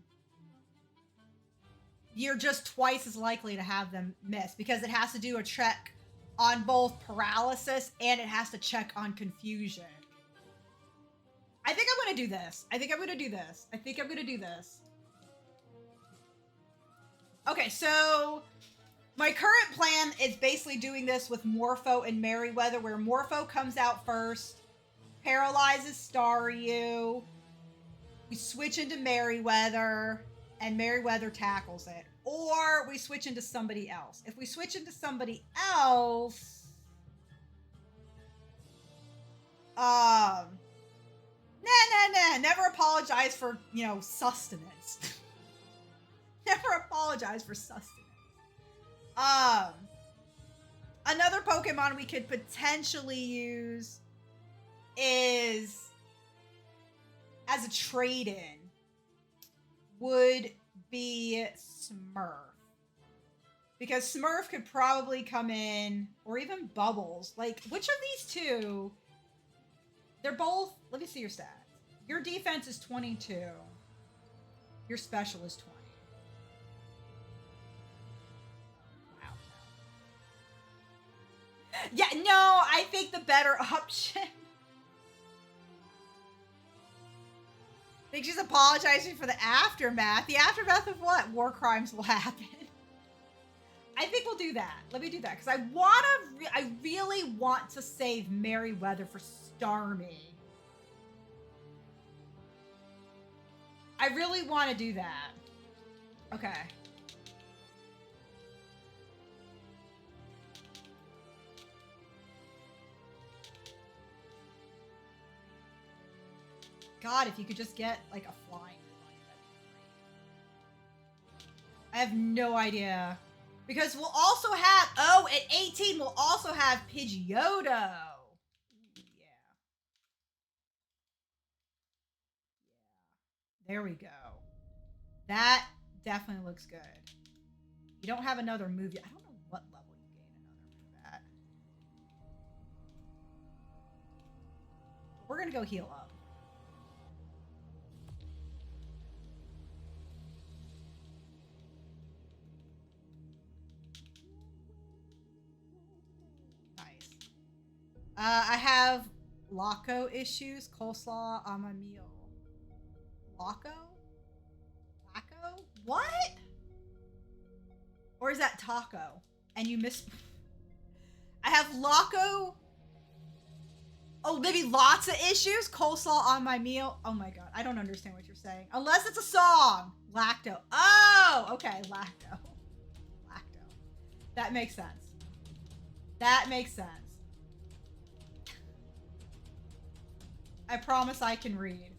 you're just twice as likely to have them miss because it has to do a check on both paralysis and it has to check on confusion. I think I'm going to do this. I think I'm going to do this. Okay, so My current plan is basically doing this with Morpho and Merryweather, where Morpho comes out first, paralyzes Staryu, we switch into Merryweather, and Merryweather tackles it. Or we switch into somebody else. If we switch into somebody else, never apologize for, sustenance. Never apologize for sustenance. Another Pokemon we could potentially use is as a trade-in would be Smurf. Because Smurf could probably come in, or even Bubbles. Like, which of these two? They're both, let me see your stats. Your defense is 22. Your special is 20. Wow. Yeah, no, I think the better option. I think she's apologizing for the aftermath. The aftermath of what? War crimes will happen. I think we'll do that. Let me do that because I really want to save Merryweather for Starmie. I really want to do that. Okay. God, if you could just get like a flying reminder, that'd be great. I have no idea. Because we'll also have, at 18, we'll also have Pidgeotto. Yeah. There we go. That definitely looks good. You don't have another move yet. I don't know what level you gain another move at. We're going to go heal up. I have Loco issues, coleslaw on my meal. Loco? Laco? What? Or is that taco? And you miss... I have Loco. Oh, maybe lots of issues? Coleslaw on my meal. Oh my god, I don't understand what you're saying. Unless it's a song. Lacto. Oh, okay, lacto. Lacto. That makes sense. That makes sense. I promise I can read.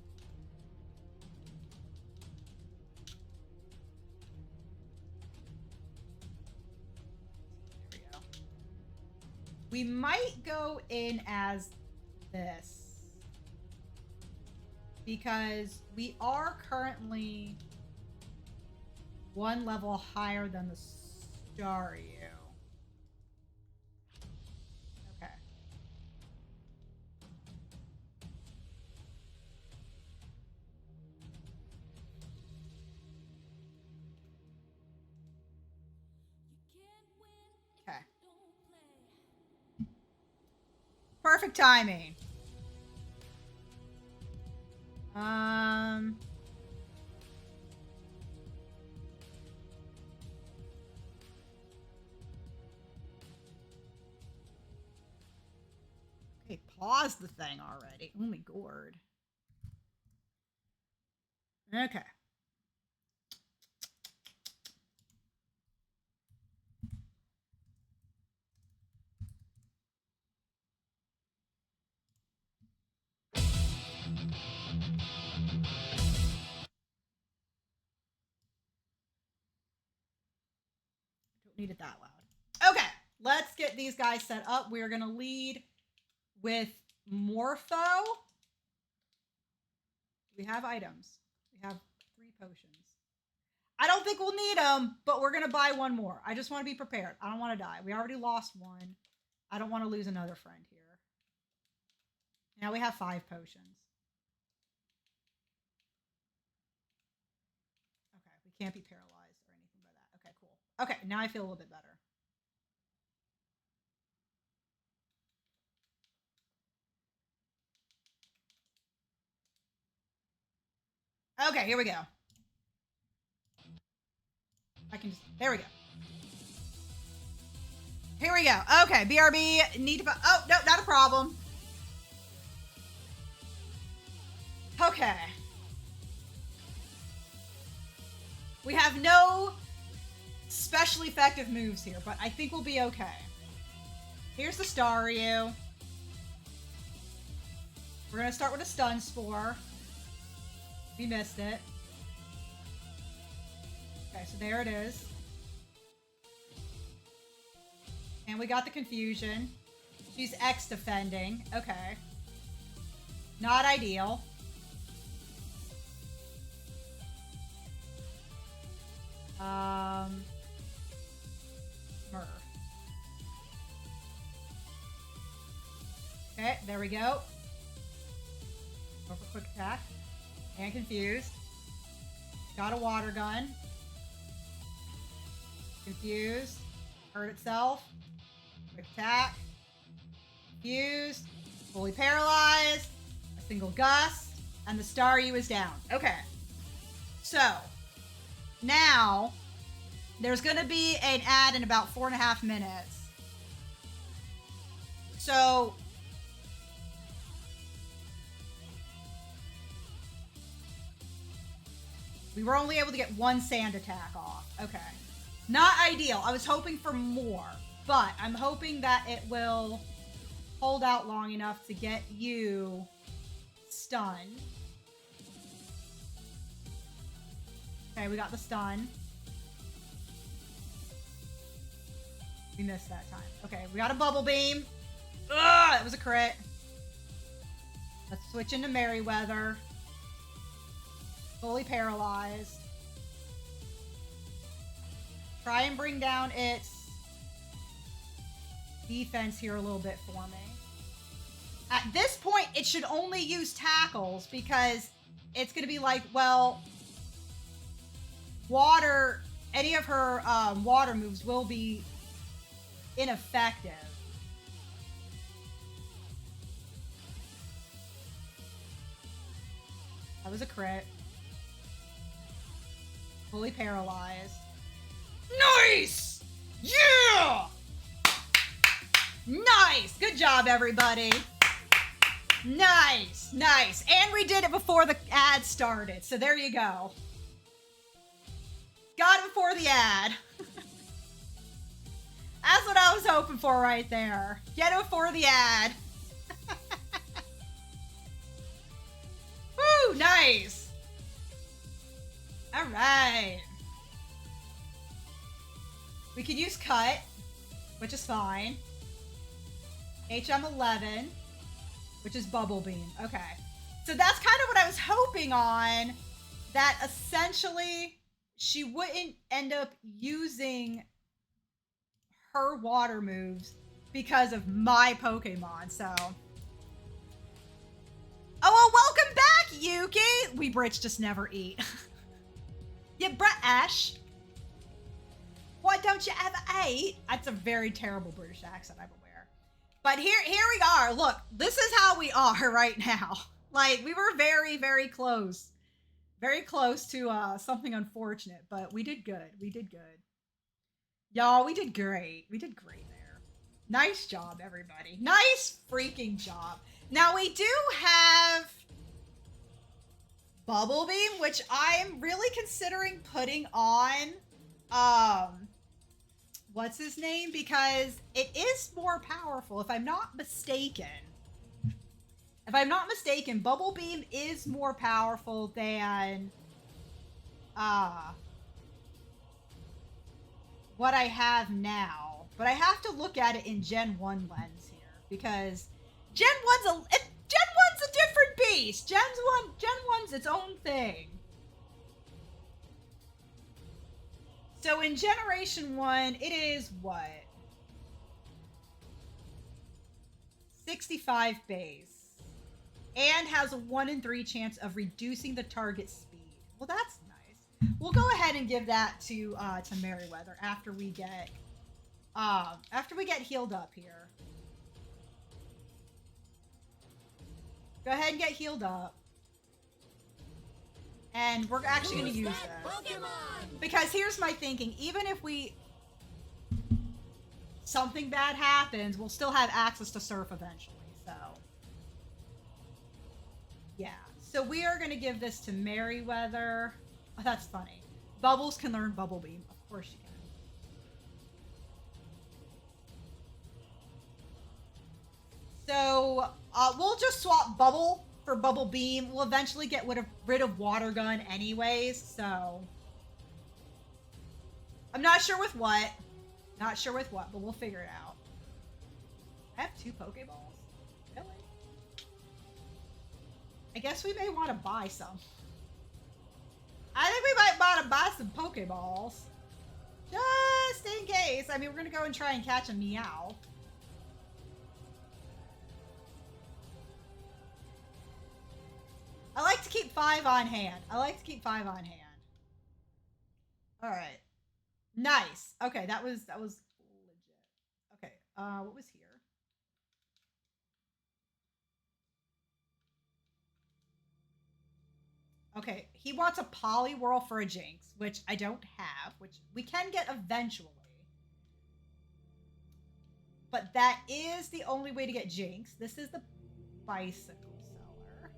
There we go. We might go in as this. Because we are currently one level higher than the Staryu. Perfect timing. Okay, pause the thing already. Oh my gourd. Okay. Don't need it that loud. Okay, let's get these guys set up. We're gonna lead with Morpho. We have items. We have 3 potions. I don't think we'll need them, but we're gonna buy one more. I just want to be prepared. I don't want to die. We already lost one. I don't want to lose another friend here. Now we have 5 potions. Okay, we can't be paralyzed or anything by that. Okay, cool. Okay, now I feel a little bit better. Okay, here we go. I can just, there we go. Here we go. Okay, BRB, need to... Oh, no, not a problem. Okay. We have no special effective moves here, but I think we'll be okay. Here's the Staryu. We're going to start with a Stun Spore. We missed it. Okay, so there it is. And we got the Confusion. She's X defending. Okay. Not ideal. Murder. Okay, there we go. Go for quick attack. And Confused. Got a Water Gun. Confused. Hurt itself. Quick attack. Confused. Fully paralyzed. A single gust. And the Staryu is down. Okay. So, now, there's going to be an ad in about 4.5 minutes. So, we were only able to get one sand attack off. Okay. Not ideal. I was hoping for more, but I'm hoping that it will hold out long enough to get you stunned. Okay, we got the stun. We missed that time. Okay, we got a Bubble Beam. Ugh, that was a crit. Let's switch into Merryweather. Fully paralyzed. Try and bring down its defense here a little bit for me. At this point, it should only use tackles because it's going to be like, well, water, any of her water moves will be ineffective. That was a crit. Fully paralyzed. Nice! Yeah! Nice! Good job, everybody. Nice, nice. And we did it before the ad started, so there you go. Got it before the ad. That's what I was hoping for right there. Get it before the ad. Woo, nice. All right. We could use Cut, which is fine. HM11, which is Bubble Beam. Okay. So that's kind of what I was hoping on, that essentially she wouldn't end up using her water moves because of my Pokemon, so. Oh, well, welcome back, Yuki! We Brits just never eat. You British? What don't you ever eat? That's a very terrible British accent, I'm aware. But here we are. Look, this is how we are right now. Like, we were very, very close. Very close to something unfortunate, but we did good. We did good. Y'all, we did great. We did great there. Nice job, everybody. Nice freaking job. Now, we do have Bubble Beam, which I am really considering putting on, what's his name? Because it is more powerful, if I'm not mistaken. If I'm not mistaken, Bubble Beam is more powerful than, what I have now. But I have to look at it in Gen 1 lens here, because Gen 1's a different beast. Gen 1's its own thing. So in Generation 1, it is what? 65 base. And has a 1 in 3 chance of reducing the target speed. Well, that's nice. We'll go ahead and give that to Merryweather after we get healed up here. Go ahead and get healed up. And we're actually going to use this. Because here's my thinking. Even if we something bad happens, we'll still have access to surf eventually. So, yeah. So we are going to give this to Merryweather. Oh, that's funny. Bubbles can learn Bubble Beam. Of course she can. So we'll just swap Bubble for Bubble Beam. We'll eventually get rid of Water Gun anyways, so... I'm not sure with what. Not sure with what, but we'll figure it out. I have 2 Pokeballs? Really? I guess we may want to buy some. I think we might want to buy some Pokeballs. Just in case. I mean, we're going to go and try and catch a Meow. I like to keep 5 on hand. Alright. Nice. Okay, that was legit. Okay, what was here? Okay, he wants a Poliwhirl for a Jinx, which I don't have, which we can get eventually. But that is the only way to get Jinx. This is the bicycle seller.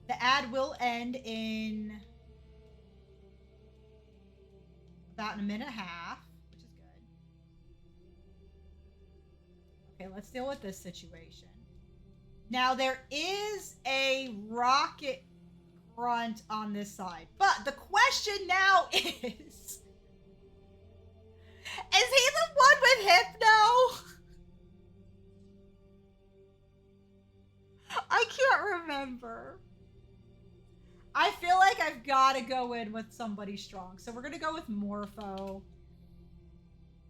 The ad will end in about a minute and a half, which is good. Okay, let's deal with this situation. Now, there is a rocket grunt on this side, but the question now is he the one with Hypno? I can't remember. I feel like I've got to go in with somebody strong. So we're going to go with Morpho.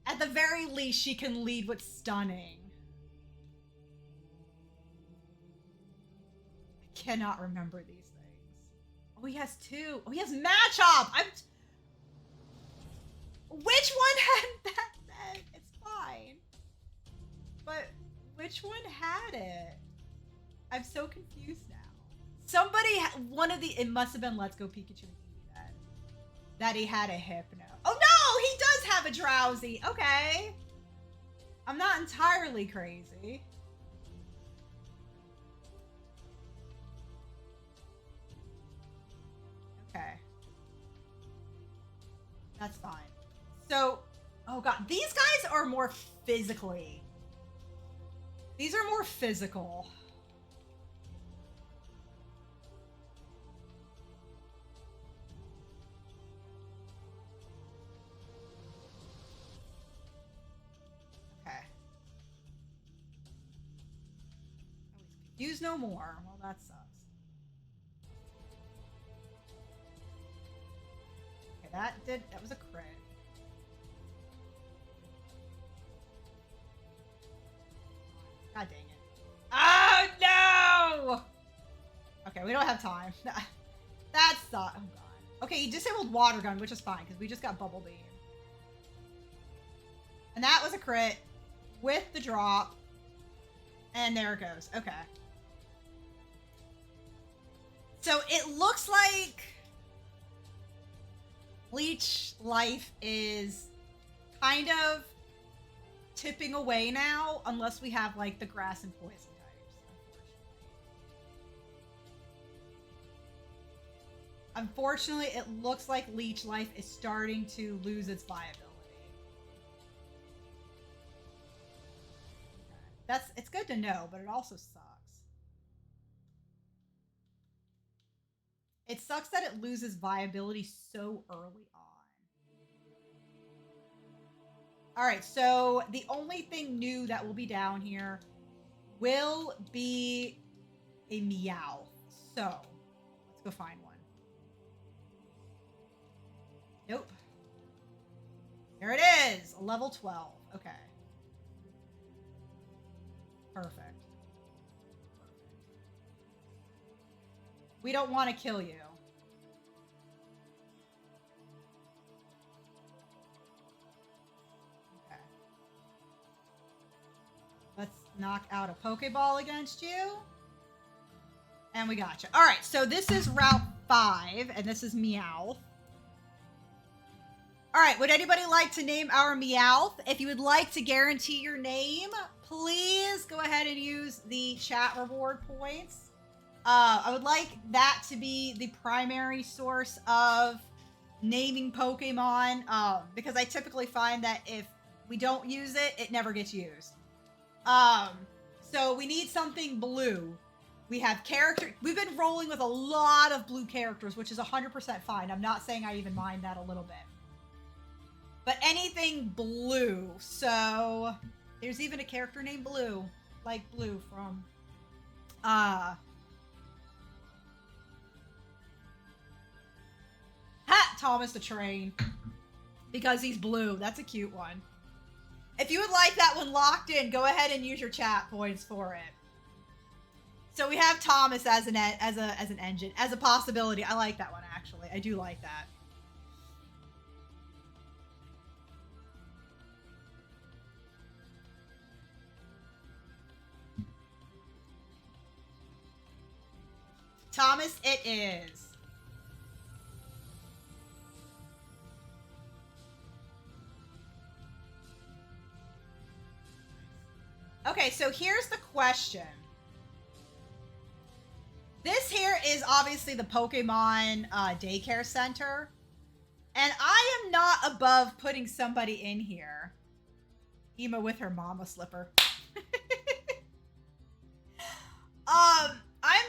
At the very least, she can lead with Stunning. I cannot remember these things. Oh, he has 2. Oh, he has Machop! Which one had that then? It's fine. But which one had it? I'm so confused now. It must have been Let's Go Pikachu then. That he had a Hypno. Oh no, he does have a Drowsy. Okay. I'm not entirely crazy. Okay. That's fine. So, oh god, these guys are more physically. These are more physical. Use no more. Well, that sucks. Okay, that was a crit. God dang it. Oh, no! Okay, we don't have time. That sucks. Oh, God. Okay, he disabled Water Gun, which is fine, because we just got Bubble Beam. And that was a crit with the drop. And there it goes. Okay. So it looks like Leech Life is kind of tipping away now, unless we have like the grass and poison types, unfortunately. It looks like Leech Life is starting to lose its viability. Okay. It's good to know, but it also sucks. It sucks that it loses viability so early on. Alright, so the only thing new that will be down here will be a Meow. So, let's go find one. Nope. There it is! A level 12. Okay. Perfect. We don't want to kill you. Okay. Let's knock out a Pokeball against you. And we got you. Alright, so this is Route 5, and this is Meow. All right, would anybody like to name our Meowth? If you would like to guarantee your name, please go ahead and use the chat reward points. I would like that to be the primary source of naming Pokemon, because I typically find that if we don't use it, it never gets used. So we need something blue. We have character. We've been rolling with a lot of blue characters, which is 100% fine. I'm not saying I even mind that a little bit. But anything blue. So there's even a character named Blue, like Blue from Thomas the Train, because he's blue. That's a cute one. If you would like that one locked in, go ahead and use your chat points for it. So we have Thomas as an engine, as a possibility. I like that one, actually. I do like that. Thomas it is. Okay, so here's the question. This here is obviously the Pokemon daycare center. And I am not above putting somebody in here. Ema with her mama slipper. I'm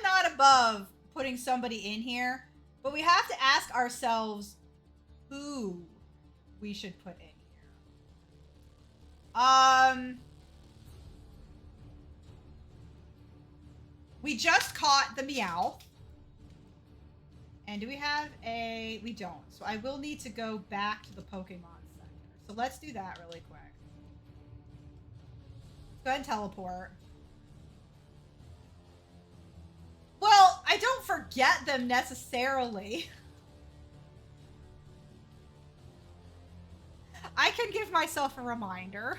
not above putting somebody in here, but we have to ask ourselves who we should put in here. We just caught the Meowth. And do we have a... We don't. So I will need to go back to the Pokemon Center. So let's do that really quick. Let's go ahead and teleport. Well, I don't forget them necessarily. I can give myself a reminder.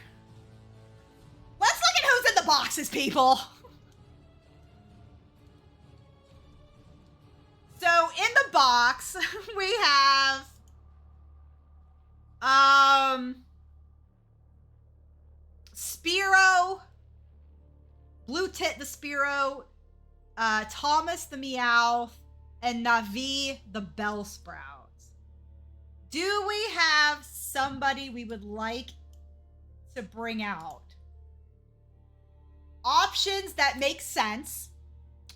Let's look at who's in the boxes, people. So in the box, we have Spearow, Blue Tit the Spearow, Thomas the Meowth, and Navi the Bellsprout. Do we have somebody we would like to bring out? Options that make sense.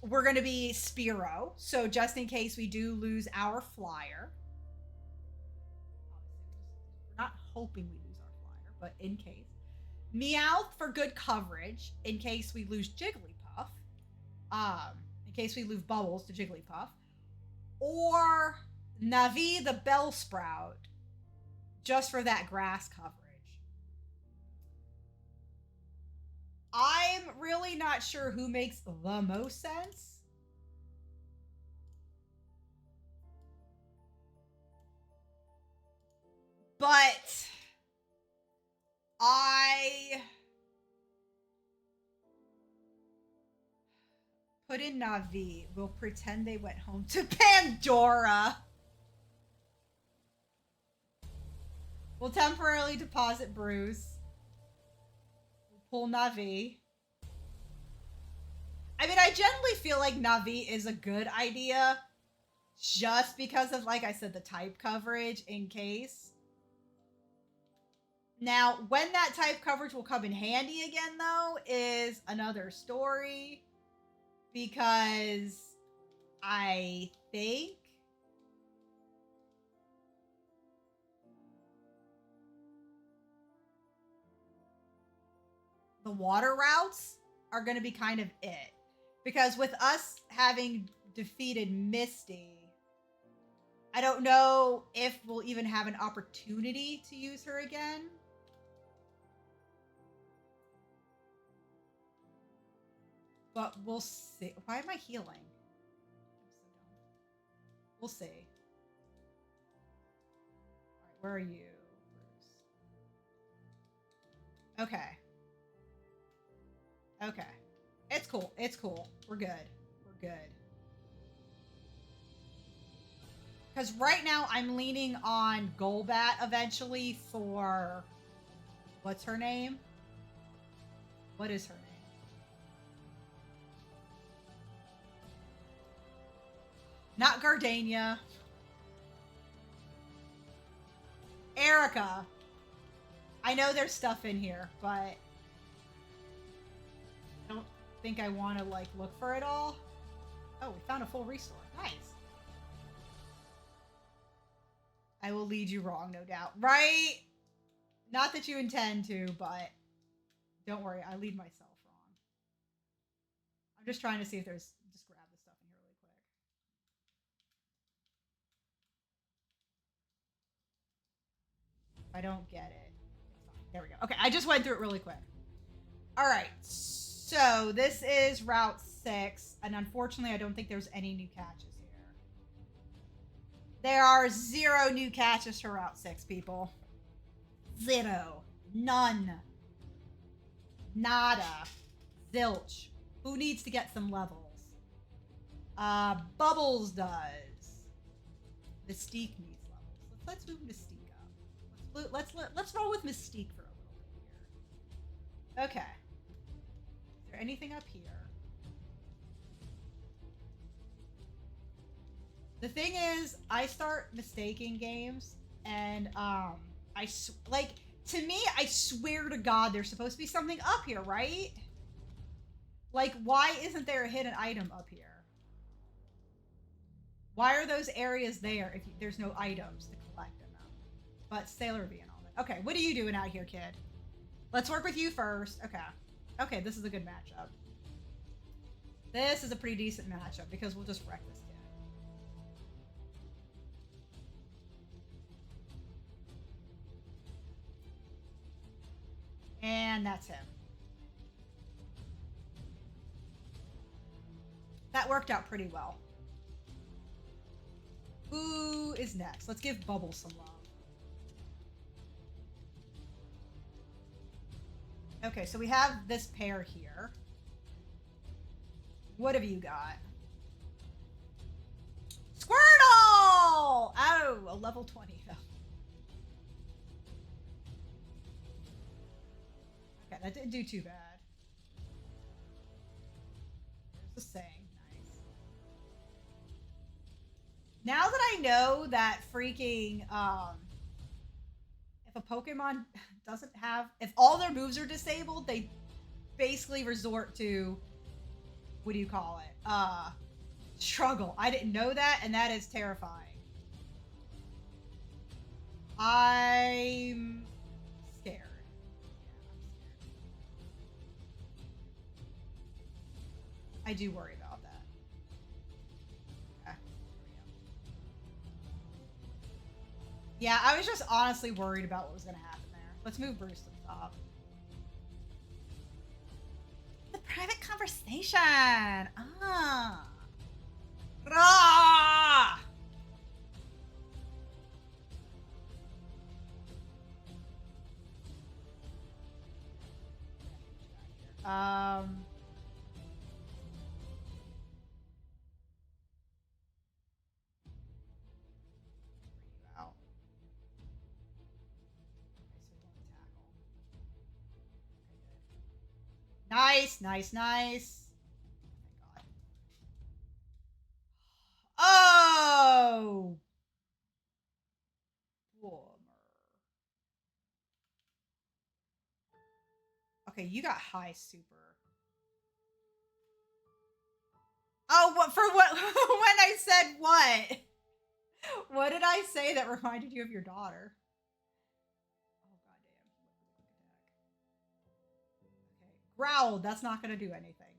We're going to be Spearow, so just in case we do lose our flyer. We're not hoping we lose our flyer, but in case. Meowth for good coverage, in case we lose Jigglypuff. In case we lose Bubbles to Jigglypuff. Or Navi the Bellsprout, just for that grass coverage. I'm really not sure who makes the most sense. But I put in Navi. We'll pretend they went home to Pandora. We'll temporarily deposit Bruce. Pull Navi. I mean, I generally feel like Navi is a good idea just because of, like I said, the type coverage in case. Now, when that type coverage will come in handy again, though, is another story. Because I think the water routes are going to be kind of it. Because with us having defeated Misty, I don't know if we'll even have an opportunity to use her again. But we'll see. Why am I healing? We'll see. All right, where are you, Bruce? Okay. Okay. It's cool. It's cool. We're good. We're good. Because right now I'm leaning on Golbat eventually for... What's her name? What is her name? Not Gardenia. Erica. I know there's stuff in here, but I don't think I want to like look for it all. Oh, we found a full restore. Nice. I will lead you wrong, no doubt. Right? Not that you intend to, but don't worry, I lead myself wrong. I'm just trying to see if there's... Just grab the stuff in here really quick. If I don't get it, it's fine. There we go. Okay, I just went through it really quick. All right, so this is Route 6, and unfortunately, I don't think there's any new catches here. There are 0 new catches for Route 6, people. 0. None. Nada. Zilch. Who needs to get some levels? Bubbles does. Mystique needs levels. Let's move Mystique up. Let's roll with Mystique for a little bit here. Okay. Is there anything up here? The thing is, I start mistaking games, and to me, I swear to God, there's supposed to be something up here, right? Like, why isn't there a hidden item up here? Why are those areas there if there's no items to collect in them? But Sailor V and all that. Okay, what are you doing out here, kid? Let's work with you first. Okay. Okay, this is a good matchup. This is a pretty decent matchup because we'll just wreck this kid. And that's him. That worked out pretty well. Who is next? Let's give Bubbles some love. Okay, so we have this pair here. What have you got? Squirtle! Oh, a level 20 though. Okay, that didn't do too bad. There's the saying. Nice. Now that I know that freaking, if a Pokemon doesn't have... If all their moves are disabled, they basically resort to... What do you call it? Struggle. I didn't know that, and that is terrifying. I'm scared. I do worry about that. Okay. Yeah, I was just honestly worried about what was going to happen there. Let's move Bruce to the top. The private conversation. Ah. Rah! Out. Nice, nice, nice. Thank God. Oh! Boomer. Okay, you got high super. Oh, what for what? When I said what? What did I say that reminded you of your daughter? Oh, goddamn. Okay. Growl, that's not going to do anything.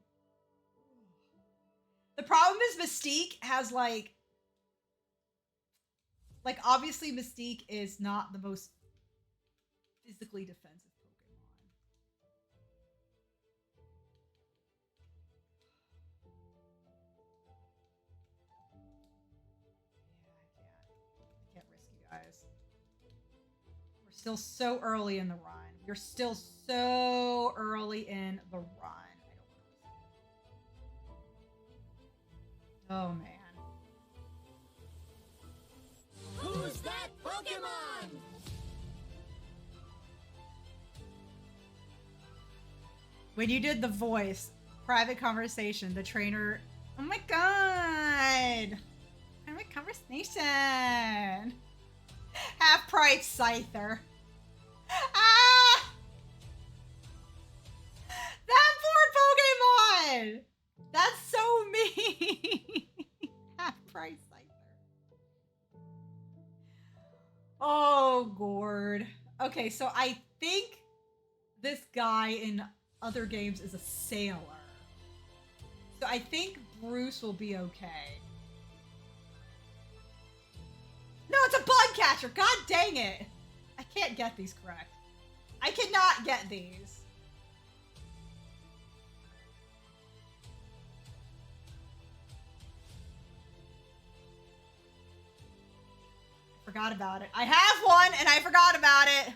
The problem is Mystique has like obviously Mystique is not the most physically defensive Pokemon. Yeah, I can't risk you guys. We're still so early in the run. You're still so early in the run. Oh man. Who's that Pokemon? When you did the voice, private conversation, the trainer. Oh my god! Private conversation. Half price Scyther. Ah! That poor Pokemon! That's so mean. Half price Scyther. Oh, Gord. Okay, so I think this guy in other games is a sailor. So I think Bruce will be okay. No, it's a bug catcher. God dang it. I can't get these correct. I cannot get these. I forgot about it. I have one and I forgot about it.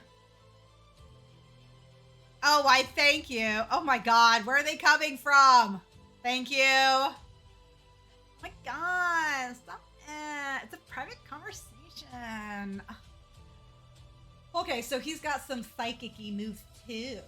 Oh, I thank you. Oh my god, where are they coming from? Thank you. Oh my god, stop it. It's a private conversation. Okay, so he's got some psychic-y moves too.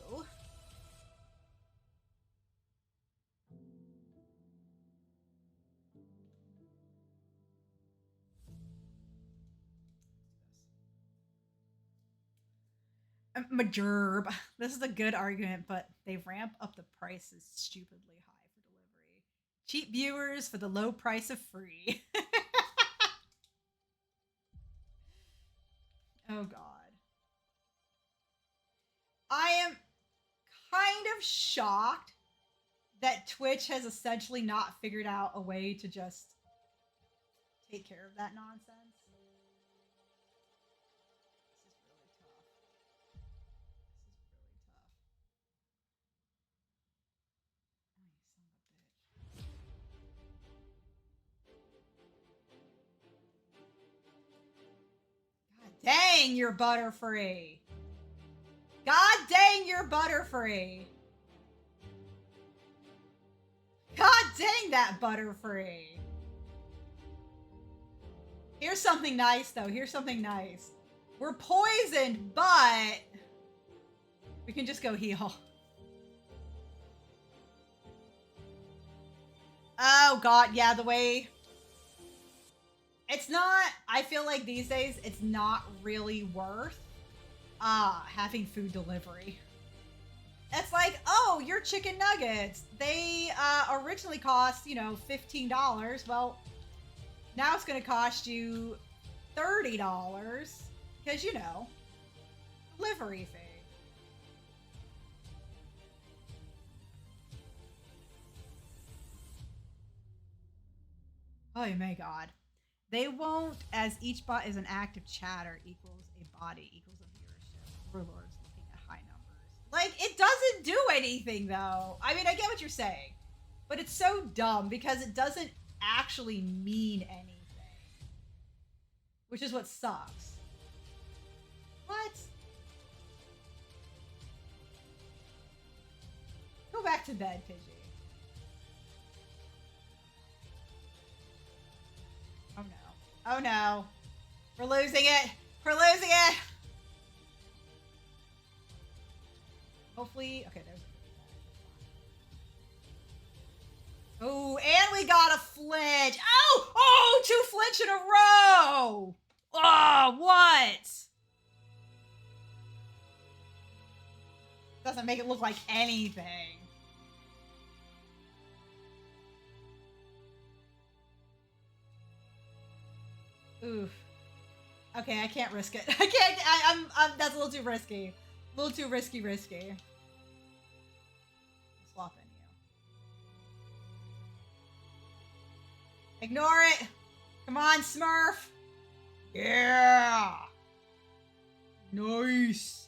Majerb. This is a good argument, but they ramp up the prices stupidly high for delivery. Cheap viewers for the low price of free. Oh god. I am kind of shocked that Twitch has essentially not figured out a way to just take care of that nonsense. Dang, you're Butterfree. God dang, you're Butterfree. God dang that Butterfree. Here's something nice, though. Here's something nice. We're poisoned, but we can just go heal. Oh, God. Yeah, the way... It's not... I feel like these days, it's not really worth having food delivery. It's like, oh, your chicken nuggets. They originally cost, $15. Well, now it's going to cost you $30 because, delivery fee. Oh my god. They won't, as each bot is an active chatter equals a body equals a viewership. Overlord's looking at high numbers. Like, it doesn't do anything, though. I mean, I get what you're saying. But it's so dumb because it doesn't actually mean anything. Which is what sucks. What? Go back to bed, Pidgey. Oh no. Oh no. We're losing it. We're losing it. Hopefully. Okay, there's. Oh, and we got a flinch. Oh! Oh! 2 flinch in a row! Oh, what? Doesn't make it look like anything. Oof. Okay, I can't risk it. I can't. I'm. That's a little too risky. A little too risky. Swap in you. Ignore it. Come on, Smurf. Yeah. Nice.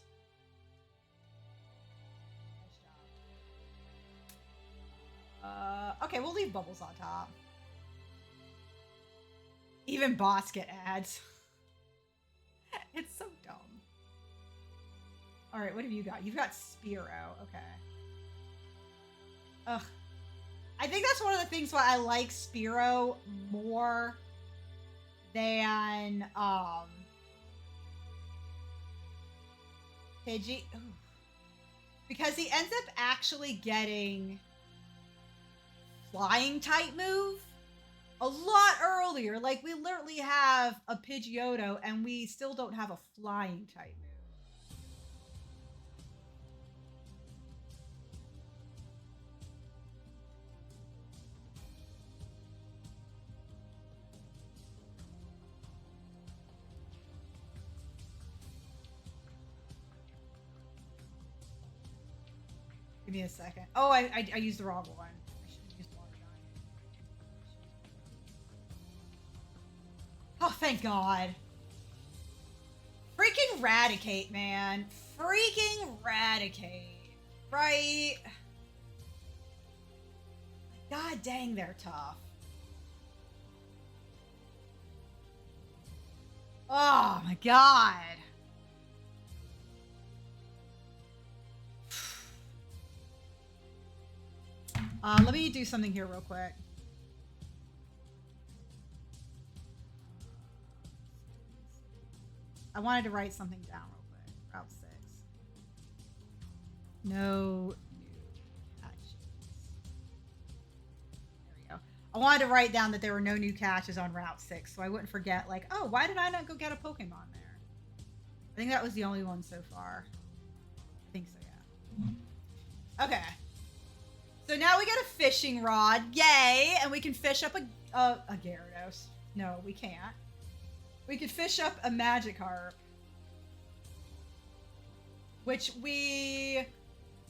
Okay, we'll leave bubbles on top. Even bots get ads. It's so dumb. All right, what have you got? You've got Spearow. Okay. Ugh. I think that's one of the things why I like Spearow more than Pidgey. Ooh. Because he ends up actually getting flying type move a lot earlier. Like, we literally have a Pidgeotto and we still don't have a flying type move. Give me a second. Oh, I used the wrong one. I should have used water gun. Oh, thank God. Freaking Raticate, man. Freaking Raticate. Right? God dang, they're tough. Oh, my God. Let me do something here real quick. I wanted to write something down real quick. Route 6. No new catches. There we go. I wanted to write down that there were no new catches on Route 6 so I wouldn't forget, like, oh, why did I not go get a Pokemon there? I think that was the only one so far. I think so, yeah. Okay. So now we got a fishing rod. Yay! And we can fish up a Gyarados. No, we can't. We could fish up a Magikarp. Which we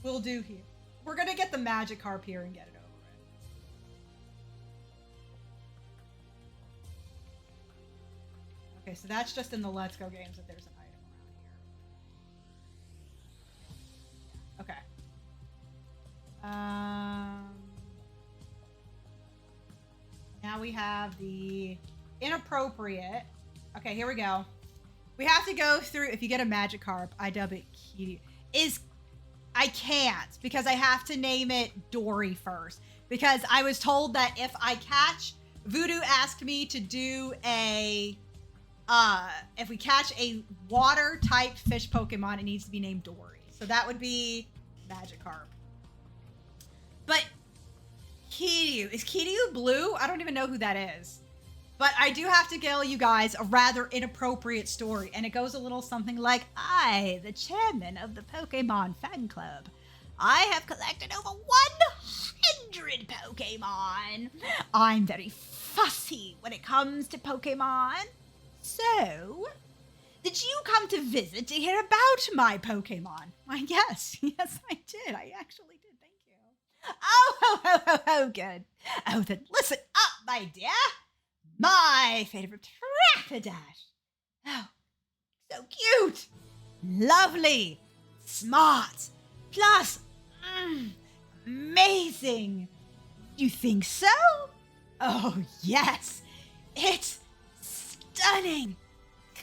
will do here. We're going to get the Magikarp here and get it over it. Okay, so that's just in the Let's Go games that there's an item around here. Okay. Now we have the inappropriate. Okay, here we go. We have to go through. If you get a Magikarp, I dub it Kitty. I can't because I have to name it Dory first. Because I was told that if I catch, Voodoo asked me to do a. If we catch a water type fish Pokemon, it needs to be named Dory. So that would be Magikarp. But Kiryu, is Kiryu blue? I don't even know who that is. But I do have to tell you guys a rather inappropriate story. And it goes a little something like, I, the chairman of the Pokemon fan club, I have collected over 100 Pokemon. I'm very fussy when it comes to Pokemon. So, did you come to visit to hear about my Pokemon? Why, yes, I did. I actually did. Oh, good. Oh, then listen up, my dear. My favorite Rapidash. Oh, so cute. Lovely. Smart. Plus, amazing. You think so? Oh, yes. It's stunning.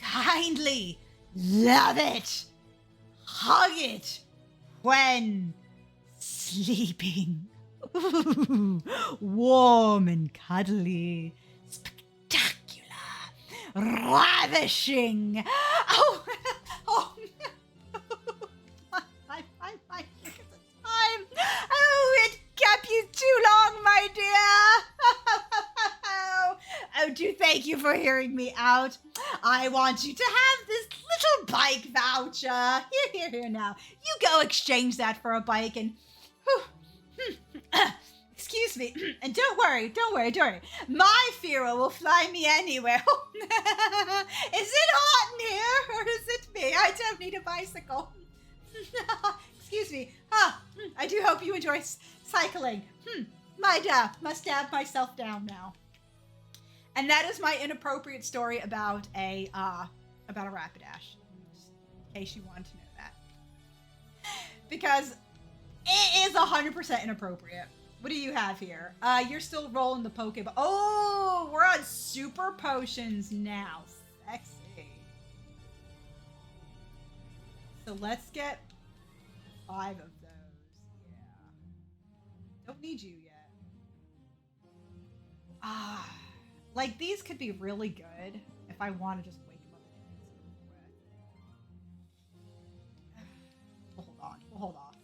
Kindly love it. Hug it when sleeping. Ooh, warm and cuddly. Spectacular. Ravishing. Oh, oh no. My, look at the time. Oh, it kept you too long, my dear. Oh, do thank you for hearing me out. I want you to have this little bike voucher. Here now. You go exchange that for a bike and... Excuse me. And don't worry. My Fira will fly me anywhere. Is it hot in here or is it me? I don't need a bicycle. Excuse me. I do hope you enjoy cycling. Must stab myself down now. And that is my inappropriate story about a Rapidash. In case you wanted to know that. Because it is 100% inappropriate. What do you have here? You're still rolling the Pokeball. Oh, we're on super potions now. Sexy. So let's get 5 of those. Yeah. Don't need you yet. Like these could be really good. if I want to just wake him up. We'll hold on. We'll hold off.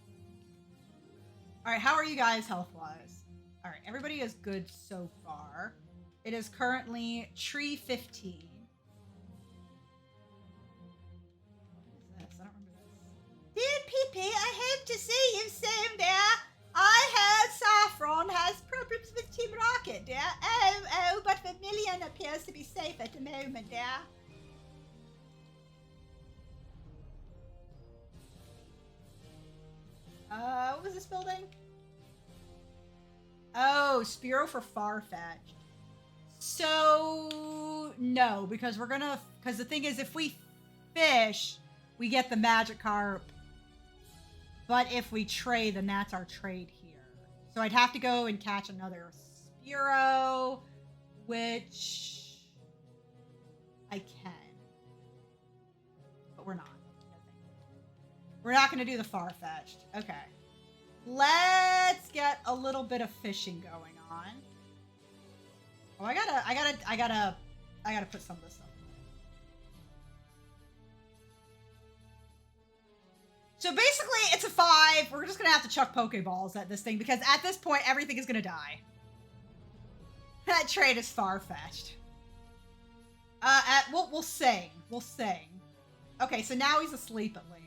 All right, how are you guys health-wise? All right, everybody is good so far. It is currently tree 15. What is this? I don't remember this. Dear PP, I hope to see you soon, dear. I heard Saffron has problems with Team Rocket, dear. Oh, but Vermilion appears to be safe at the moment, dear. What was this building? Oh, Spearow for Farfetch'd. So, no, because because the thing is, if we fish, we get the magic carp. But if we trade, then that's our trade here. So I'd have to go and catch another Spearow, which I can. But we're not. We're not going to do the Farfetch'd. Okay. Let's get a little bit of fishing going on. Oh, I gotta put some of this stuff away. So basically, it's a 5. We're just gonna have to chuck Pokeballs at this thing because at this point, everything is gonna die. That trade is far-fetched. We'll sing. We'll sing. Okay, so now he's asleep at least.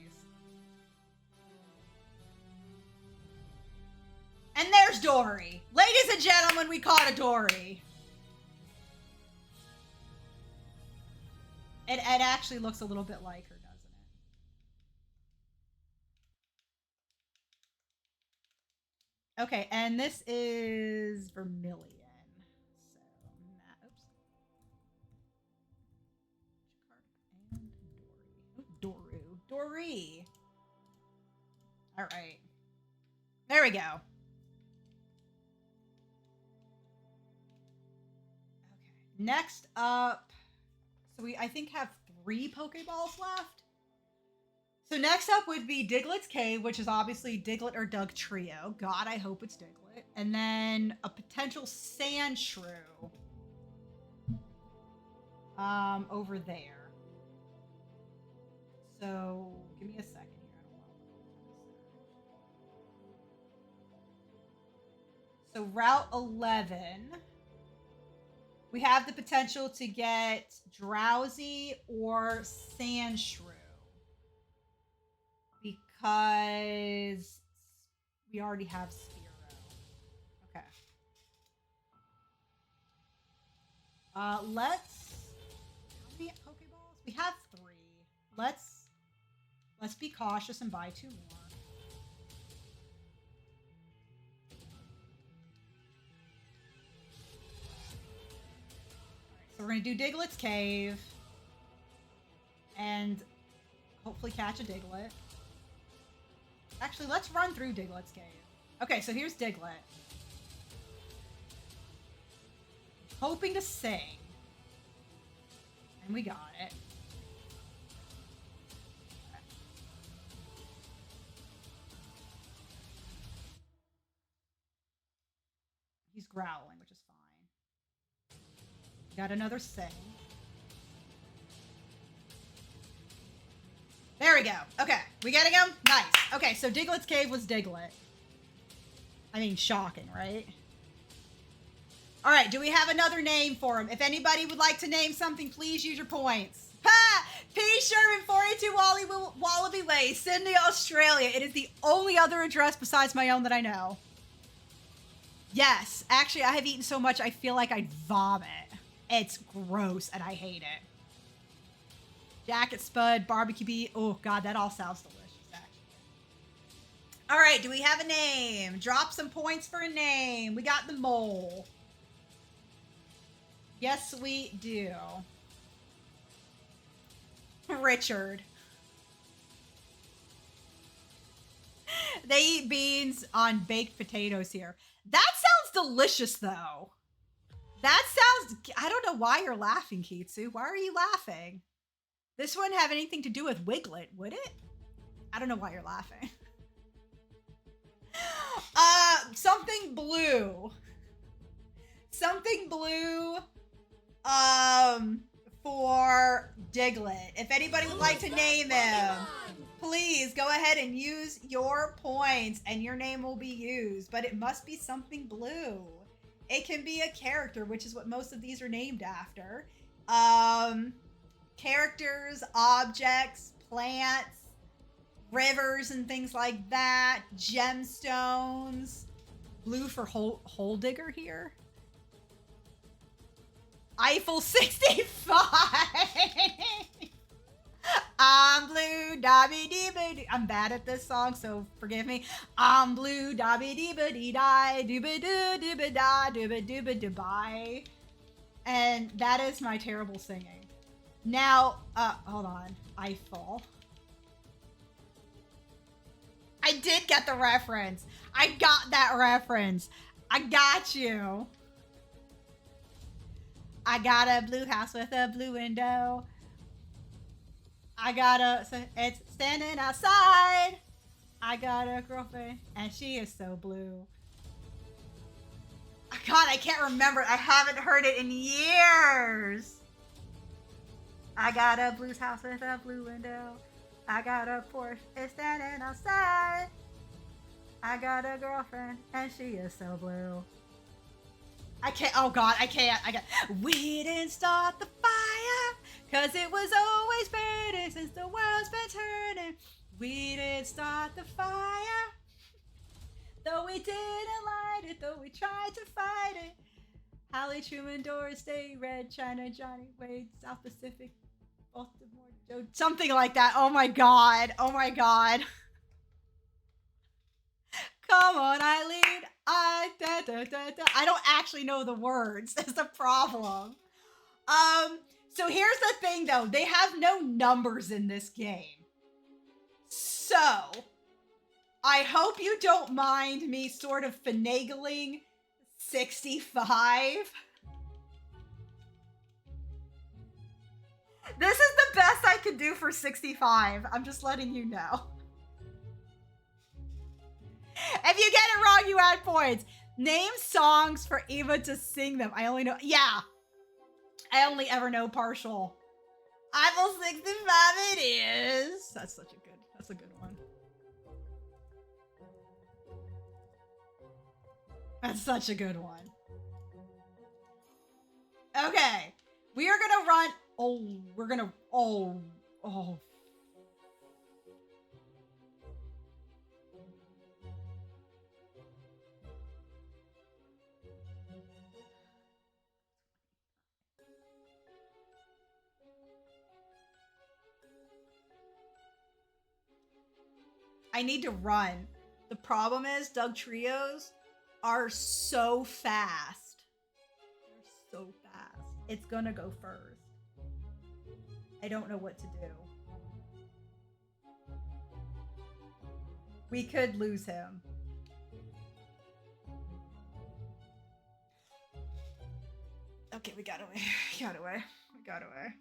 And there's Dory. Ladies and gentlemen, we caught a Dory. It actually looks a little bit like her, doesn't it? Okay, and this is Vermilion. So, oops. And Dory. All right. There we go. Okay. Next up, so we, I think, have 3 Pokeballs left. So next up would be Diglett's Cave, which is obviously Diglett or Doug trio. God, I hope it's Diglett. And then a potential Sand Shrew. Over there. So, give me a second here. I don't want to So Route 11. We have the potential to get Drowsy or Sand Shrew. Because we already have Spearow. Okay. Let's... How many Pokeballs? We have 3. Let's be cautious and buy 2 more. So we're going to do Diglett's Cave. And hopefully catch a Diglett. Actually, let's run through Diglett's Cave. Okay, so here's Diglett. Hoping to sing. And we got it. He's growling, which is fine. Got another sing. There we go. Okay, we getting him? Nice. Okay, so Diglett's Cave was Diglett. I mean, shocking, right? All right, do we have another name for him? If anybody would like to name something, please use your points. Ha! P. Sherman, 42 Wallaby Way, Sydney, Australia. It is the only other address besides my own that I know. Yes, actually, I have eaten so much I feel like I'd vomit. It's gross, and I hate it. Jacket Spud, Barbecue Bee. Oh, God, that all sounds delicious, actually. All right, do we have a name? Drop some points for a name. We got the mole. Yes, we do. Richard. They eat beans on baked potatoes here. That sounds delicious, though. That sounds... I don't know why you're laughing, Kitsu. Why are you laughing? This wouldn't have anything to do with Wiglet, would it? I don't know why you're laughing. Something blue. Something blue. for Diglett. If anybody would like to name him, Pokemon. please go ahead and use your points and your name will be used, but it must be something blue. It can be a character, which is what most of these are named after. Characters, objects, plants, rivers and things like that, gemstones. Blue for hole digger here. Eiffel 65. I'm blue, dabby dee dee. I'm bad at this song, so forgive me. I'm blue, dabby dee dee die, dooba doo dooba da dooba dooba doo. And that is my terrible singing. Now, hold on. Eiffel. I did get the reference. I got that reference. I got you. I got a blue house with a blue window. It's standing outside. I got a girlfriend and she is so blue. God, I can't remember. I haven't heard it in years. I got a blue house with a blue window. I got a Porsche, it's standing outside. I got a girlfriend and she is so blue. I can't, oh God, I can't. We didn't start the fire, cause it was always burning since the world's been turning. We didn't start the fire, though we didn't light it, though we tried to fight it. Hallie, Truman, Doris Day, Red, China, Johnny, Wade, South Pacific, Baltimore, Joe, something like that. Oh my God. Oh my God. Come on, Eileen. I don't actually know the words. That's the problem. So here's the thing though. They have no numbers in this game. So I hope you don't mind me sort of finagling 65. This is the best I could do for 65. I'm just letting you know. If you get it wrong, you add points. Name songs for Eva to sing them. I only know, yeah. I only ever know partial. Eiffel 65 it is. That's a good one. That's such a good one. Okay. We are gonna run, I need to run. The problem is Doug Trios are so fast. They're so fast. It's gonna go first. I don't know what to do. We could lose him. Okay, we got away. We got away.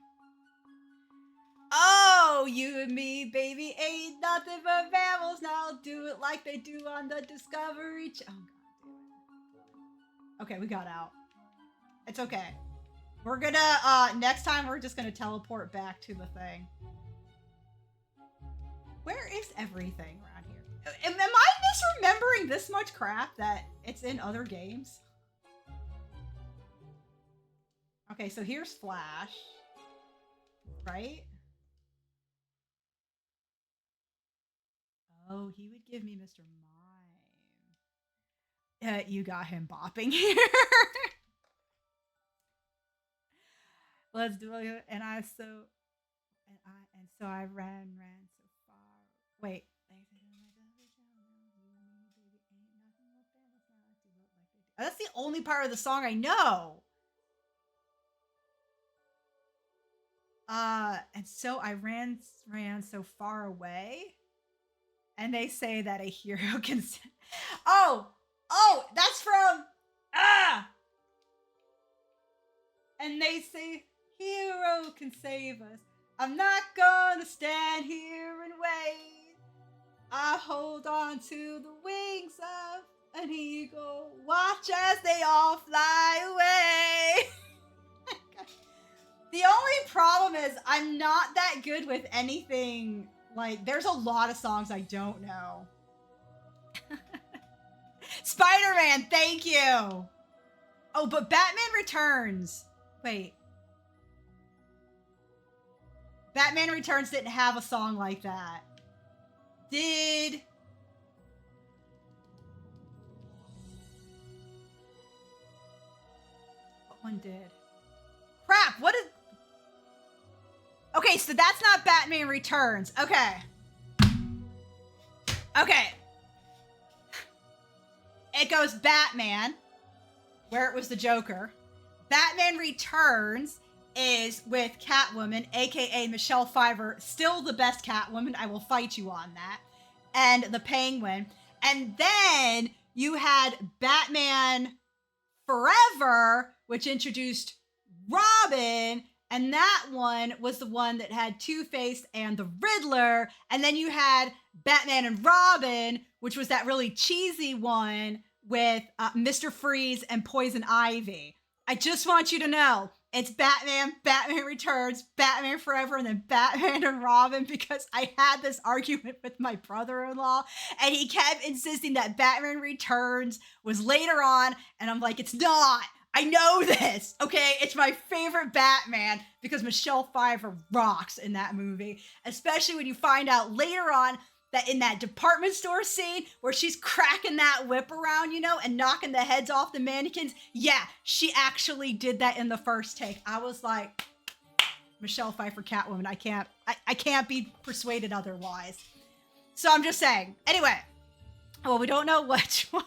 Oh, you and me, baby, ain't nothing but mammals. Now I'll do it like they do on the Discovery Channel. Oh, God. Okay, we got out. It's okay. We're gonna, next time we're just gonna teleport back to the thing. Where is everything around here? Am I misremembering this much crap that it's in other games? Okay, so here's Flash. Right? Oh, he would give me Mr. Mime. You got him bopping here. Let's do it. And so I ran so far. Wait. That's the only part of the song I know. And so I ran so far away. And they say that a hero can... Oh, that's from... And they say, hero can save us. I'm not gonna stand here and wait. I hold on to the wings of an eagle. Watch as they all fly away. The only problem is I'm not that good with anything. Like, there's a lot of songs I don't know. Spider-Man, thank you. Oh, but Batman Returns. Wait. Batman Returns didn't have a song like that. Did... What one did? Crap, what is... Okay, so that's not Batman Returns. Okay. Okay. It goes Batman, where it was the Joker. Batman Returns is with Catwoman, aka Michelle Pfeiffer, still the best Catwoman. I will fight you on that. And the Penguin. And then you had Batman Forever, which introduced Robin, and that one was the one that had Two-Face and the Riddler. And then you had Batman and Robin, which was that really cheesy one with Mr. Freeze and Poison Ivy. I just want you to know, it's Batman, Batman Returns, Batman Forever, and then Batman and Robin, because I had this argument with my brother-in-law, and he kept insisting that Batman Returns was later on, and I'm like, it's not. I know this, okay? It's my favorite Batman because Michelle Pfeiffer rocks in that movie, especially when you find out later on that in that department store scene where she's cracking that whip around, you know, and knocking the heads off the mannequins. Yeah, she actually did that in the first take. I was like, Michelle Pfeiffer Catwoman, I can't be persuaded otherwise. So I'm just saying. Anyway, well, we don't know which one.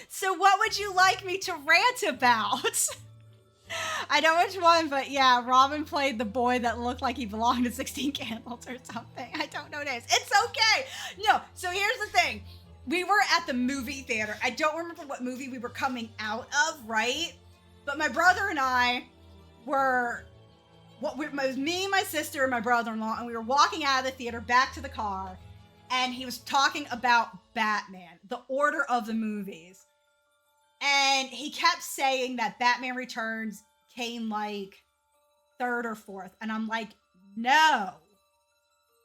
So what would you like me to rant about? I know which one, but yeah, Robin played the boy that looked like he belonged to 16 Candles or something. I don't know names. It's okay. No, so here's the thing. We were at the movie theater. I don't remember what movie we were coming out of, right? But my brother and I were, it was me, my sister, and my brother-in-law, and we were walking out of the theater back to the car, and he was talking about Batman, the order of the movies. And he kept saying that Batman Returns came like third or fourth. And I'm like, no.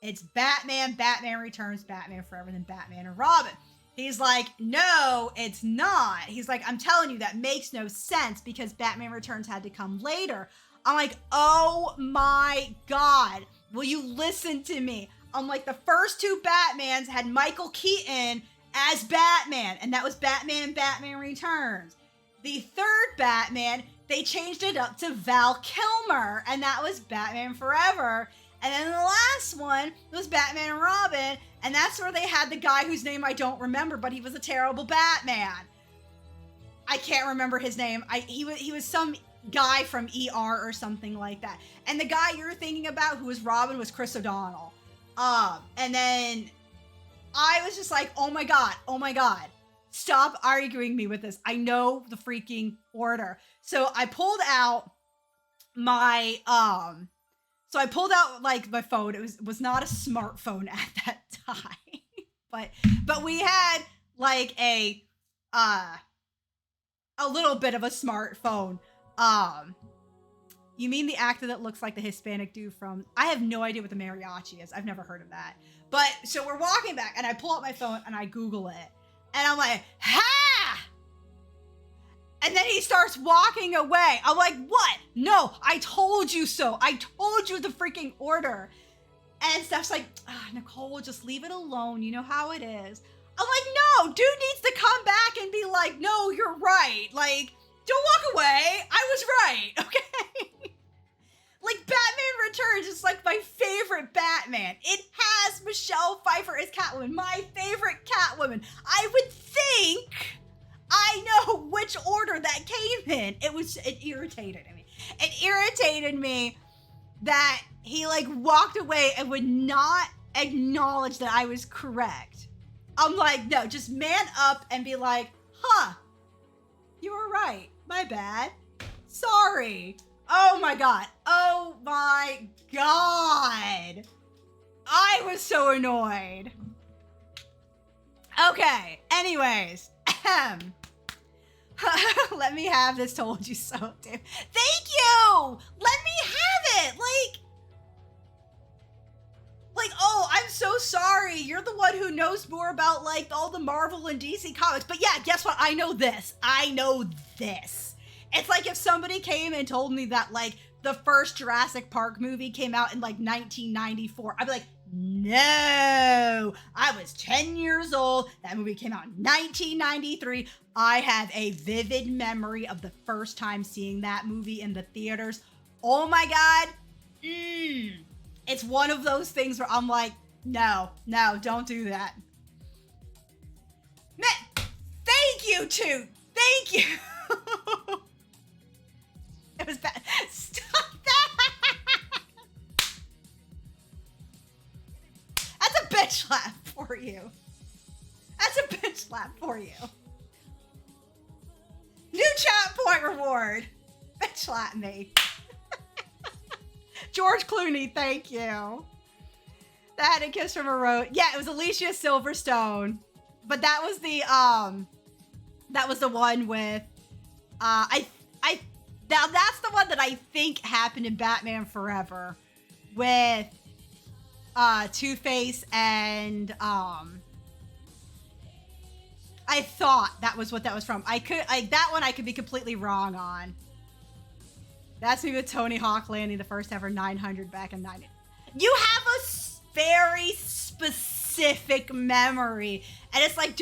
It's Batman, Batman Returns, Batman Forever, then Batman and Robin. He's like, no, it's not. He's like, I'm telling you, that makes no sense because Batman Returns had to come later. I'm like, oh my God. Will you listen to me? I'm like, the first two Batmans had Michael Keaton as Batman, and that was Batman and Batman Returns. The third Batman, they changed it up to Val Kilmer, and that was Batman Forever. And then the last one was Batman and Robin, and that's where they had the guy whose name I don't remember, but he was a terrible Batman. I can't remember his name. He was some guy from ER or something like that. And the guy you're thinking about who was Robin was Chris O'Donnell. And then I was just like, oh my God, stop arguing me with this. I know the freaking order. So I pulled out my, like my phone. It was not a smartphone at that time, but we had like a little bit of a smartphone. You mean the actor that looks like the Hispanic dude from, I have no idea what the mariachi is. I've never heard of that. But so we're walking back and I pull out my phone and I Google it and I'm like, ha! And then he starts walking away. I'm like, what? No, I told you so. I told you the freaking order. And Steph's like, Nicole, just leave it alone. You know how it is. I'm like, no, dude needs to come back and be like, no, you're right. Like, don't walk away. I was right. Okay. Like, Batman Returns is like my favorite Batman. It has Michelle Pfeiffer as Catwoman, my favorite Catwoman. I would think I know which order that came in. It irritated me. It irritated me that he like walked away and would not acknowledge that I was correct. I'm like, no, just man up and be like, you were right. My bad. Sorry. Oh my God. Oh my God. I was so annoyed. Okay. Anyways. Let me have this. Told you so, dude. Thank you. Let me have it. Like, oh, I'm so sorry. You're the one who knows more about like all the Marvel and DC comics. But yeah, guess what? I know this. It's like if somebody came and told me that like the first Jurassic Park movie came out in like 1994. I'd be like, no, I was 10 years old. That movie came out in 1993. I have a vivid memory of the first time seeing that movie in the theaters. Oh my God. It's one of those things where I'm like, no, don't do that. Man, thank you, Toot. Thank you. It was bad. Stop that. That's a bitch slap for you. New chat point reward. Bitch slap me. George Clooney, thank you. That and Kiss from a Rose. Yeah, it was Alicia Silverstone. But that was the one with now that's the one that I think happened in Batman Forever with Two-Face and I thought that was what that was from. That one I could be completely wrong on. That's me with Tony Hawk landing the first ever 900 back in 90. You have a very specific memory. And it's like,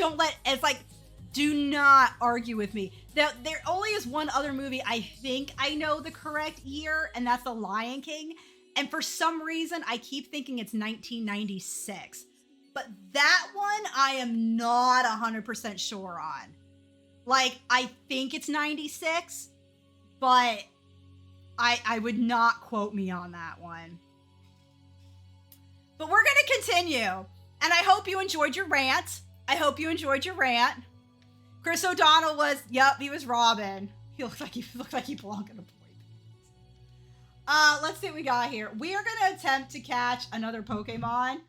do not argue with me. There only is one other movie I think I know the correct year, and that's The Lion King. And for some reason, I keep thinking it's 1996. But that one, I am not 100% sure on. Like, I think it's 96, but I would not quote me on that one. But we're going to continue. And I hope you enjoyed your rant. Chris O'Donnell was, yep, he was Robin. He looked like he belonged in a boy band. Let's see what we got here. We are going to attempt to catch another Pokemon.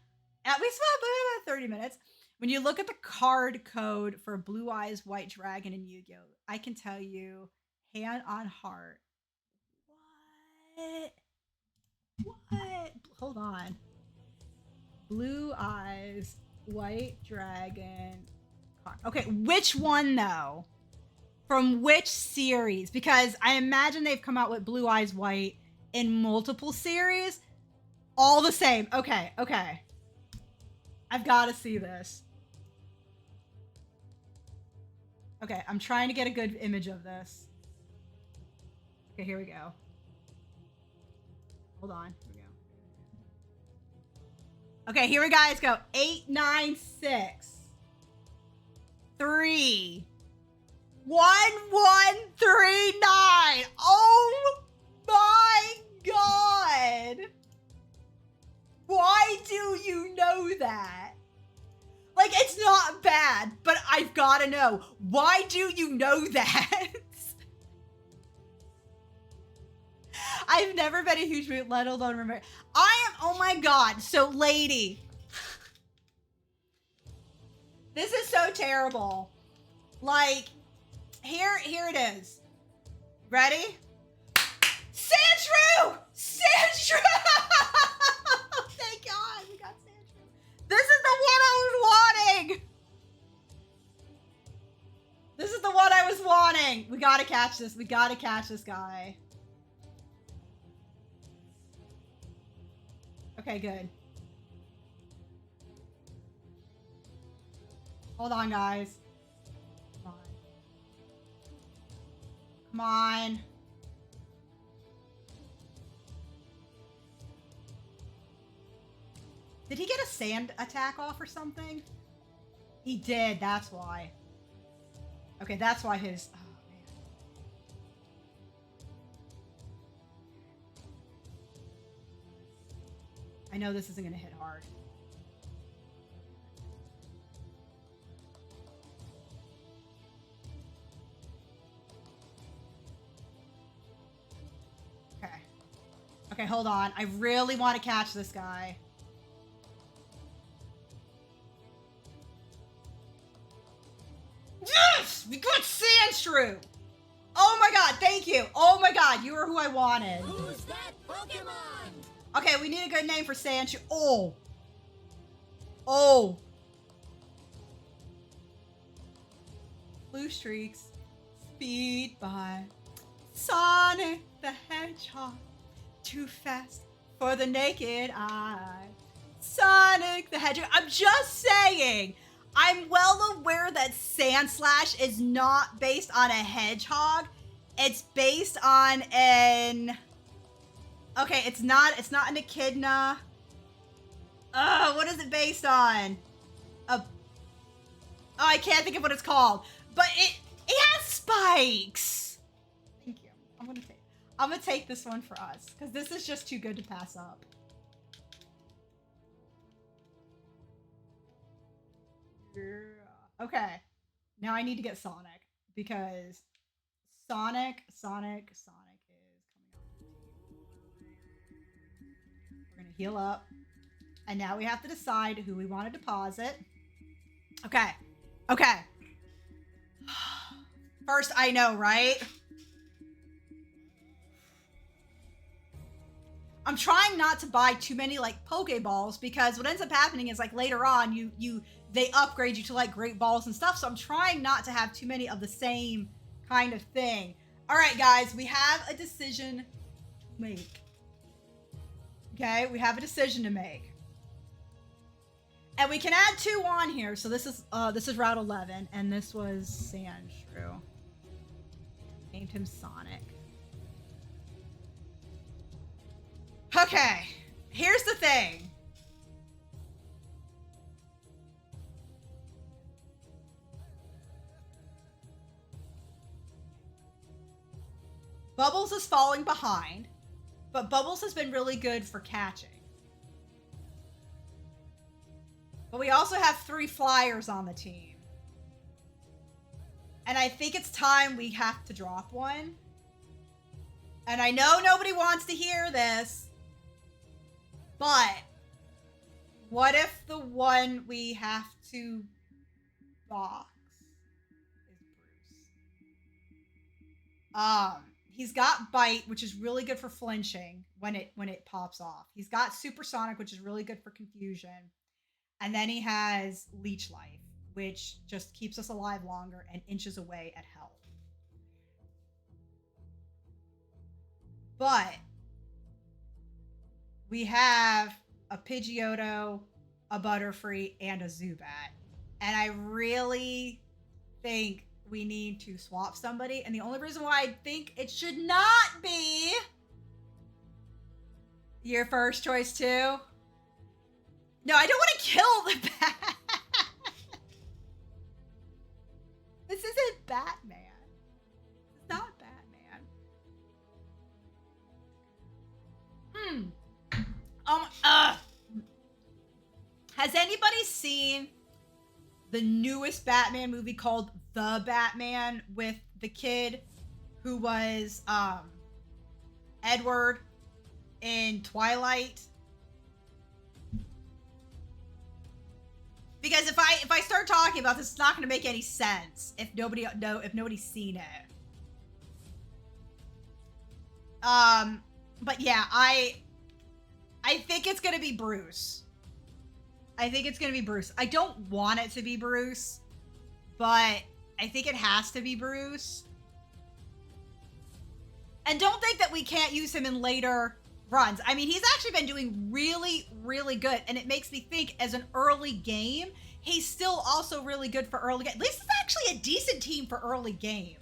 And we still have about 30 minutes. When you look at the card code for Blue Eyes White Dragon and Yu-Gi-Oh, I can tell you, hand on heart. What? Hold on. Blue Eyes White Dragon. Okay, which one though? From which series? Because I imagine they've come out with Blue Eyes White in multiple series. All the same. Okay. I've got to see this. Okay, I'm trying to get a good image of this. Okay, here we go. Hold on. Here we go. Okay, here we guys go. 8, 9, 6, 3, 1, 1, 3, 9. Oh my God. Why do you know that? Like, it's not bad, but I've got to know. Why do you know that? I've never been a huge fan, let alone remember. Oh my God. So, lady. This is so terrible. Like, here it is. Ready? Sandshrew! Thank God we got Sandshrew. This is the one I was wanting. We gotta catch this. We gotta catch this guy. Okay, good. Hold on, guys. Come on. Did he get a sand attack off or something? He did, that's why. Okay, that's why his... Oh, man. I know this isn't going to hit hard. Okay. Okay, hold on. I really want to catch this guy. Yes! We got Sandshrew! Oh my god, thank you! Oh my god, you are who I wanted. Who's that Pokemon? Okay, we need a good name for Sandshrew. Oh! Oh! Blue Streaks. Speed by Sonic the Hedgehog. Too fast for the naked eye. Sonic the Hedgehog. I'm just saying. I'm well aware that Sandslash is not based on a hedgehog. It's based on an... Okay, it's not an echidna. What is it based on? Oh, I can't think of what it's called. But it has spikes. Thank you. I'm gonna take this one for us because this is just too good to pass up. Yeah. Okay. Now I need to get Sonic because Sonic is coming up. We're gonna heal up. And now we have to decide who we want to deposit. Okay. Okay. First, I know, right? I'm trying not to buy too many like Pokeballs because what ends up happening is like later on they upgrade you to like great balls and stuff. So I'm trying not to have too many of the same kind of thing. All right, guys, we have a decision to make. Okay, we have a decision to make. And we can add 2 on here. So this is Route 11 and this was Sandshrew. Named him Sonic. Okay, here's the thing. Bubbles is falling behind, but Bubbles has been really good for catching. But we also have 3 flyers on the team. And I think it's time we have to drop one. And I know nobody wants to hear this, but what if the one we have to box is Bruce? He's got Bite, which is really good for flinching when it pops off. He's got Supersonic, which is really good for confusion. And then he has Leech Life, which just keeps us alive longer and inches away at health. But we have a Pidgeotto, a Butterfree, and a Zubat. And I really think we need to swap somebody. And the only reason why I think it should not be your first choice too. No, I don't want to kill the bat. This isn't Batman. It's not Batman. Has anybody seen the newest Batman movie called The Batman with the kid who was Edward in Twilight? Because if I start talking about this, it's not going to make any sense if nobody's seen it. But yeah, I think it's going to be Bruce. I think it's going to be Bruce. I don't want it to be Bruce, but I think it has to be Bruce. And don't think that we can't use him in later runs. I mean, he's actually been doing really, really good. And it makes me think as an early game, he's still also really good for early game. This is actually a decent team for early game.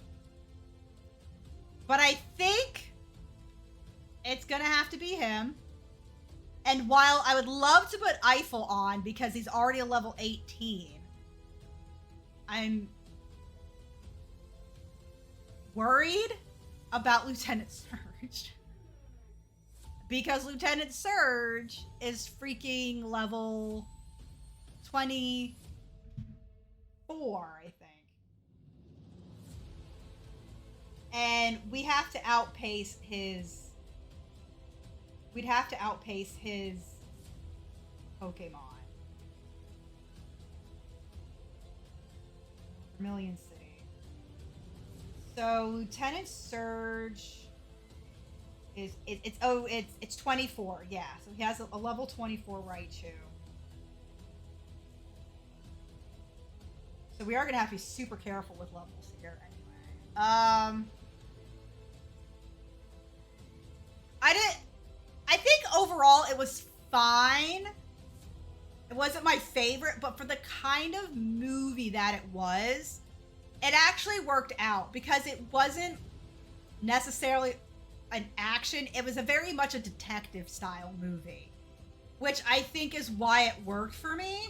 But I think it's going to have to be him. And while I would love to put Eiffel on because he's already a level 18, I'm worried about Lieutenant Surge. Because Lieutenant Surge is freaking level 24, I think. And we have to outpace his... We'd have to outpace his Pokemon. 1,000,006. So Lieutenant Surge is it's 24. Yeah, so he has a level 24 Raichu. So we are gonna have to be super careful with levels here anyway. I think overall it was fine. It wasn't my favorite, but for the kind of movie that it was, it actually worked out because it wasn't necessarily an action. It was a very much a detective style movie, which I think is why it worked for me.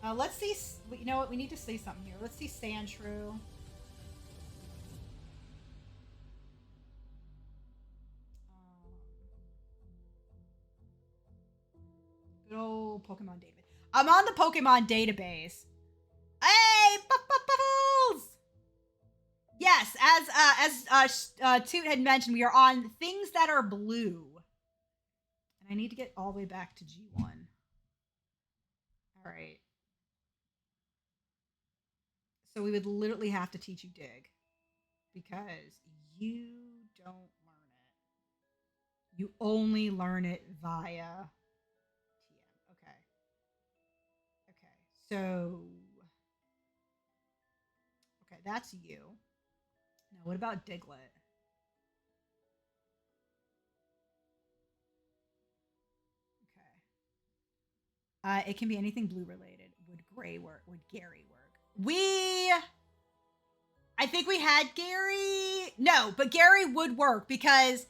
Let's see. You know what? We need to see something here. Let's see Sandshrew. Good old Pokemon database. I'm on the Pokemon database. Hey, bubbles! Yes, as Toot had mentioned, we are on things that are blue, and I need to get all the way back to G1. All right. So we would literally have to teach you Dig because you don't learn it. You only learn it via TM. Okay. Okay. So okay, that's you. Now what about Diglett? Okay. It can be anything blue related. Would Gray work? Would Gary work? I think we had Gary. No, but Gary would work because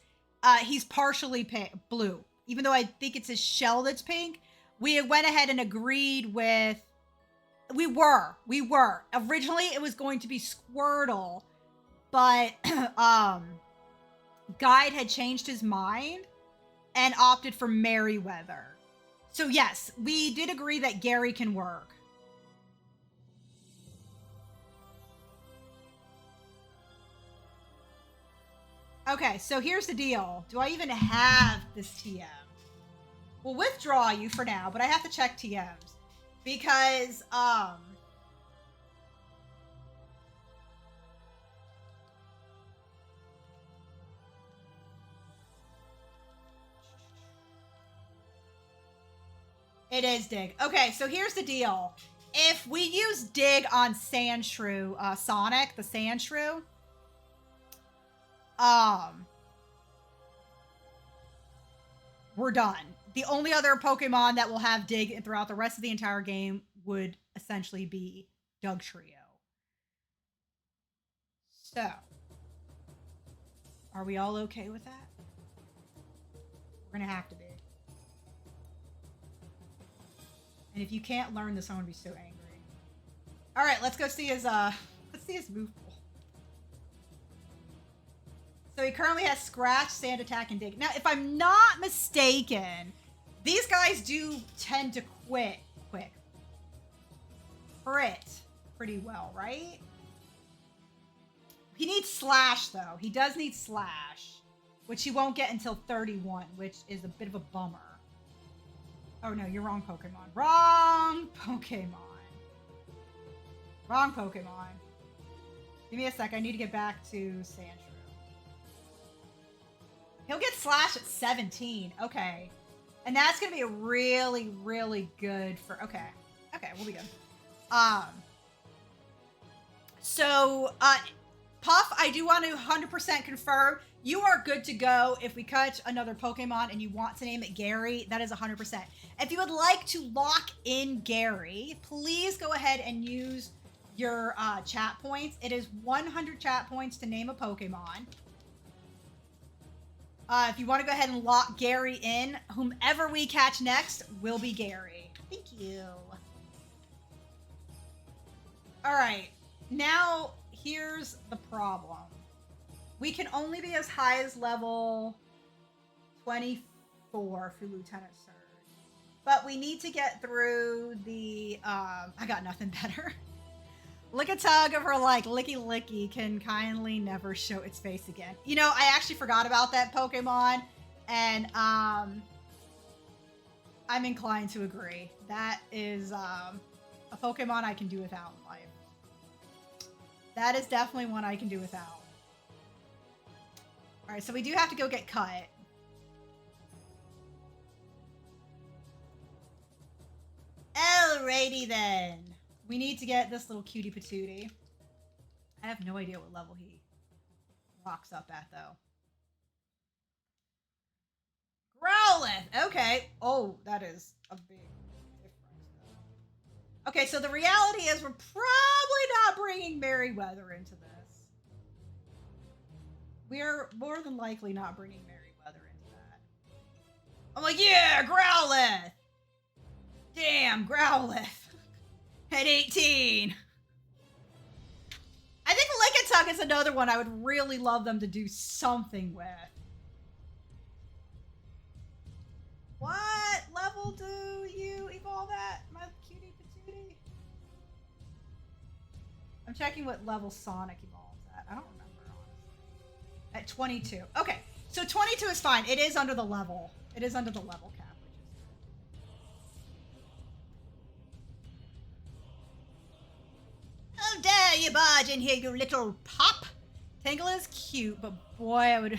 he's partially blue. Even though I think it's his shell that's pink, we went ahead and agreed with. We were. Originally, it was going to be Squirtle, but Guide had changed his mind and opted for Merryweather. So yes, we did agree that Gary can work. Okay, so here's the deal. Do I even have this TM? We'll withdraw you for now, but I have to check TMs. Because, it is Dig. Okay, so here's the deal. If we use Dig on Sandshrew, Sonic, the Sandshrew, we're done. The only other Pokemon that will have Dig throughout the rest of the entire game would essentially be Dugtrio. So, are we all okay with that? We're gonna have to be. And if you can't learn this, I'm gonna be so angry. All right, let's go see his move pool. So he currently has Scratch, Sand Attack, and Dig. Now, if I'm not mistaken, these guys do tend to crit pretty well, right? He needs Slash, though. He does need Slash, which he won't get until 31, which is a bit of a bummer. Oh, no, you're wrong Pokemon. Wrong Pokemon. Wrong Pokemon. Give me a sec. I need to get back to Sandshrew. He'll get Slash at 17. Okay. And that's going to be really, really good for... Okay. Okay, we'll be good. So, Puff, I do want to 100% confirm you are good to go if we catch another Pokemon and you want to name it Gary. That is 100%. If you would like to lock in Gary, please go ahead and use your chat points. It is 100 chat points to name a Pokemon. If you want to go ahead and lock Gary in, whomever we catch next will be Gary. Thank you. All right. Now, here's the problem. We can only be as high as level 24 for Lieutenant Surge. But we need to get through the... I got nothing better. Lickitung of her, like, Licky Licky can kindly never show its face again. You know, I actually forgot about that Pokemon. And, I'm inclined to agree. That is, a Pokemon I can do without in life. That is definitely one I can do without. All right, so we do have to go get cut. Alrighty then. We need to get this little cutie patootie. I have no idea what level he rocks up at, though. Growlithe! Okay. Oh, that is a big difference, though. Okay, so the reality is we're probably not bringing Merryweather into this. We're more than likely not bringing Merryweather into that. I'm like, yeah, Growlithe! Damn, Growlithe. At 18. I think Lickitung is another one I would really love them to do something with. What level do you evolve at, my cutie patootie? I'm checking what level Sonic evolves at. I don't remember, honestly. At 22. Okay, so 22 is fine. It is under the level. It is under the level cap, which is good. How dare you barge in here, you little pop! Tangela is cute, but boy, I would...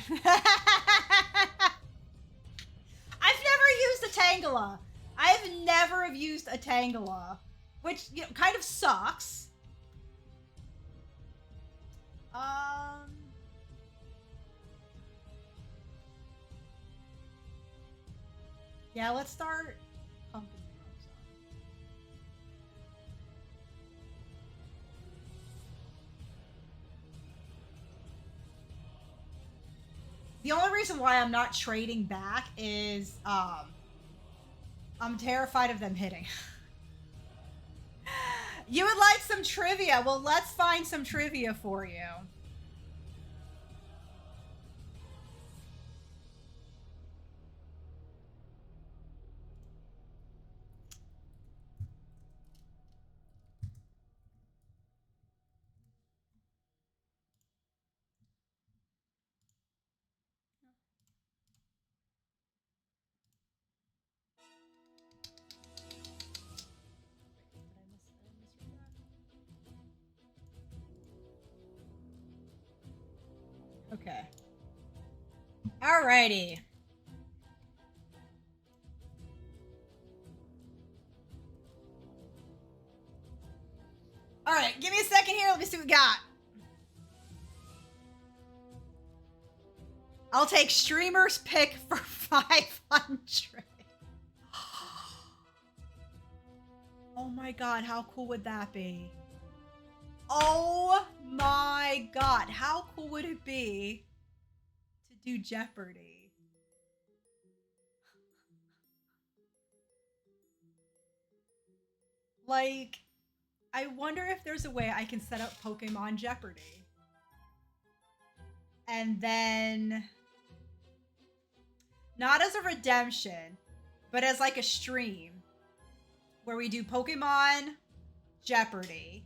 I've never used a Tangela. I've never used a Tangela, which, you know, kind of sucks. Yeah, let's start pumping things up. The only reason why I'm not trading back is I'm terrified of them hitting. You would like some trivia? Well, let's find some trivia for you. Okay. Alrighty. Alright, give me a second here. Let me see what we got. I'll take streamer's pick for 500. Oh my god, how cool would that be? Oh my god, how cool would it be to do Jeopardy? Like, I wonder if there's a way I can set up Pokemon Jeopardy. And then, not as a redemption, but as like a stream where we do Pokemon Jeopardy.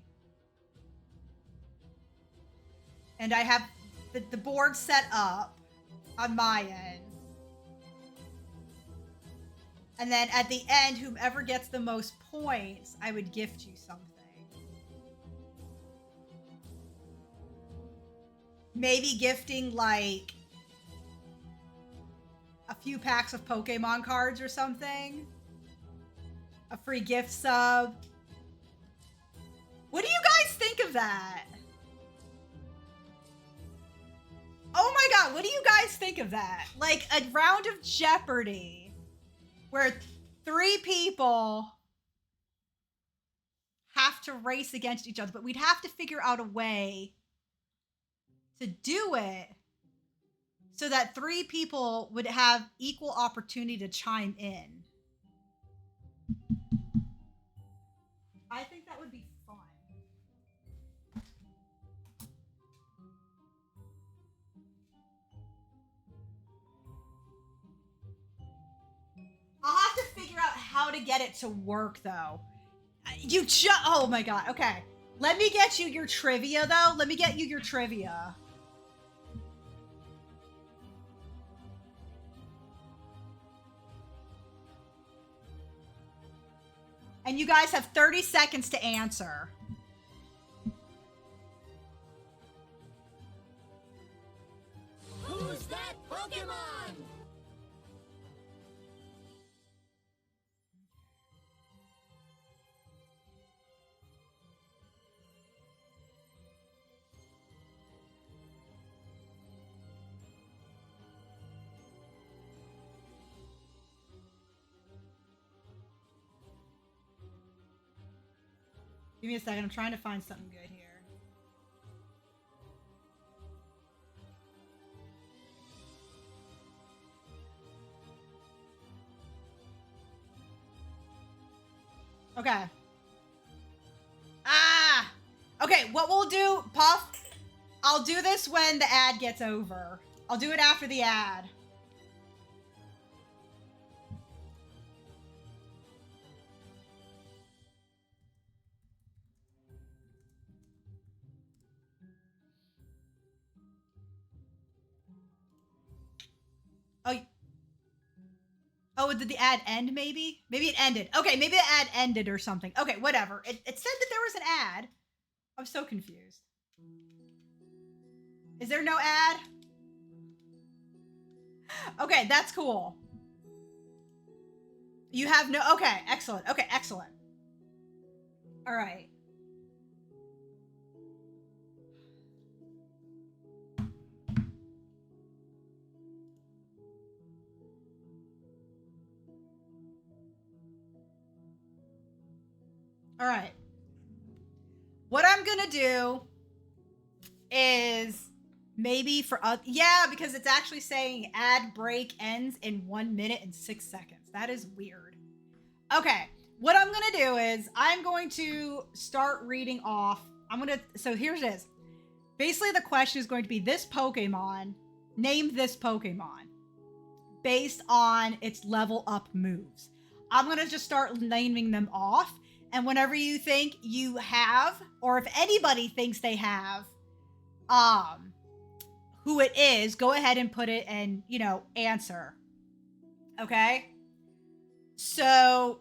And I have the board set up on my end. And then at the end, whomever gets the most points, I would gift you something. Maybe gifting like a few packs of Pokemon cards or something. A free gift sub. What do you guys think of that? Oh my god, what do you guys think of that? Like a round of Jeopardy where 3 people have to race against each other, but we'd have to figure out a way to do it so that 3 people would have equal opportunity to chime in. I think that would be fun. I'll have to figure out how to get it to work, though. Oh my god, okay. Let me get you your trivia, though. Let me get you your trivia. And you guys have 30 seconds to answer. Give me a second. I'm trying to find something good here. Okay. Okay, what we'll do, Puff, I'll do this when the ad gets over. I'll do it after the ad. Oh, did the ad end maybe? Maybe it ended. Okay, maybe the ad ended or something. Okay, whatever. It said that there was an ad. I'm so confused. Is there no ad? Okay, that's cool. You have no... Okay, excellent. Okay, excellent. All right. All right. What I'm going to do is maybe for... yeah, because it's actually saying ad break ends in 1 minute and 6 seconds. That is weird. Okay. What I'm going to do is I'm going to start reading off. So here it is. Basically, the question is going to be this Pokemon. Name this Pokemon based on its level up moves. I'm going to just start naming them off. And whenever you think you have, or if anybody thinks they have, who it is, go ahead and put it and, answer. Okay? So,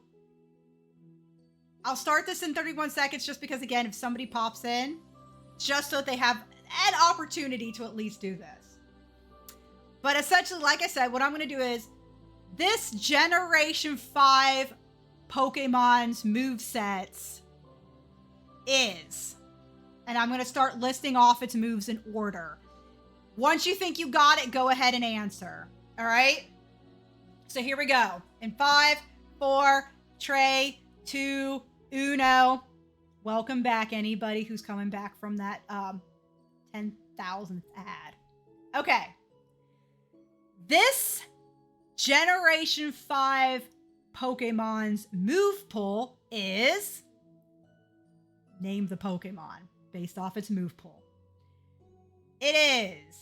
I'll start this in 31 seconds just because, again, if somebody pops in, just so that they have an opportunity to at least do this. But essentially, like I said, what I'm going to do is this Generation 5 Pokemon's movesets is, and I'm going to start listing off its moves in order. Once you think you got it, go ahead and answer. All right? So here we go. In 5, 4, 3, 2, 1. Welcome back, anybody who's coming back from that 10,000th ad. Okay. This Generation 5 Pokemon's move pool is... Name the Pokemon based off its move pool. It is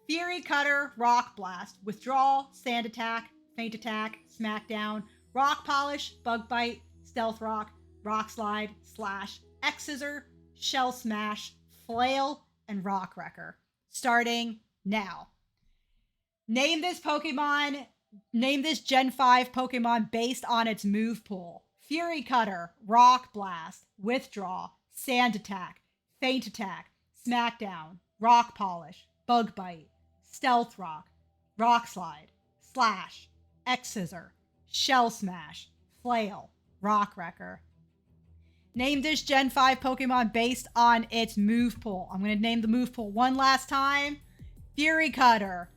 Fury Cutter, Rock Blast, Withdrawal, Sand Attack, Feint Attack, Smackdown, Rock Polish, Bug Bite, Stealth Rock, Rock Slide, Slash, X Scissor, Shell Smash, Flail, and Rock Wrecker. Starting now. Name this Gen 5 Pokemon based on its move pool. Fury Cutter, Rock Blast, Withdraw, Sand Attack, Feint Attack, Smackdown, Rock Polish, Bug Bite, Stealth Rock, Rock Slide, Slash, X Scissor, Shell Smash, Flail, Rock Wrecker. Name this Gen 5 Pokemon based on its move pool. I'm going to name the move pool one last time. Fury Cutter,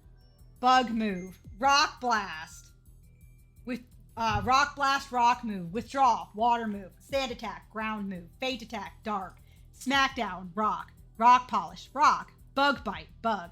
Bug Move, Rock Blast, with Rock Blast, Rock Move, Withdraw, Water Move, Sand Attack, Ground Move, Feint Attack, Dark, Smackdown, Rock, Rock Polish, Rock, Bug Bite, Bug.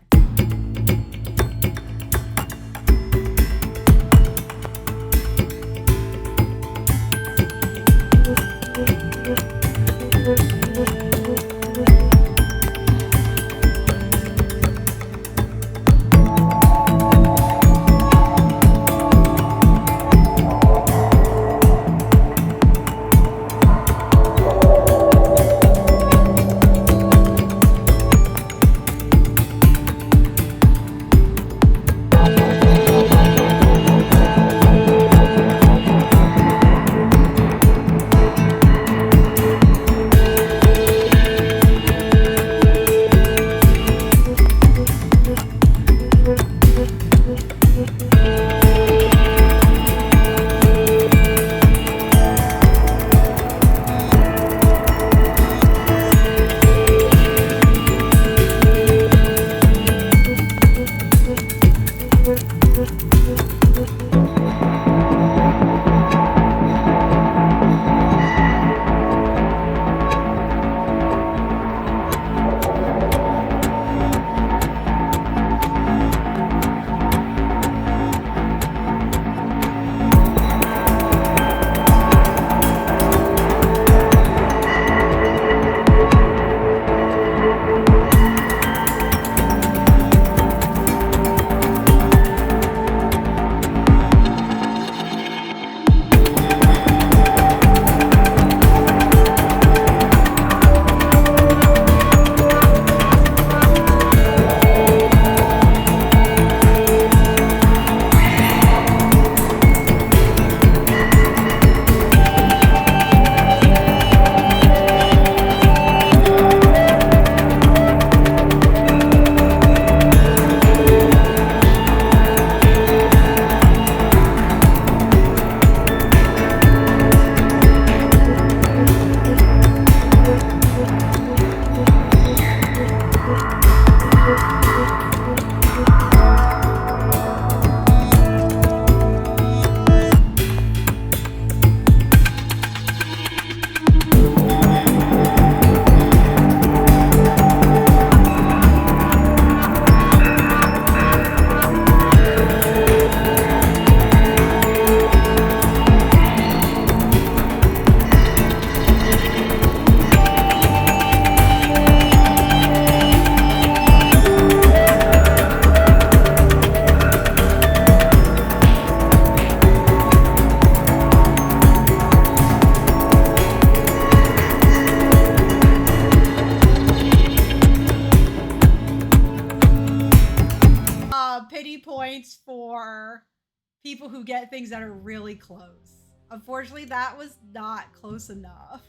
people who get things that are really close. Unfortunately, that was not close enough.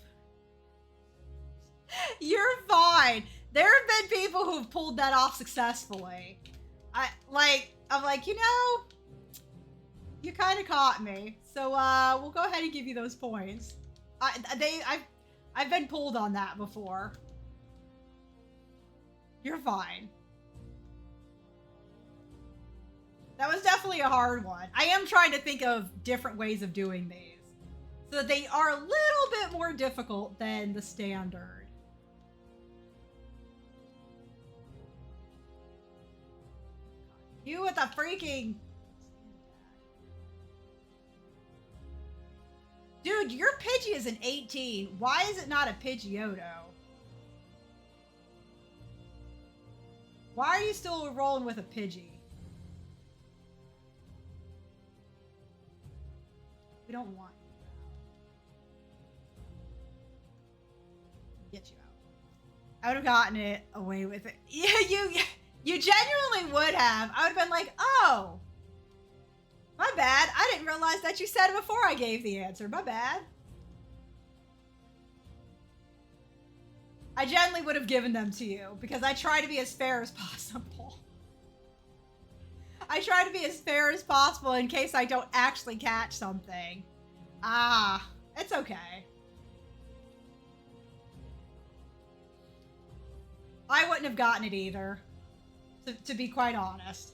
You're fine. There have been people who've pulled that off successfully. I'm like, you know, you kind of caught me. So we'll go ahead and give you those points. I've been pulled on that before. You're fine. That was definitely a hard one. I am trying to think of different ways of doing these so that they are a little bit more difficult than the standard. You with a freaking... Dude, your Pidgey is an 18. Why is it not a Pidgeotto? Why are you still rolling with a Pidgey? We don't want you out. Get you out. I would have gotten it away with it. Yeah, you genuinely would have. I would have been like, oh, my bad. I didn't realize that you said it before I gave the answer. My bad. I genuinely would have given them to you because I try to be as fair as possible. I try to be as fair as possible in case I don't actually catch something. Ah, it's okay. I wouldn't have gotten it either, to be quite honest.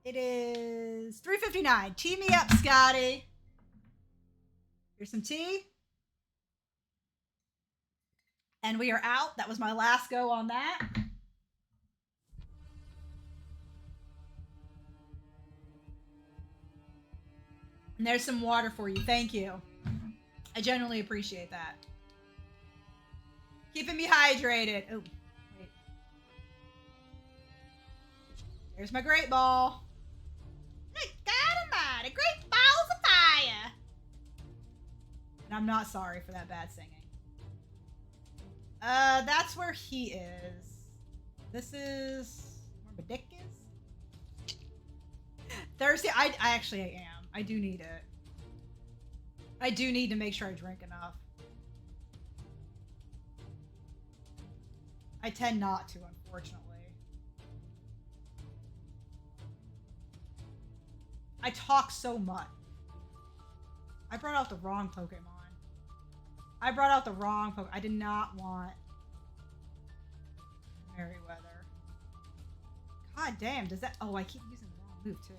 It is 3:59. Tee me up, Scotty. Here's some tea. And we are out. That was my last go on that. And there's some water for you. Thank you. I genuinely appreciate that. Keeping me hydrated. Oh, wait. There's my great ball. Good God almighty, great balls of fire. And I'm not sorry for that bad singing. That's where he is. This is where my dick is. Thursday, I actually am. I do need it. I do need to make sure I drink enough. I tend not to, unfortunately. I talk so much. I brought out the wrong Pokemon. I brought out the wrong Pokemon. I did not want Merryweather. God damn, does that... Oh, I keep using the wrong move, too.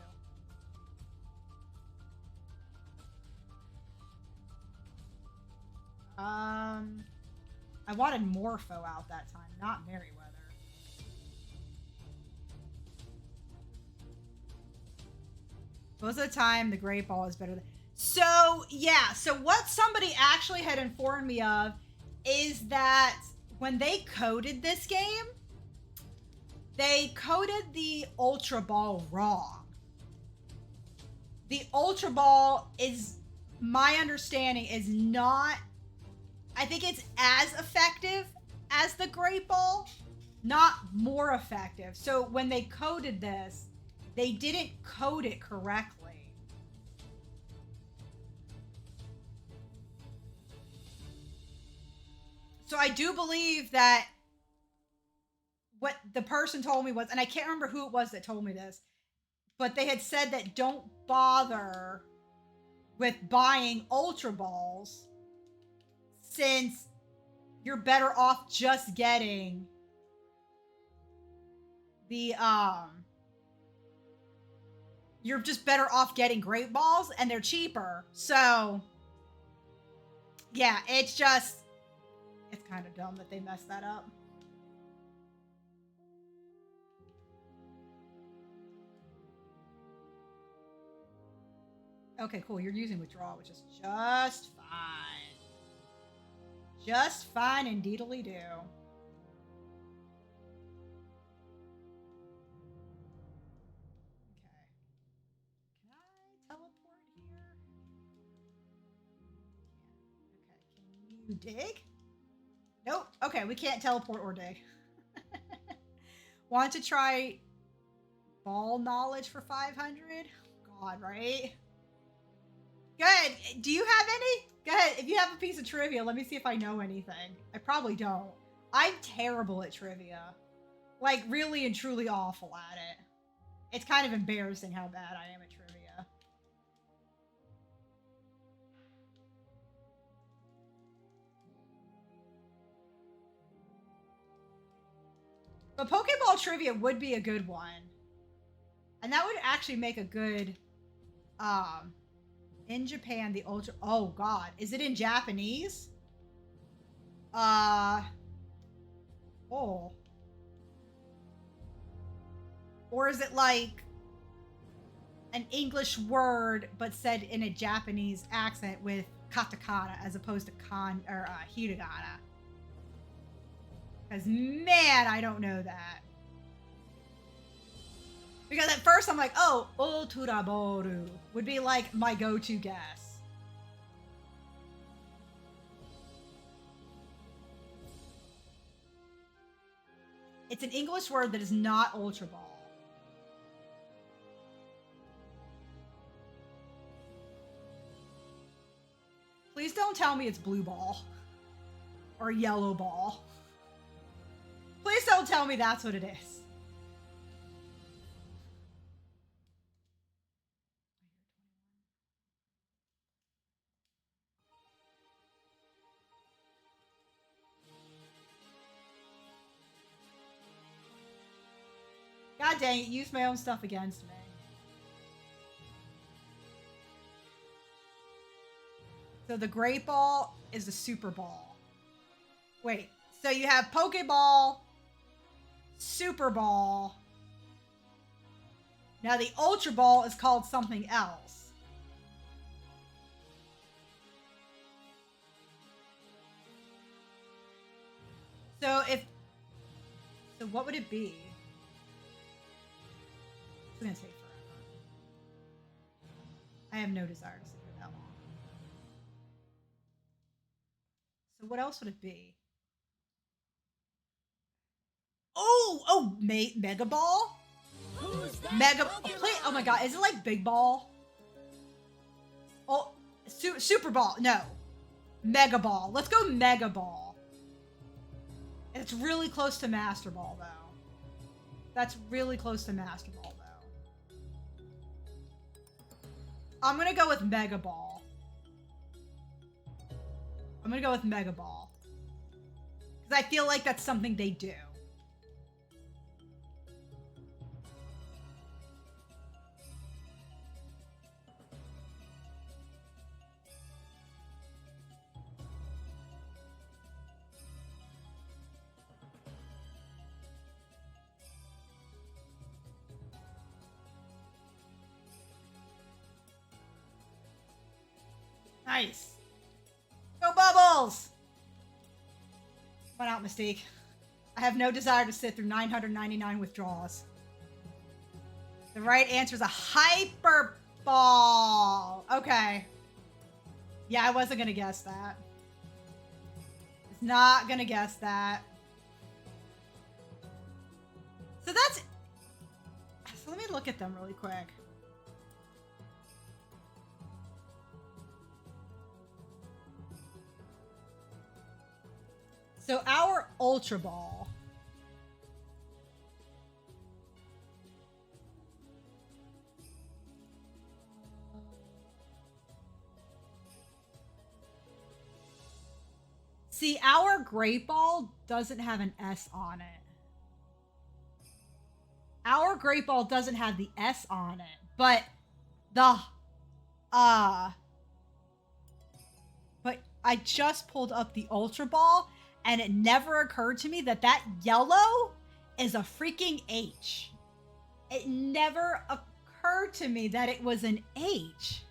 I wanted Morpho out that time, not Merryweather. Most of the time, the Great Ball is better than... So, yeah. So what somebody actually had informed me of is that when they coded this game, they coded the Ultra Ball wrong. The Ultra Ball is, my understanding, is not... I think it's as effective as the Great Ball, not more effective. So when they coded this, they didn't code it correctly. So I do believe that what the person told me was, and I can't remember who it was that told me this, but they had said that don't bother with buying Ultra Balls since you're better off just getting the, you're just better off getting Great Balls and they're cheaper. So, yeah, it's just, it's kind of dumb that they messed that up. Okay, cool. You're using withdrawal, which is just fine. Just fine and deedly do. Okay. You dig? Nope. Okay, we can't teleport or dig. Want to try ball knowledge for 500? God, right? Good. Do you have any? Go ahead. If you have a piece of trivia, let me see if I know anything. I probably don't. I'm terrible at trivia. Like, really and truly awful at it. It's kind of embarrassing how bad I am at trivia. But Pokeball trivia would be a good one. And that would actually make a good, in Japan, the ultra, oh God, is it in Japanese? Oh. Or is it like an English word, but said in a Japanese accent with katakana as opposed to hiragana? Because, man, I don't know that. Because at first I'm like, oh, Oturaboru would be like my go-to guess. It's an English word that is not Ultra Ball. Please don't tell me it's blue ball or yellow ball. Please don't tell me that's what it is. God dang it, use my own stuff against me. So the Great Ball is the Super Ball. Wait, so you have Pokeball, Super Ball. Now the Ultra Ball is called something else. So what would it be? It's gonna take forever. I have no desire to sit here that long. So what else would it be? Mega Ball? Who's that Oh my god, is it like Big Ball? Oh, Super Ball. No. Mega Ball. Let's go Mega Ball. It's really close to Master Ball, though. That's really close to Master Ball, though. I'm gonna go with Mega Ball. I'm gonna go with Mega Ball. Because I feel like that's something they do. Nice. Go Bubbles! Went out, Mystique. I have no desire to sit through 999 withdrawals. The right answer is a Hyper Ball. Okay. Yeah, I wasn't going to guess that. It's not going to guess that. So that's... So let me look at them really quick. So our Ultra Ball. See, our Great Ball doesn't have an S on it. Our Great Ball doesn't have the S on it, but but I just pulled up the Ultra Ball and it never occurred to me that that yellow is a freaking H. It never occurred to me that it was an H.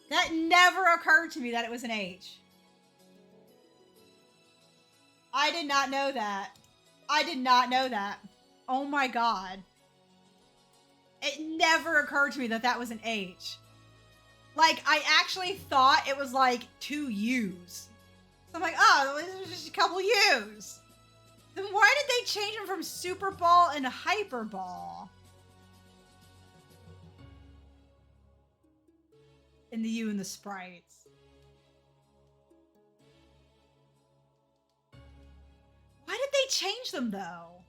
That never occurred to me that it was an H. I did not know that. I did not know that. Oh my god. It never occurred to me that that was an H. Like, I actually thought it was like 2 U's. So I'm like, oh, it was just a couple U's. Then why did they change them from Super Ball and Hyper Ball? In the U and the sprites. Why did they change them though?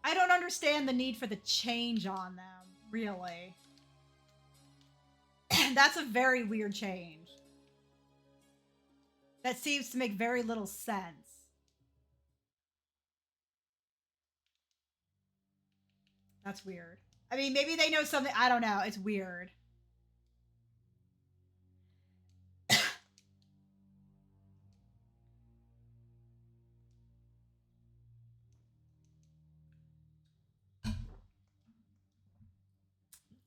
I don't understand the need for the change on them, really. That's a very weird change. That seems to make very little sense. That's weird. I mean, maybe they know something. I don't know. It's weird.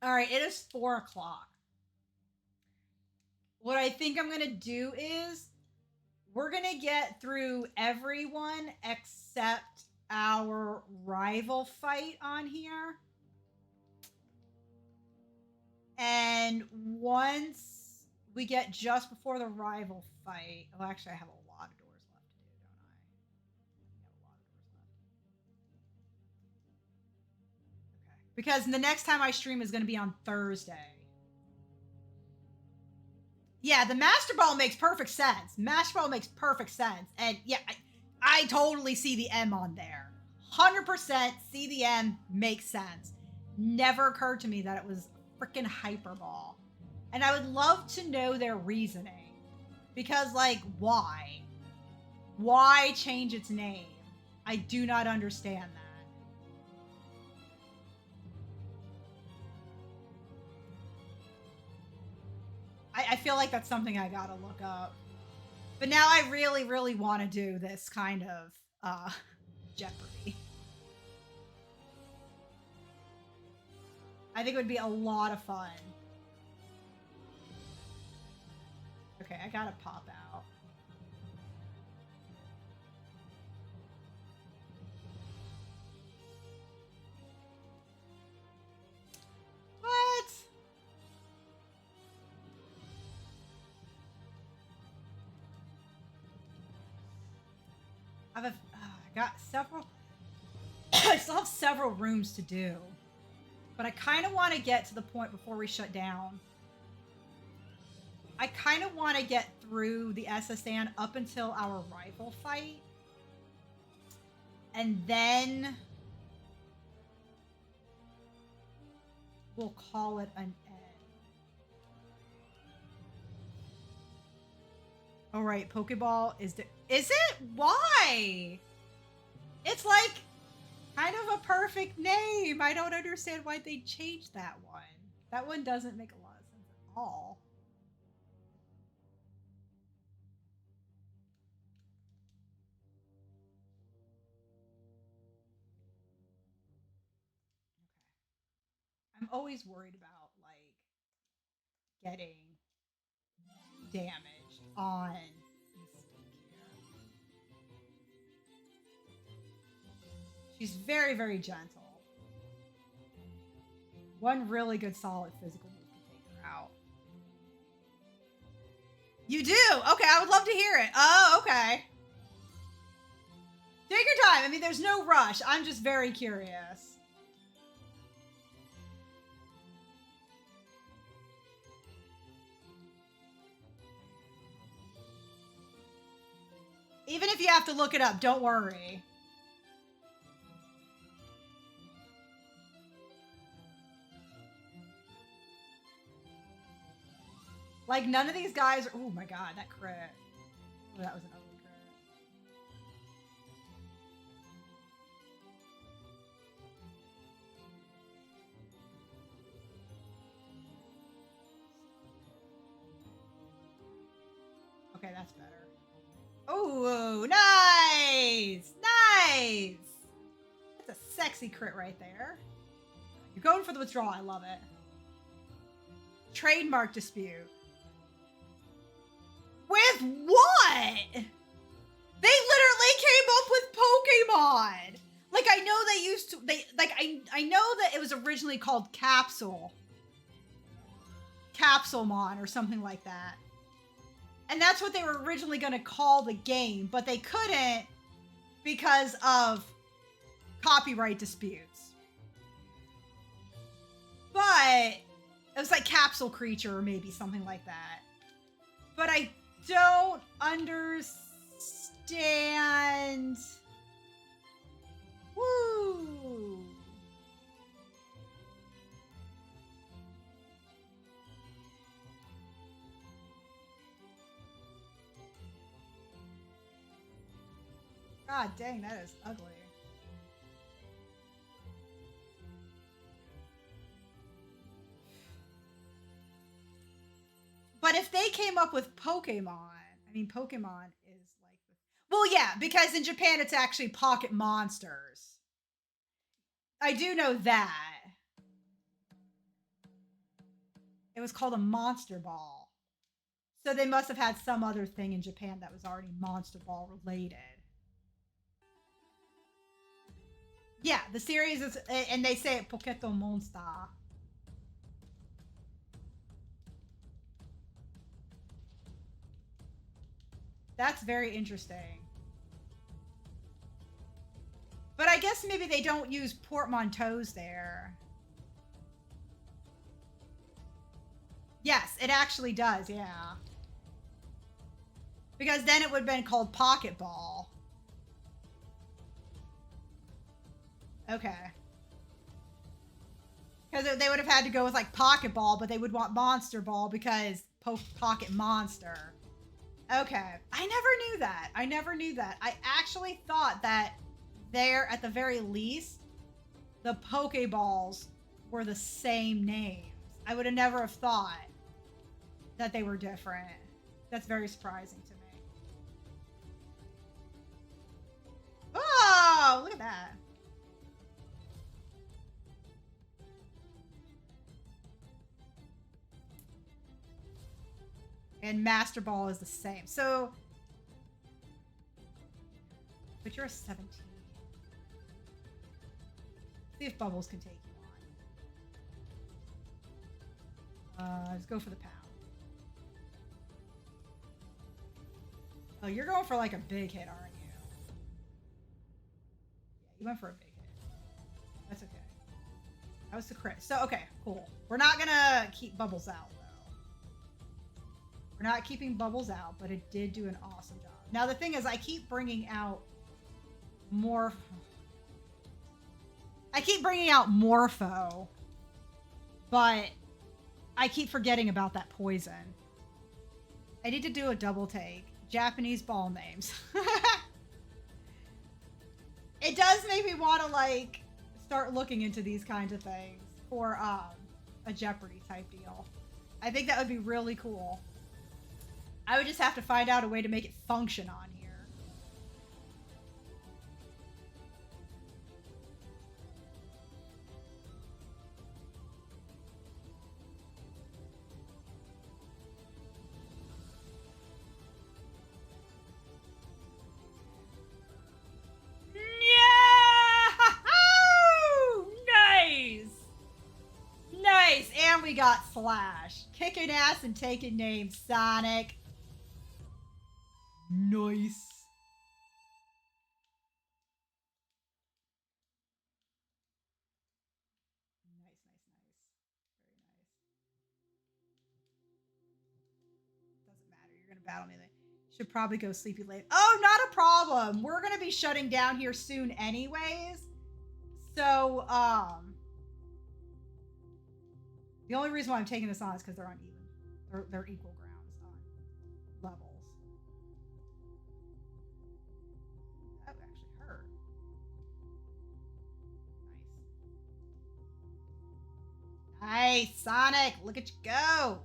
All right, it is 4 o'clock. What I think I'm going to do is we're going to get through everyone except our rival fight on here. And once we get just before the rival fight, oh, actually, I have a lot of doors left to do, don't I? I have a lot of doors left. Okay. Because the next time I stream is going to be on Thursday. Yeah, the Master Ball makes perfect sense. Master Ball makes perfect sense. And yeah, I totally see the M on there. 100% see the M makes sense. Never occurred to me that it was freaking Hyperball. And I would love to know their reasoning. Because, like, why? Why change its name? I do not understand that. I feel like that's something I gotta look up. But now I really, really want to do this kind of Jeopardy. I think it would be a lot of fun. Okay, I gotta pop out. What? I got several. I still have several rooms to do. But I kind of want to get to the point before we shut down. I kind of want to get through the SSN up until our rival fight. And then we'll call it an end. All right, Pokeball is it? Why? It's like kind of a perfect name. I don't understand why they changed that one. That one doesn't make a lot of sense at all. Okay. I'm always worried about like getting damaged on She's very, very gentle. One really good solid physical move can take her out. You do? Okay, I would love to hear it. Oh, okay. Take your time. I mean, there's no rush. I'm just very curious. Even if you have to look it up, don't worry. Like, none of these guys are... Oh, my God, that crit. Oh, that was an ugly crit. Okay, that's better. Oh, nice! Nice! That's a sexy crit right there. You're going for the withdrawal. I love it. Trademark dispute. With what? They literally came up with Pokemon. Like, I know they used used to, they like I know that it was originally called Capsulemon or something like that. And that's what they were originally going to call the game, but they couldn't because of copyright disputes. But it was like Capsule Creature or maybe something like that. But I don't understand. Woo! God dang, that is ugly. But if they came up with Pokemon, I mean, Pokemon is like, well, yeah, because in Japan it's actually Pocket Monsters. I do know that. It was called a Monster Ball. So they must have had some other thing in Japan that was already Monster Ball related. Yeah, the series is, and they say it Poketo Monster. That's very interesting. But I guess maybe they don't use portmanteaus there. Yes, it actually does, yeah. Because then it would have been called Pocket Ball. Okay. Because they would have had to go with like Pocket Ball, but they would want Monster Ball because Pocket Monster. Okay. I never knew that. I never knew that. I actually thought that there, at the very least, the Pokeballs were the same names. I would have never have thought that they were different. That's very surprising to me. Oh, look at that. And Master Ball is the same. So, but you're a 17. See if Bubbles can take you on. Let's go for the pound. Oh, you're going for like a big hit, aren't you? Yeah, you went for a big hit. That's okay. That was the crit. So, okay, cool. We're not gonna keep Bubbles out, though. We're not keeping Bubbles out, but it did do an awesome job. Now, the thing is, I keep bringing out Morpho, but I keep forgetting about that poison. I need to do a double take. Japanese ball names. It does make me want to like start looking into these kinds of things for a Jeopardy type deal. I think that would be really cool. I would just have to find out a way to make it function on here. Nice! Nice! And we got Slash. Kicking ass and taking names, Sonic. Nice. Nice. Very nice. Doesn't matter. You're going to battle me later. Should probably go sleepy late. Oh, not a problem. We're going to be shutting down here soon anyways. So, the only reason why I'm taking this on is because they're uneven. They're equal grounds on levels. That actually hurt. Nice. Nice, Sonic. Look at you go. Nice, rare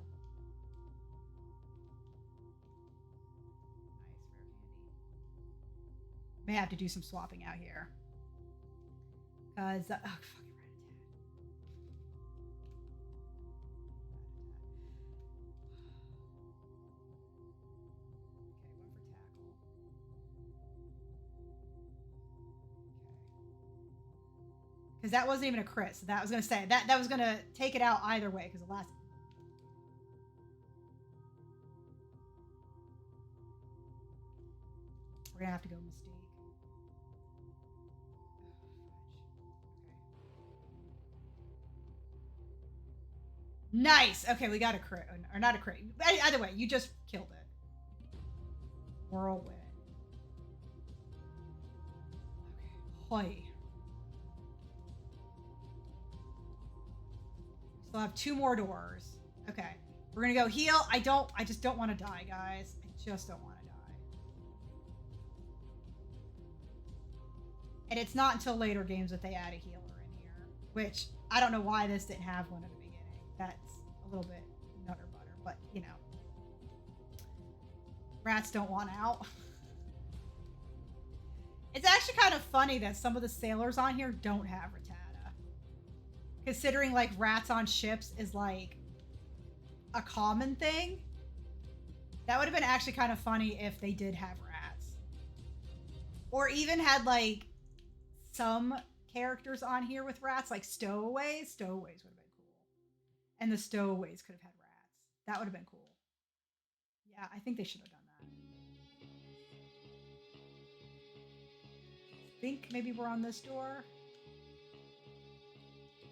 candy. May have to do some swapping out here. Because, oh, fucking Because that wasn't even a crit. So that was going to say that was going to take it out either way. Because the last. We're going to have to go mistake. Nice. Okay, we got a crit. Or not a crit. Either way, you just killed it. Whirlwind. Okay. Hoy. Still have 2 more doors. Okay. We're gonna go heal. I just don't want to die, guys. I just don't want to die. And it's not until later games that they add a healer in here. Which, I don't know why this didn't have one at the beginning. That's a little bit nutter butter, but you know. Rats don't want out. It's actually kind of funny that some of the sailors on here don't have Rattata. Considering like rats on ships is like a common thing. That would have been actually kind of funny if they did have rats. Or even had like some characters on here with rats, like stowaways. Stowaways would have been cool. And the stowaways could have had rats. That would have been cool. Yeah, I think they should have done that. I think maybe we're on this door.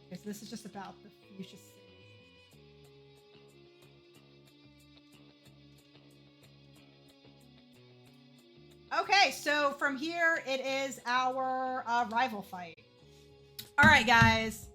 Okay, so this is just about the Fuchsia City. Okay, so from here it is our rival fight. All right, guys.